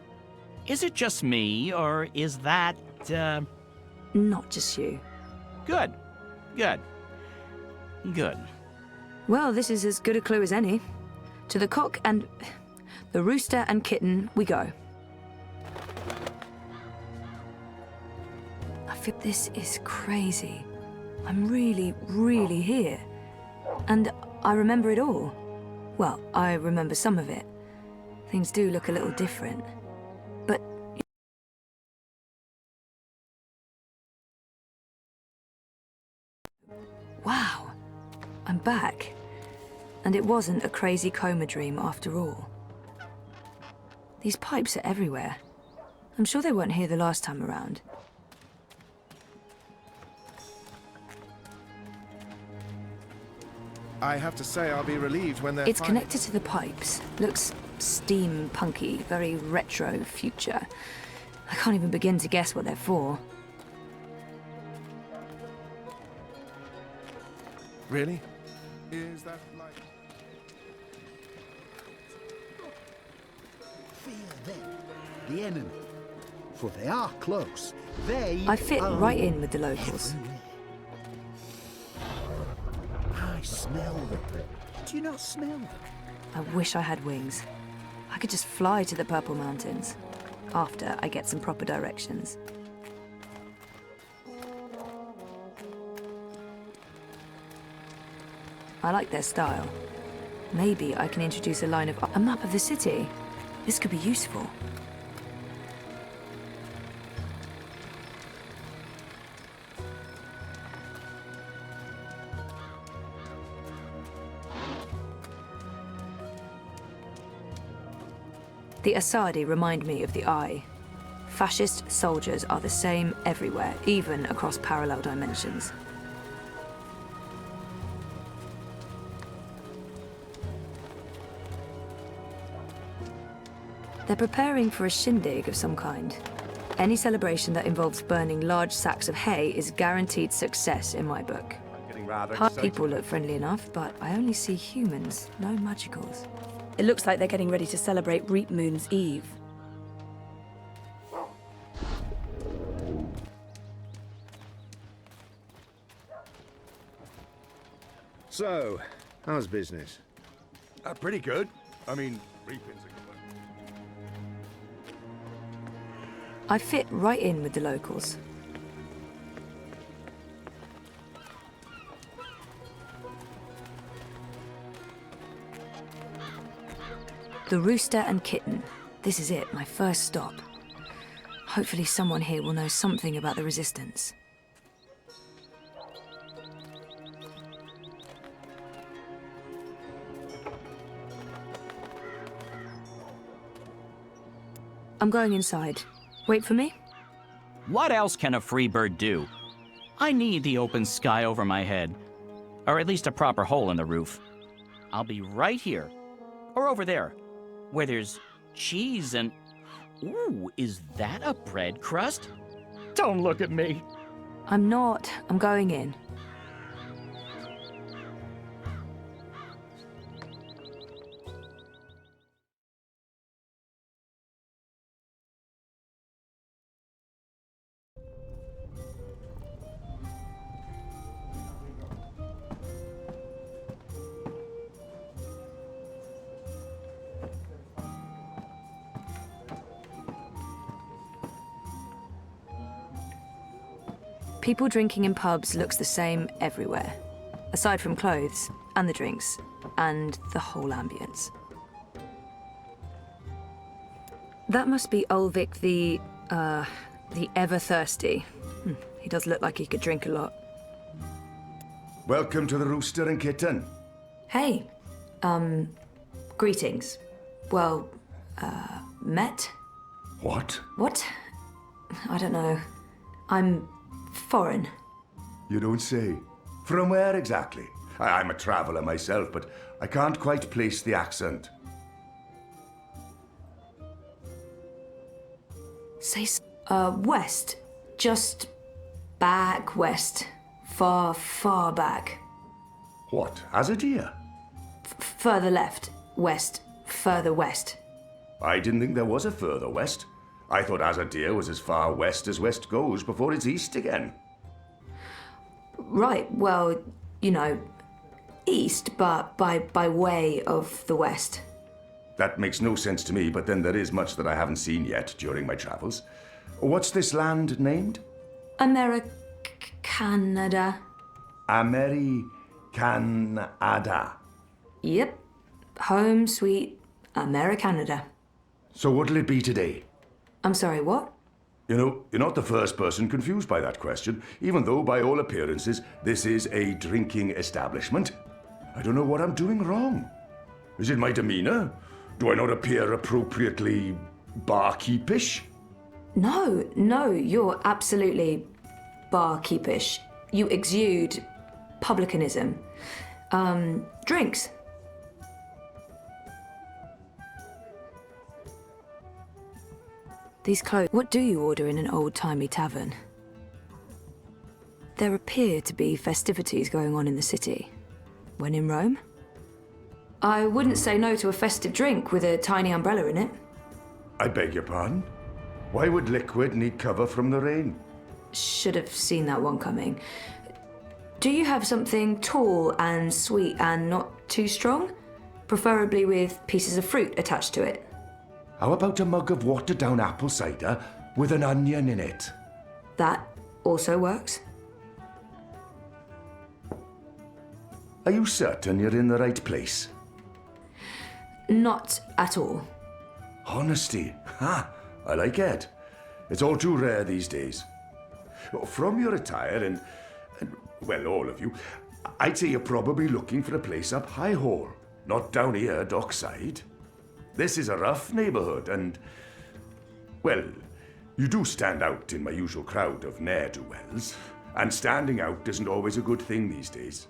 Is it just me, or is that, Not just you. Good. Well, this is as good a clue as any. To the cock and the rooster and kitten we go. This is crazy. I'm really here. And I remember it all. Well, I remember some of it. Things do look a little different. But... Wow. I'm back. And it wasn't a crazy coma dream after all. These pipes are everywhere. I'm sure they weren't here the last time around. I have to say, I'll be relieved when they're It's connected to the pipes. Looks steampunky, very retro future. I can't even begin to guess what they're for. Really? Is that like... Fear them, the enemy. For they are close. I fit right in with the locals. I smell them. Do you not smell them? I wish I had wings. I could just fly to the Purple Mountains. After I get some proper directions. I like their style. Maybe I can introduce a line of... A map of the city. This could be useful. The Asadi remind me of the Eye. Fascist soldiers are the same everywhere, even across parallel dimensions. They're preparing for a shindig of some kind. Any celebration that involves burning large sacks of hay is guaranteed success in my book. People look friendly enough, but I only see humans, no magicals. It looks like they're getting ready to celebrate Reap Moon's Eve. So, how's business? Pretty good. I mean, reaping's a good one. I fit right in with the locals. The Rooster and Kitten. This is it, my first stop. Hopefully someone here will know something about the Resistance. I'm going inside. Wait for me? What else can a free bird do? I need the open sky over my head. Or at least a proper hole in the roof. I'll be right here. Or over there, where there's cheese and... Ooh, is that a bread crust? Don't look at me. I'm not. I'm going in. People drinking in pubs looks the same everywhere, aside from clothes, and the drinks, and the whole ambience. That must be Ulvik the ever-thirsty. He does look like he could drink a lot. Welcome to the Rooster and Kitten. Hey, greetings. Well, met? What? What? I don't know. I'm foreign. You don't say. From where exactly? I'm a traveller myself, but I can't quite place the accent. Say, west. Just back west. Far, far back. What, as a deer? Further left. West. Further west. I didn't think there was a further west. I thought Azadea was as far west as west goes before it's east again. Right, well, you know, east, but by way of the west. That makes no sense to me, but then there is much that I haven't seen yet during my travels. What's this land named? Canada. Canada. Yep. Home sweet Americanada. So what'll it be today? I'm sorry, what? You know, you're not the first person confused by that question, even though, by all appearances, this is a drinking establishment. I don't know what I'm doing wrong. Is it my demeanor? Do I not appear appropriately barkeepish? No, you're absolutely barkeepish. You exude publicanism. Drinks. These clothes. What do you order in an old-timey tavern? There appear to be festivities going on in the city. When in Rome? I wouldn't say no to a festive drink with a tiny umbrella in it. I beg your pardon? Why would liquid need cover from the rain? Should have seen that one coming. Do you have something tall and sweet and not too strong? Preferably with pieces of fruit attached to it. How about a mug of watered-down apple cider with an onion in it? That also works. Are you certain you're in the right place? Not at all. Honesty. Ha! I like it. It's all too rare these days. From your attire and well, all of you, I'd say you're probably looking for a place up High Hall, not down here, dockside. This is a rough neighborhood and, well, you do stand out in my usual crowd of ne'er-do-wells, and standing out isn't always a good thing these days.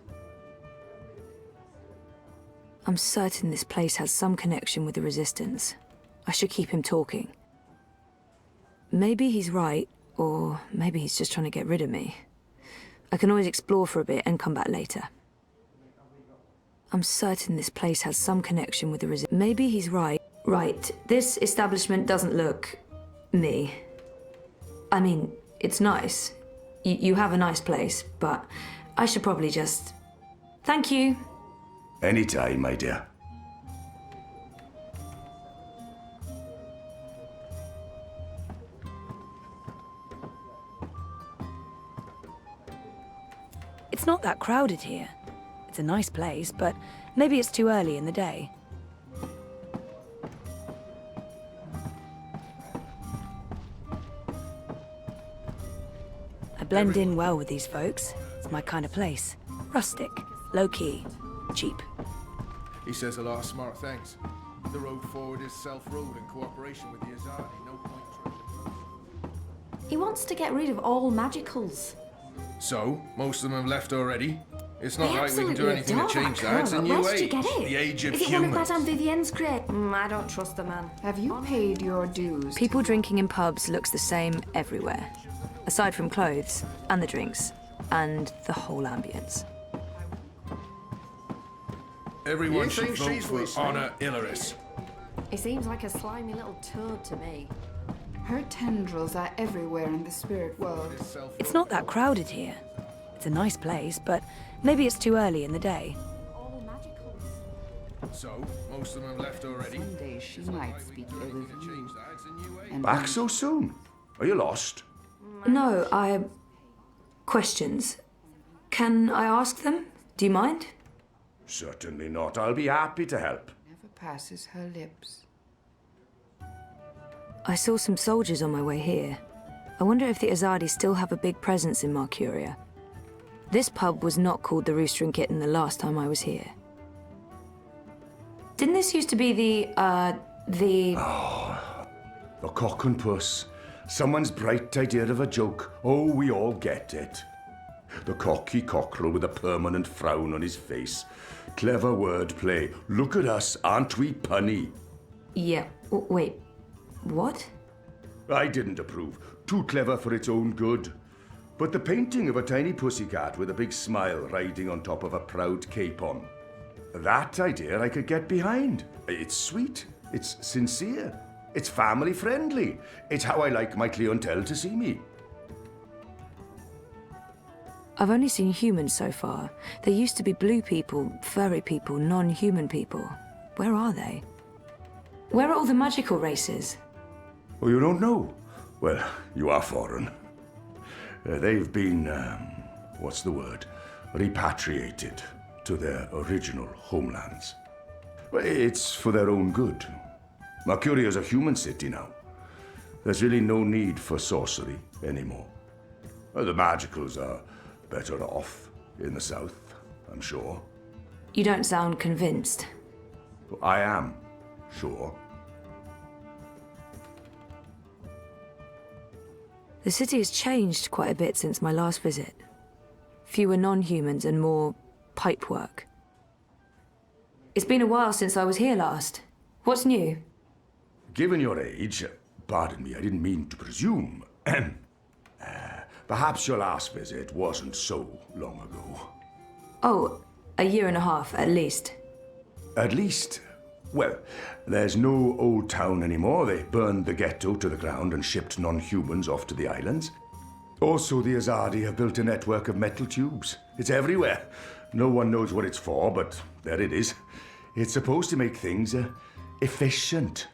I'm certain this place has some connection with the Resistance. I should keep him talking. Maybe he's right, or maybe he's just trying to get rid of me. I can always explore for a bit and come back later. I'm certain this place has some connection with the Resistance. Maybe he's right. Right, this establishment doesn't look... me. I mean, it's nice. You have a nice place, but I should probably just... Thank you. Anytime, my dear. It's not that crowded here. It's a nice place, but maybe it's too early in the day. I blend in well with these folks. It's my kind of place. Rustic, low-key, cheap. He says a lot of smart things. The road forward is self-road in cooperation with the Azadi. No point He wants to get rid of all magicals. So, most of them have left already. It's not I like we can do absolutely anything to adore change that that. It's a girl. new Where did you age. get it? The age of Is it one of humans. Madame Vivienne's crate? I don't trust the man. Have you paid your dues? People drinking in pubs looks the same everywhere. Aside from clothes, and the drinks, and the whole ambience. Everyone You should think vote she's for listening? Honor Ilaris. He seems like a slimy little toad to me. Her tendrils are everywhere in the spirit world. It's not that crowded here. It's a nice place, but maybe it's too early in the day. So, most of them have left already. Someday she might speak ill of you. And Back so soon? Are you lost? No, questions. Can I ask them? Do you mind? Certainly not. I'll be happy to help. never passes her lips. I saw some soldiers on my way here. I wonder if the Azadi still have a big presence in Marcuria. This pub was not called the Rooster and Kitten the last time I was here. Didn't this used to be the The cock and puss. Someone's bright idea of a joke. Oh, we all get it. The cocky cockerel with a permanent frown on his face. Clever wordplay. Look at us, aren't we punny? Yeah, wait, what? I didn't approve. Too clever for its own good. But the painting of a tiny pussycat with a big smile riding on top of a proud capon. That idea I could get behind. It's sweet. It's sincere. It's family friendly. It's how I like my clientele to see me. I've only seen humans so far. There used to be blue people, furry people, non-human people. Where are they? Where are all the magical races? Oh, you don't know? Well, you are foreign. They've been, what's the word? Repatriated to their original homelands. Well, it's for their own good. Marcuria is a human city now. There's really no need for sorcery anymore. The magicals are better off in the south, I'm sure. You don't sound convinced. I am, sure. The city has changed quite a bit since my last visit. Fewer non-humans and more pipework. It's been a while since I was here last. What's new? Given your age, pardon me, I didn't mean to presume. Perhaps your last visit wasn't so long ago. Oh, a year and a half, at least. At least? Well, there's no old town anymore. They burned the ghetto to the ground and shipped non-humans off to the islands. Also, the Azadi have built a network of metal tubes. It's everywhere. No one knows what it's for, but there it is. It's supposed to make things efficient.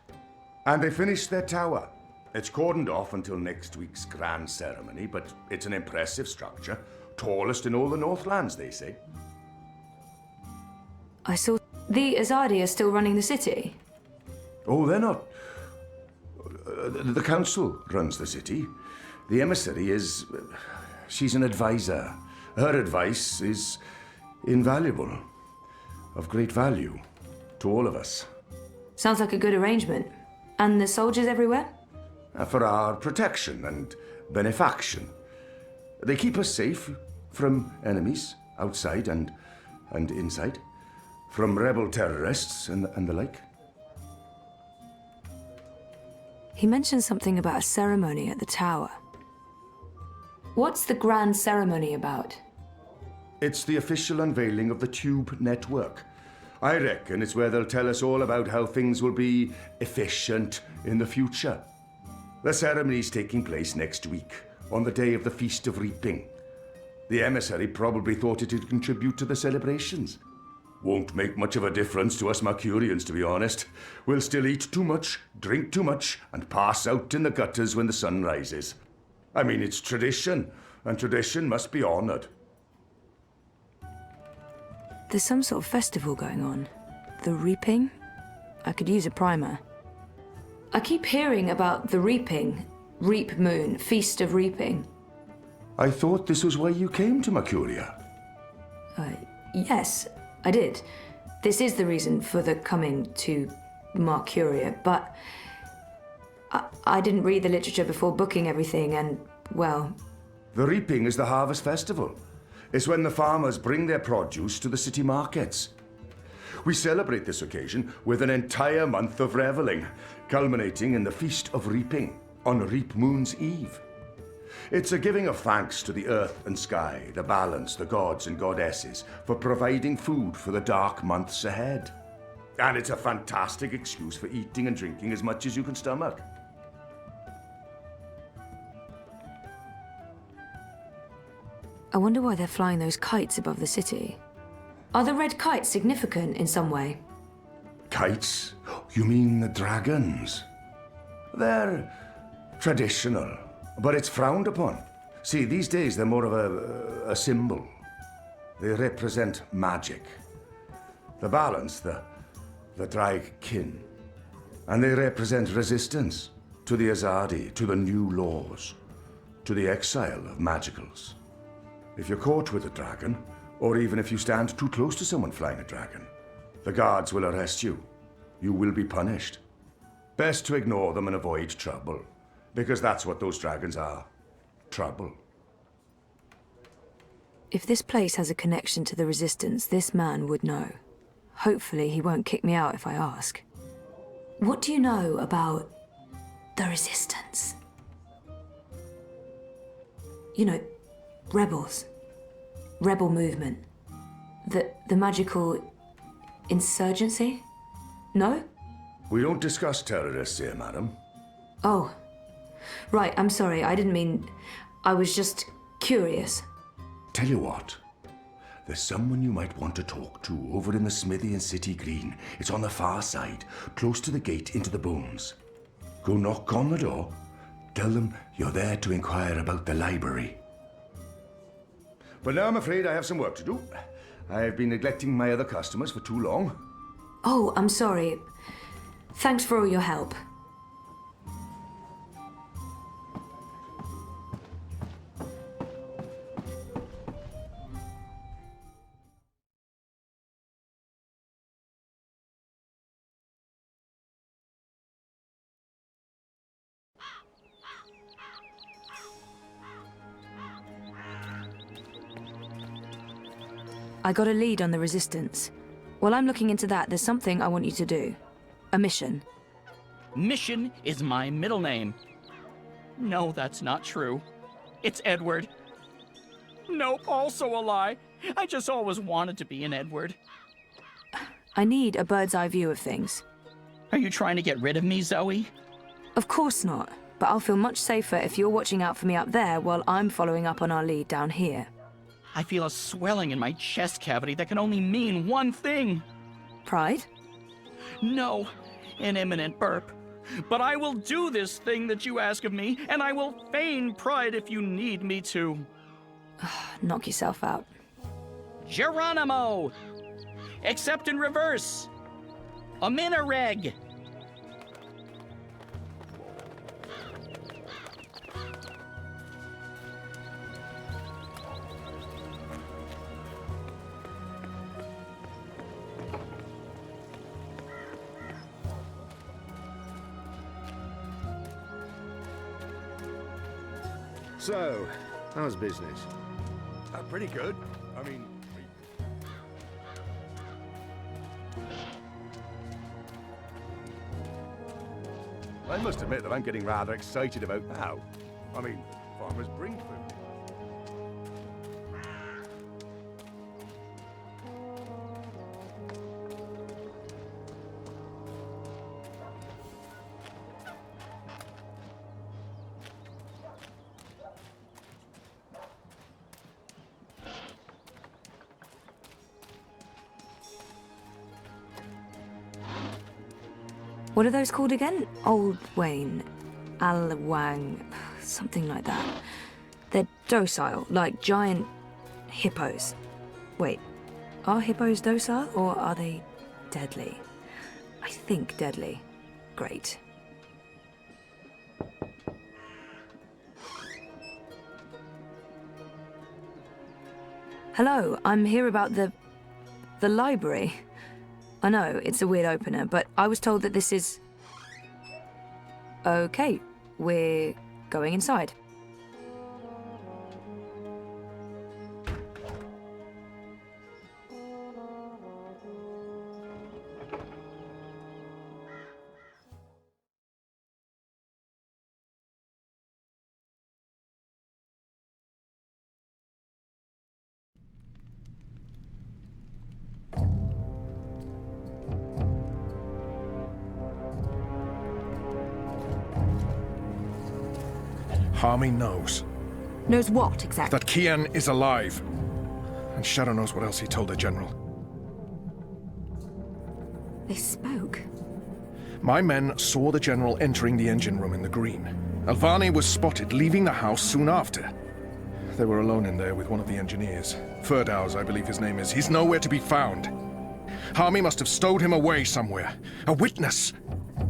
And they finished their tower. It's cordoned off until next week's grand ceremony, but it's an impressive structure. Tallest in all the Northlands, they say. I saw the Azadi are still running the city. Oh, they're not. The council runs the city. The emissary is... she's an advisor. Her advice is invaluable. Of great value to all of us. Sounds like a good arrangement. And the soldiers everywhere? For our protection and benefaction. They keep us safe from enemies, outside and inside. From rebel terrorists and the like. He mentioned something about a ceremony at the tower. What's the grand ceremony about? It's the official unveiling of the Tube Network. I reckon it's where they'll tell us all about how things will be efficient in the future. The ceremony's taking place next week, on the day of the Feast of Reaping. The emissary probably thought it'd contribute to the celebrations. Won't make much of a difference to us Mercurians, to be honest. We'll still eat too much, drink too much, and pass out in the gutters when the sun rises. I mean, it's tradition, and tradition must be honored. There's some sort of festival going on. The Reaping? I could use a primer. I keep hearing about the Reaping. Reap Moon, Feast of Reaping. I thought this was why you came to Mercuria. Yes, I did. This is the reason for the coming to Marcuria, but I didn't read the literature before booking everything, and, well... The reaping is the harvest festival. It's when the farmers bring their produce to the city markets. We celebrate this occasion with an entire month of reveling, culminating in the Feast of Reaping on Reap Moon's Eve. It's a giving of thanks to the earth and sky, the balance, the gods and goddesses, for providing food for the dark months ahead. And it's a fantastic excuse for eating and drinking as much as you can stomach. I wonder why they're flying those kites above the city. Are the red kites significant in some way? Kites? You mean the dragons? They're traditional, but it's frowned upon. See, these days they're more of a symbol. They represent magic. The balance, the drag kin. And they represent resistance to the Azadi, to the new laws, to the exile of magicals. If you're caught with a dragon, or even if you stand too close to someone flying a dragon, the guards will arrest you. You will be punished. Best to ignore them and avoid trouble, because that's what those dragons are. Trouble. If this place has a connection to the Resistance, this man would know. Hopefully he won't kick me out if I ask. What do you know about the Resistance? You know, rebels. Rebel movement. The magical insurgency? No? We don't discuss terrorists here, madam. Oh. Right, I'm sorry, I didn't mean... I was just curious. Tell you what. There's someone you might want to talk to over in the smithy in City Green. It's on the far side, close to the gate into the bones. Go knock on the door. Tell them you're there to inquire about the library. But now I'm afraid I have some work to do. I've been neglecting my other customers for too long. Oh, I'm sorry. Thanks for all your help. I got a lead on the Resistance. While I'm looking into that, there's something I want you to do. A mission. Mission is my middle name. No, that's not true. It's Edward. Nope, also a lie. I just always wanted to be an Edward. I need a bird's eye view of things. Are you trying to get rid of me, Zoe? Of course not, but I'll feel much safer if you're watching out for me up there while I'm following up on our lead down here. I feel a swelling in my chest cavity that can only mean one thing. Pride? No, an imminent burp. But I will do this thing that you ask of me, and I will feign pride if you need me to. Knock yourself out. Geronimo! Except in reverse. A minireg. So, how's business? Pretty good. I mean... I must admit that I'm getting rather excited about now. I mean, farmers bring food. What are those called again? Old Wayne, Alwang, something like that. They're docile, like giant hippos. Wait, are hippos docile or are they deadly? I think deadly. Great. Hello, I'm here about the library. I know, it's a weird opener, but I was told that this is... Okay, we're going inside. Harmy knows. Knows what, exactly? That Kian is alive. And Shadow knows what else he told the General. They spoke. My men saw the General entering the engine room in the green. Alvani was spotted leaving the house soon after. They were alone in there with one of the engineers. Ferdaus, I believe his name is. He's nowhere to be found. Harmy must have stowed him away somewhere. A witness!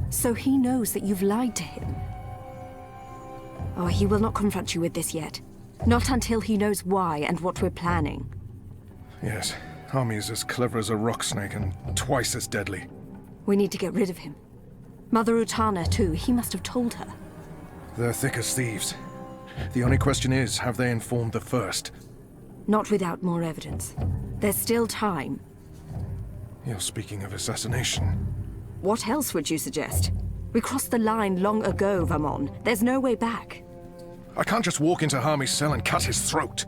So he knows that you've lied to him? Oh, he will not confront you with this yet. Not until he knows why and what we're planning. Yes, Harmy is as clever as a rock snake and twice as deadly. We need to get rid of him. Mother Utana, too. He must have told her. They're thick as thieves. The only question is, have they informed the first? Not without more evidence. There's still time. You're speaking of assassination. What else would you suggest? We crossed the line long ago, Vamon. There's no way back. I can't just walk into Harmy's cell and cut his throat.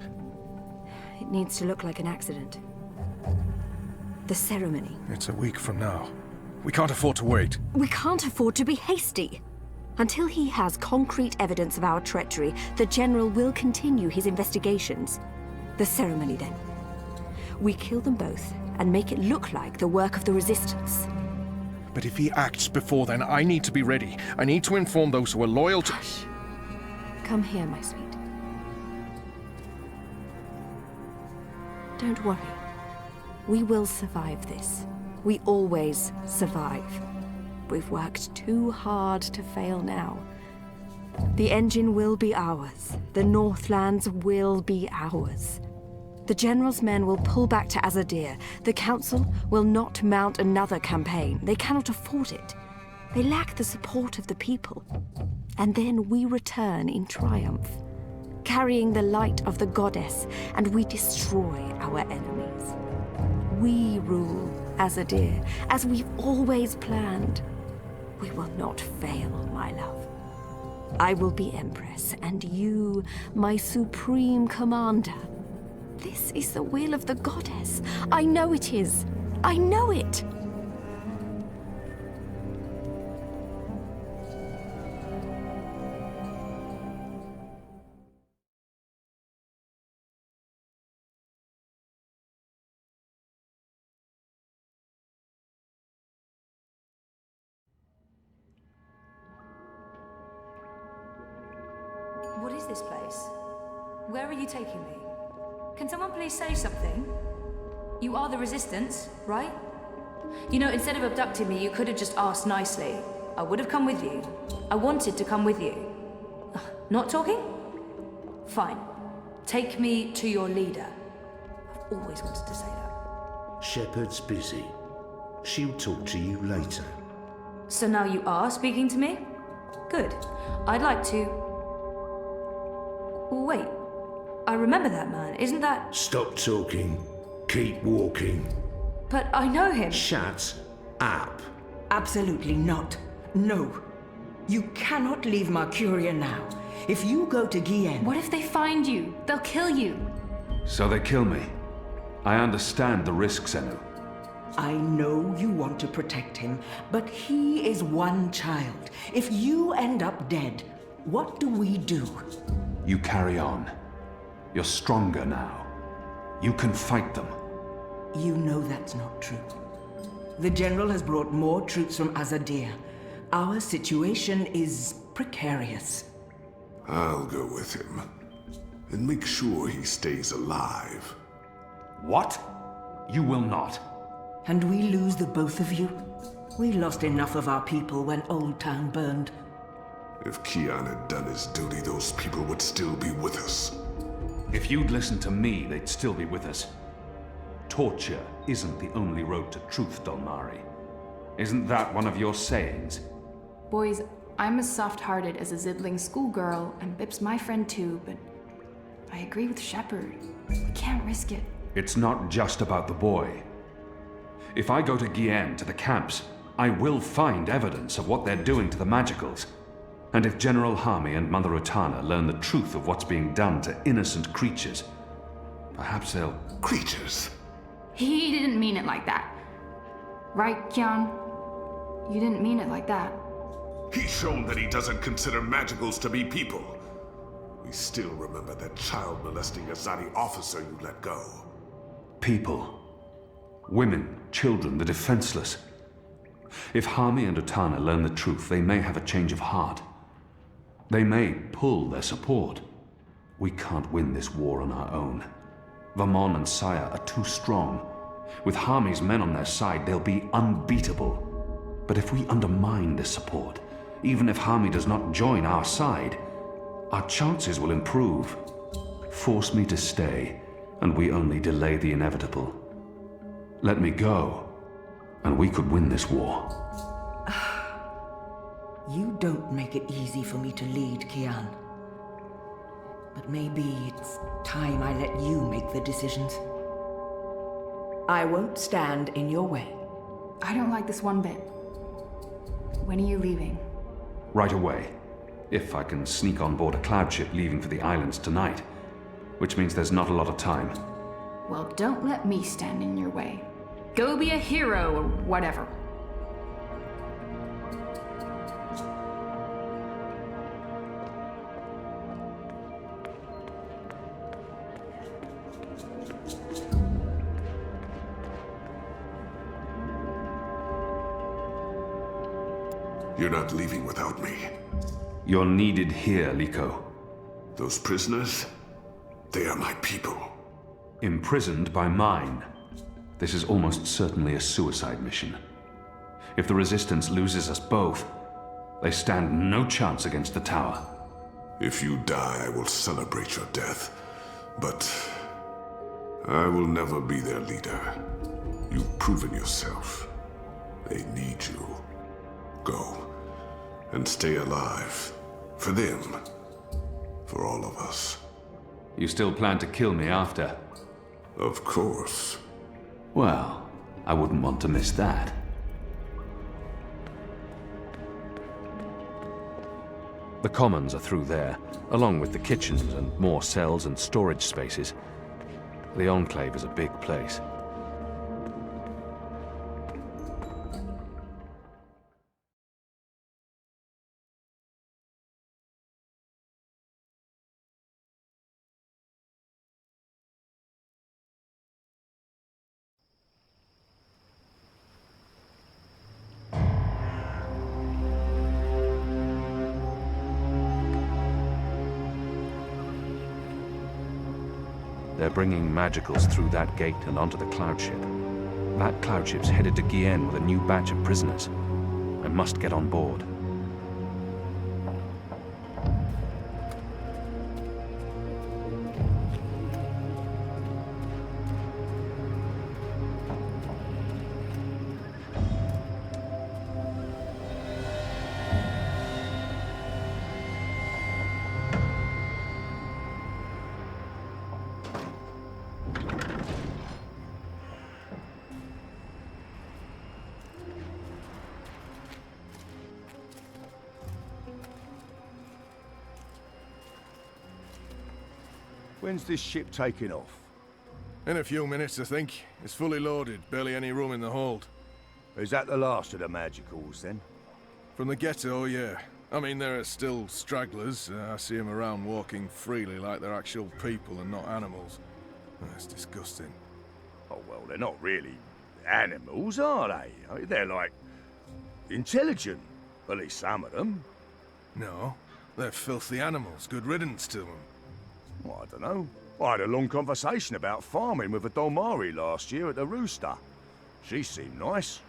It needs to look like an accident. The ceremony. It's a week from now. We can't afford to wait. We can't afford to be hasty. Until he has concrete evidence of our treachery, the General will continue his investigations. The ceremony, then. We kill them both and make it look like the work of the Resistance. But if he acts before then, I need to be ready. I need to inform those who are loyal to... Hush. Come here, my sweet. Don't worry. We will survive this. We always survive. We've worked too hard to fail now. The engine will be ours. The Northlands will be ours. The General's men will pull back to Azadir. The Council will not mount another campaign. They cannot afford it. They lack the support of the people. And then we return in triumph, carrying the light of the goddess, and we destroy our enemies. We rule Azadir, as we've always planned. We will not fail, my love. I will be Empress, and you, my supreme commander. This is the will of the goddess. I know it is. I know it. What is this place? Where are you taking me? Can someone please say something? You are the Resistance, right? You know, instead of abducting me, you could have just asked nicely. I would have come with you. I wanted to come with you. Not talking? Fine. Take me to your leader. I've always wanted to say that. Shepard's busy. She'll talk to you later. So now you are speaking to me? Good. I'd like to... Wait. I remember that man. Isn't that... Stop talking. Keep walking. But I know him. Shut up. Absolutely not. No. You cannot leave Mercuria now. If you go to Guillen... What if they find you? They'll kill you. So they kill me. I understand the risk, Zenu. I know you want to protect him, but he is one child. If you end up dead, what do we do? You carry on. You're stronger now. You can fight them. You know that's not true. The General has brought more troops from Azadir. Our situation is precarious. I'll go with him. And make sure he stays alive. What? You will not. And we lose the both of you? We lost enough of our people when Old Town burned. If Kian had done his duty, those people would still be with us. If you'd listened to me, they'd still be with us. Torture isn't the only road to truth, Dolmari. Isn't that one of your sayings? Boys, I'm as soft-hearted as a ziddling schoolgirl, and Bip's my friend too, but I agree with Shepard. We can't risk it. It's not just about the boy. If I go to Gien, to the camps, I will find evidence of what they're doing to the magicals. And if General Harmy and Mother Utana learn the truth of what's being done to innocent creatures, perhaps they'll... Creatures? He didn't mean it like that. Right, Kian? You didn't mean it like that. He's shown that he doesn't consider magicals to be people. We still remember that child-molesting Azadi officer you let go. People. Women, children, the defenseless. If Harmy and Utana learn the truth, they may have a change of heart. They may pull their support. We can't win this war on our own. Vamon and Saya are too strong. With Harmy's men on their side, they'll be unbeatable. But if we undermine this support, even if Harmy does not join our side, our chances will improve. Force me to stay, and we only delay the inevitable. Let me go, and we could win this war. You don't make it easy for me to lead, Kian. But maybe it's time I let you make the decisions. I won't stand in your way. I don't like this one bit. When are you leaving? Right away. If I can sneak on board a cloud ship leaving for the islands tonight. Which means there's not a lot of time. Well, don't let me stand in your way. Go be a hero or whatever. You're not leaving without me. You're needed here, Liko. Those prisoners, they are my people. Imprisoned by mine. This is almost certainly a suicide mission. If the Resistance loses us both, they stand no chance against the tower. If you die, I will celebrate your death. But I will never be their leader. You've proven yourself. They need you. Go. And stay alive. For them. For all of us. You still plan to kill me after? Of course. Well, I wouldn't want to miss that. The commons are through there, along with the kitchens and more cells and storage spaces. The Enclave is a big place. They're bringing magicals through that gate and onto the cloud ship. That cloud ship's headed to Gien with a new batch of prisoners. I must get on board. When's this ship taking off? In a few minutes, I think. It's fully loaded, barely any room in the hold. Is that the last of the magicals, then? From the ghetto, yeah. I mean, there are still stragglers. I see them around walking freely like they're actual people and not animals. That's disgusting. Oh, well, they're not really animals, are they? They're like... intelligent. At least some of them. No, they're filthy animals. Good riddance to them. Well, I don't know. I had a long conversation about farming with a Dolmari last year at the Rooster. She seemed nice.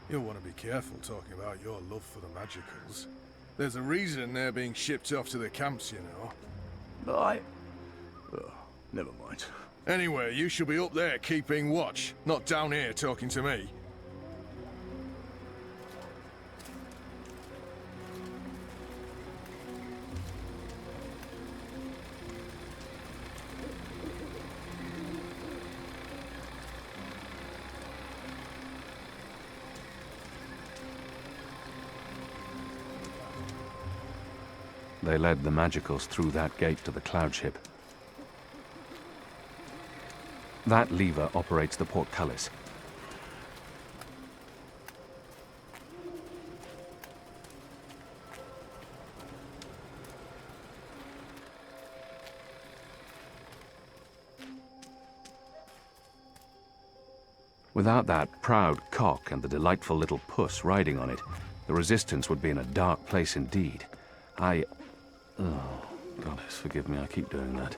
You'll want to be careful talking about your love for the magicals. There's a reason they're being shipped off to the camps, you know. Right. Oh, never mind. Anyway, you should be up there keeping watch, not down here talking to me. They led the magicals through that gate to the cloud ship. That lever operates the portcullis. Without that proud cock and the delightful little puss riding on it, the Resistance would be in a dark place indeed. Oh, goddess, forgive me, I keep doing that.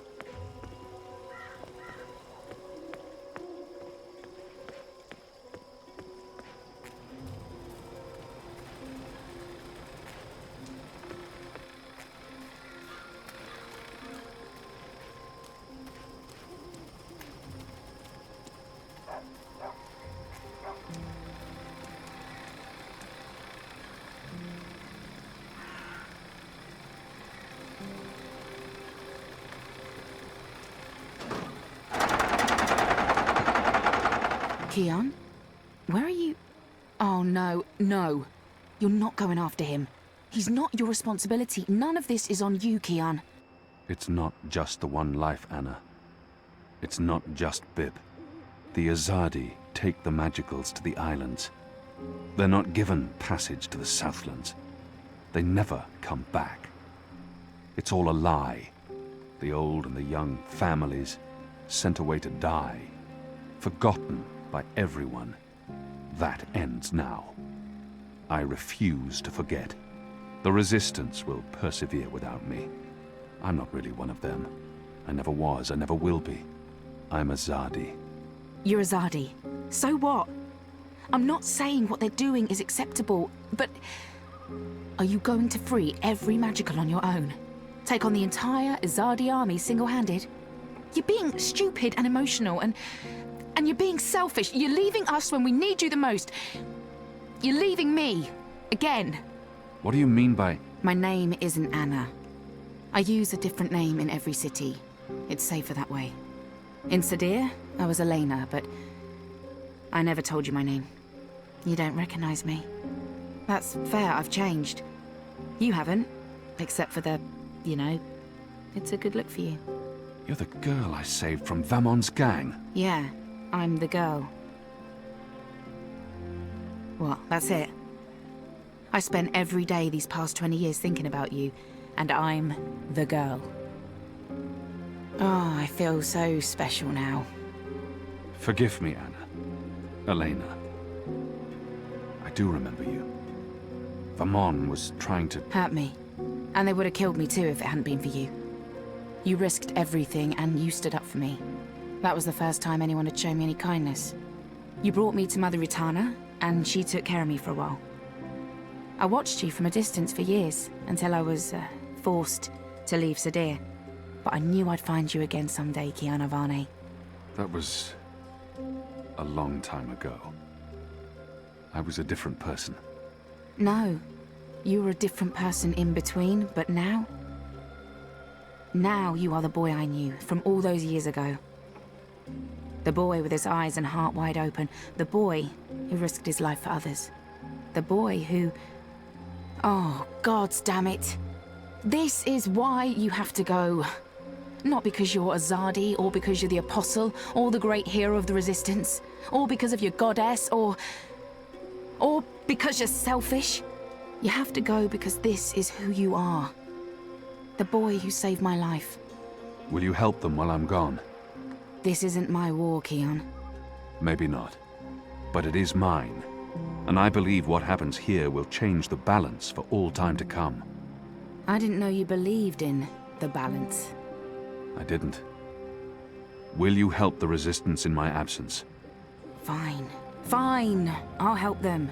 Kian? Where are you? Oh, no, no. You're not going after him. He's not your responsibility. None of this is on you, Kian. It's not just the one life, Anna. It's not just Bib. The Azadi take the magicals to the islands. They're not given passage to the Southlands. They never come back. It's all a lie. The old and the young families sent away to die. Forgotten by everyone. That ends now. I refuse to forget. The Resistance will persevere without me. I'm not really one of them. I never was, I never will be. I'm Azadi. You're Azadi. So what? I'm not saying what they're doing is acceptable, but are you going to free every magical on your own? Take on the entire Azadi army single-handed? You're being stupid and emotional, and you're being selfish. You're leaving us when we need you the most. You're leaving me. Again. What do you mean by... My name isn't Anna. I use a different name in every city. It's safer that way. In Sadir, I was Elena, but I never told you my name. You don't recognize me. That's fair, I've changed. You haven't, except for the, you know, it's a good look for you. You're the girl I saved from Vamon's gang. Yeah, I'm the girl. What, that's it? I spent every day these past 20 years thinking about you, and I'm the girl. Oh, I feel so special now. Forgive me, Anna. Elena. I do remember you. Vamon was trying to... Hurt me. And they would have killed me too if it hadn't been for you. You risked everything and you stood up for me. That was the first time anyone had shown me any kindness. You brought me to Mother Ritana, and she took care of me for a while. I watched you from a distance for years, until I was forced to leave Sadir. But I knew I'd find you again someday, Kiana Varney. That was... a long time ago. I was a different person. No. You were a different person in between, but now... Now you are the boy I knew, from all those years ago. The boy with his eyes and heart wide open. The boy who risked his life for others. The boy who... Oh, gods damn it. This is why you have to go. Not because you're Azadi, or because you're the Apostle, or the great hero of the Resistance, or because of your goddess, or because you're selfish. You have to go because this is who you are. The boy who saved my life. Will you help them while I'm gone? This isn't my war, Kian. Maybe not. But it is mine. And I believe what happens here will change the balance for all time to come. I didn't know you believed in the balance. I didn't. Will you help the Resistance in my absence? Fine. Fine. I'll help them.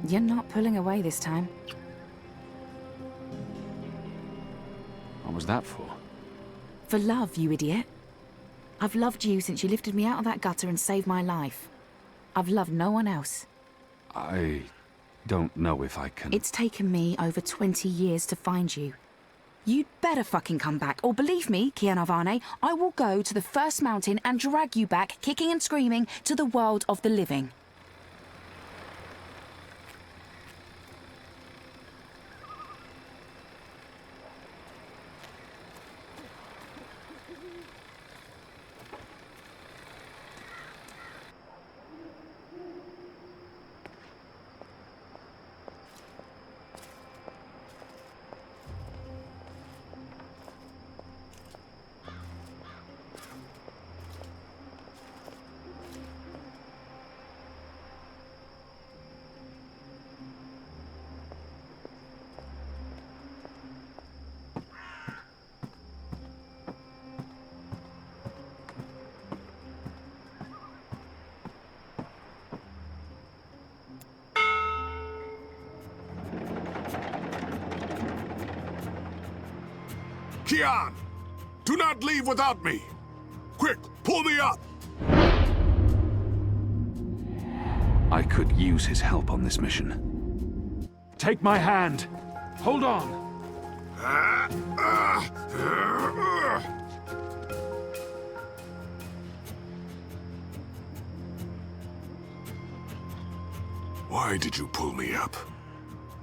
You're not pulling away this time. What was that for? For love, you idiot. I've loved you since you lifted me out of that gutter and saved my life. I've loved no one else. I don't know if I can... It's taken me over 20 years to find you. You'd better fucking come back, or believe me, Kiana Varney, I will go to the first mountain and drag you back, kicking and screaming, to the world of the living. Kian! Do not leave without me! Quick, pull me up! I could use his help on this mission. Take my hand! Hold on! Why did you pull me up?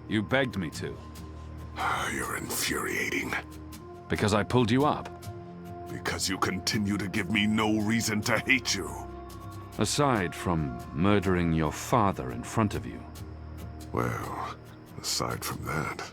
You begged me to. You're infuriating. Because I pulled you up? Because you continue to give me no reason to hate you. Aside from murdering your father in front of you. Well, aside from that...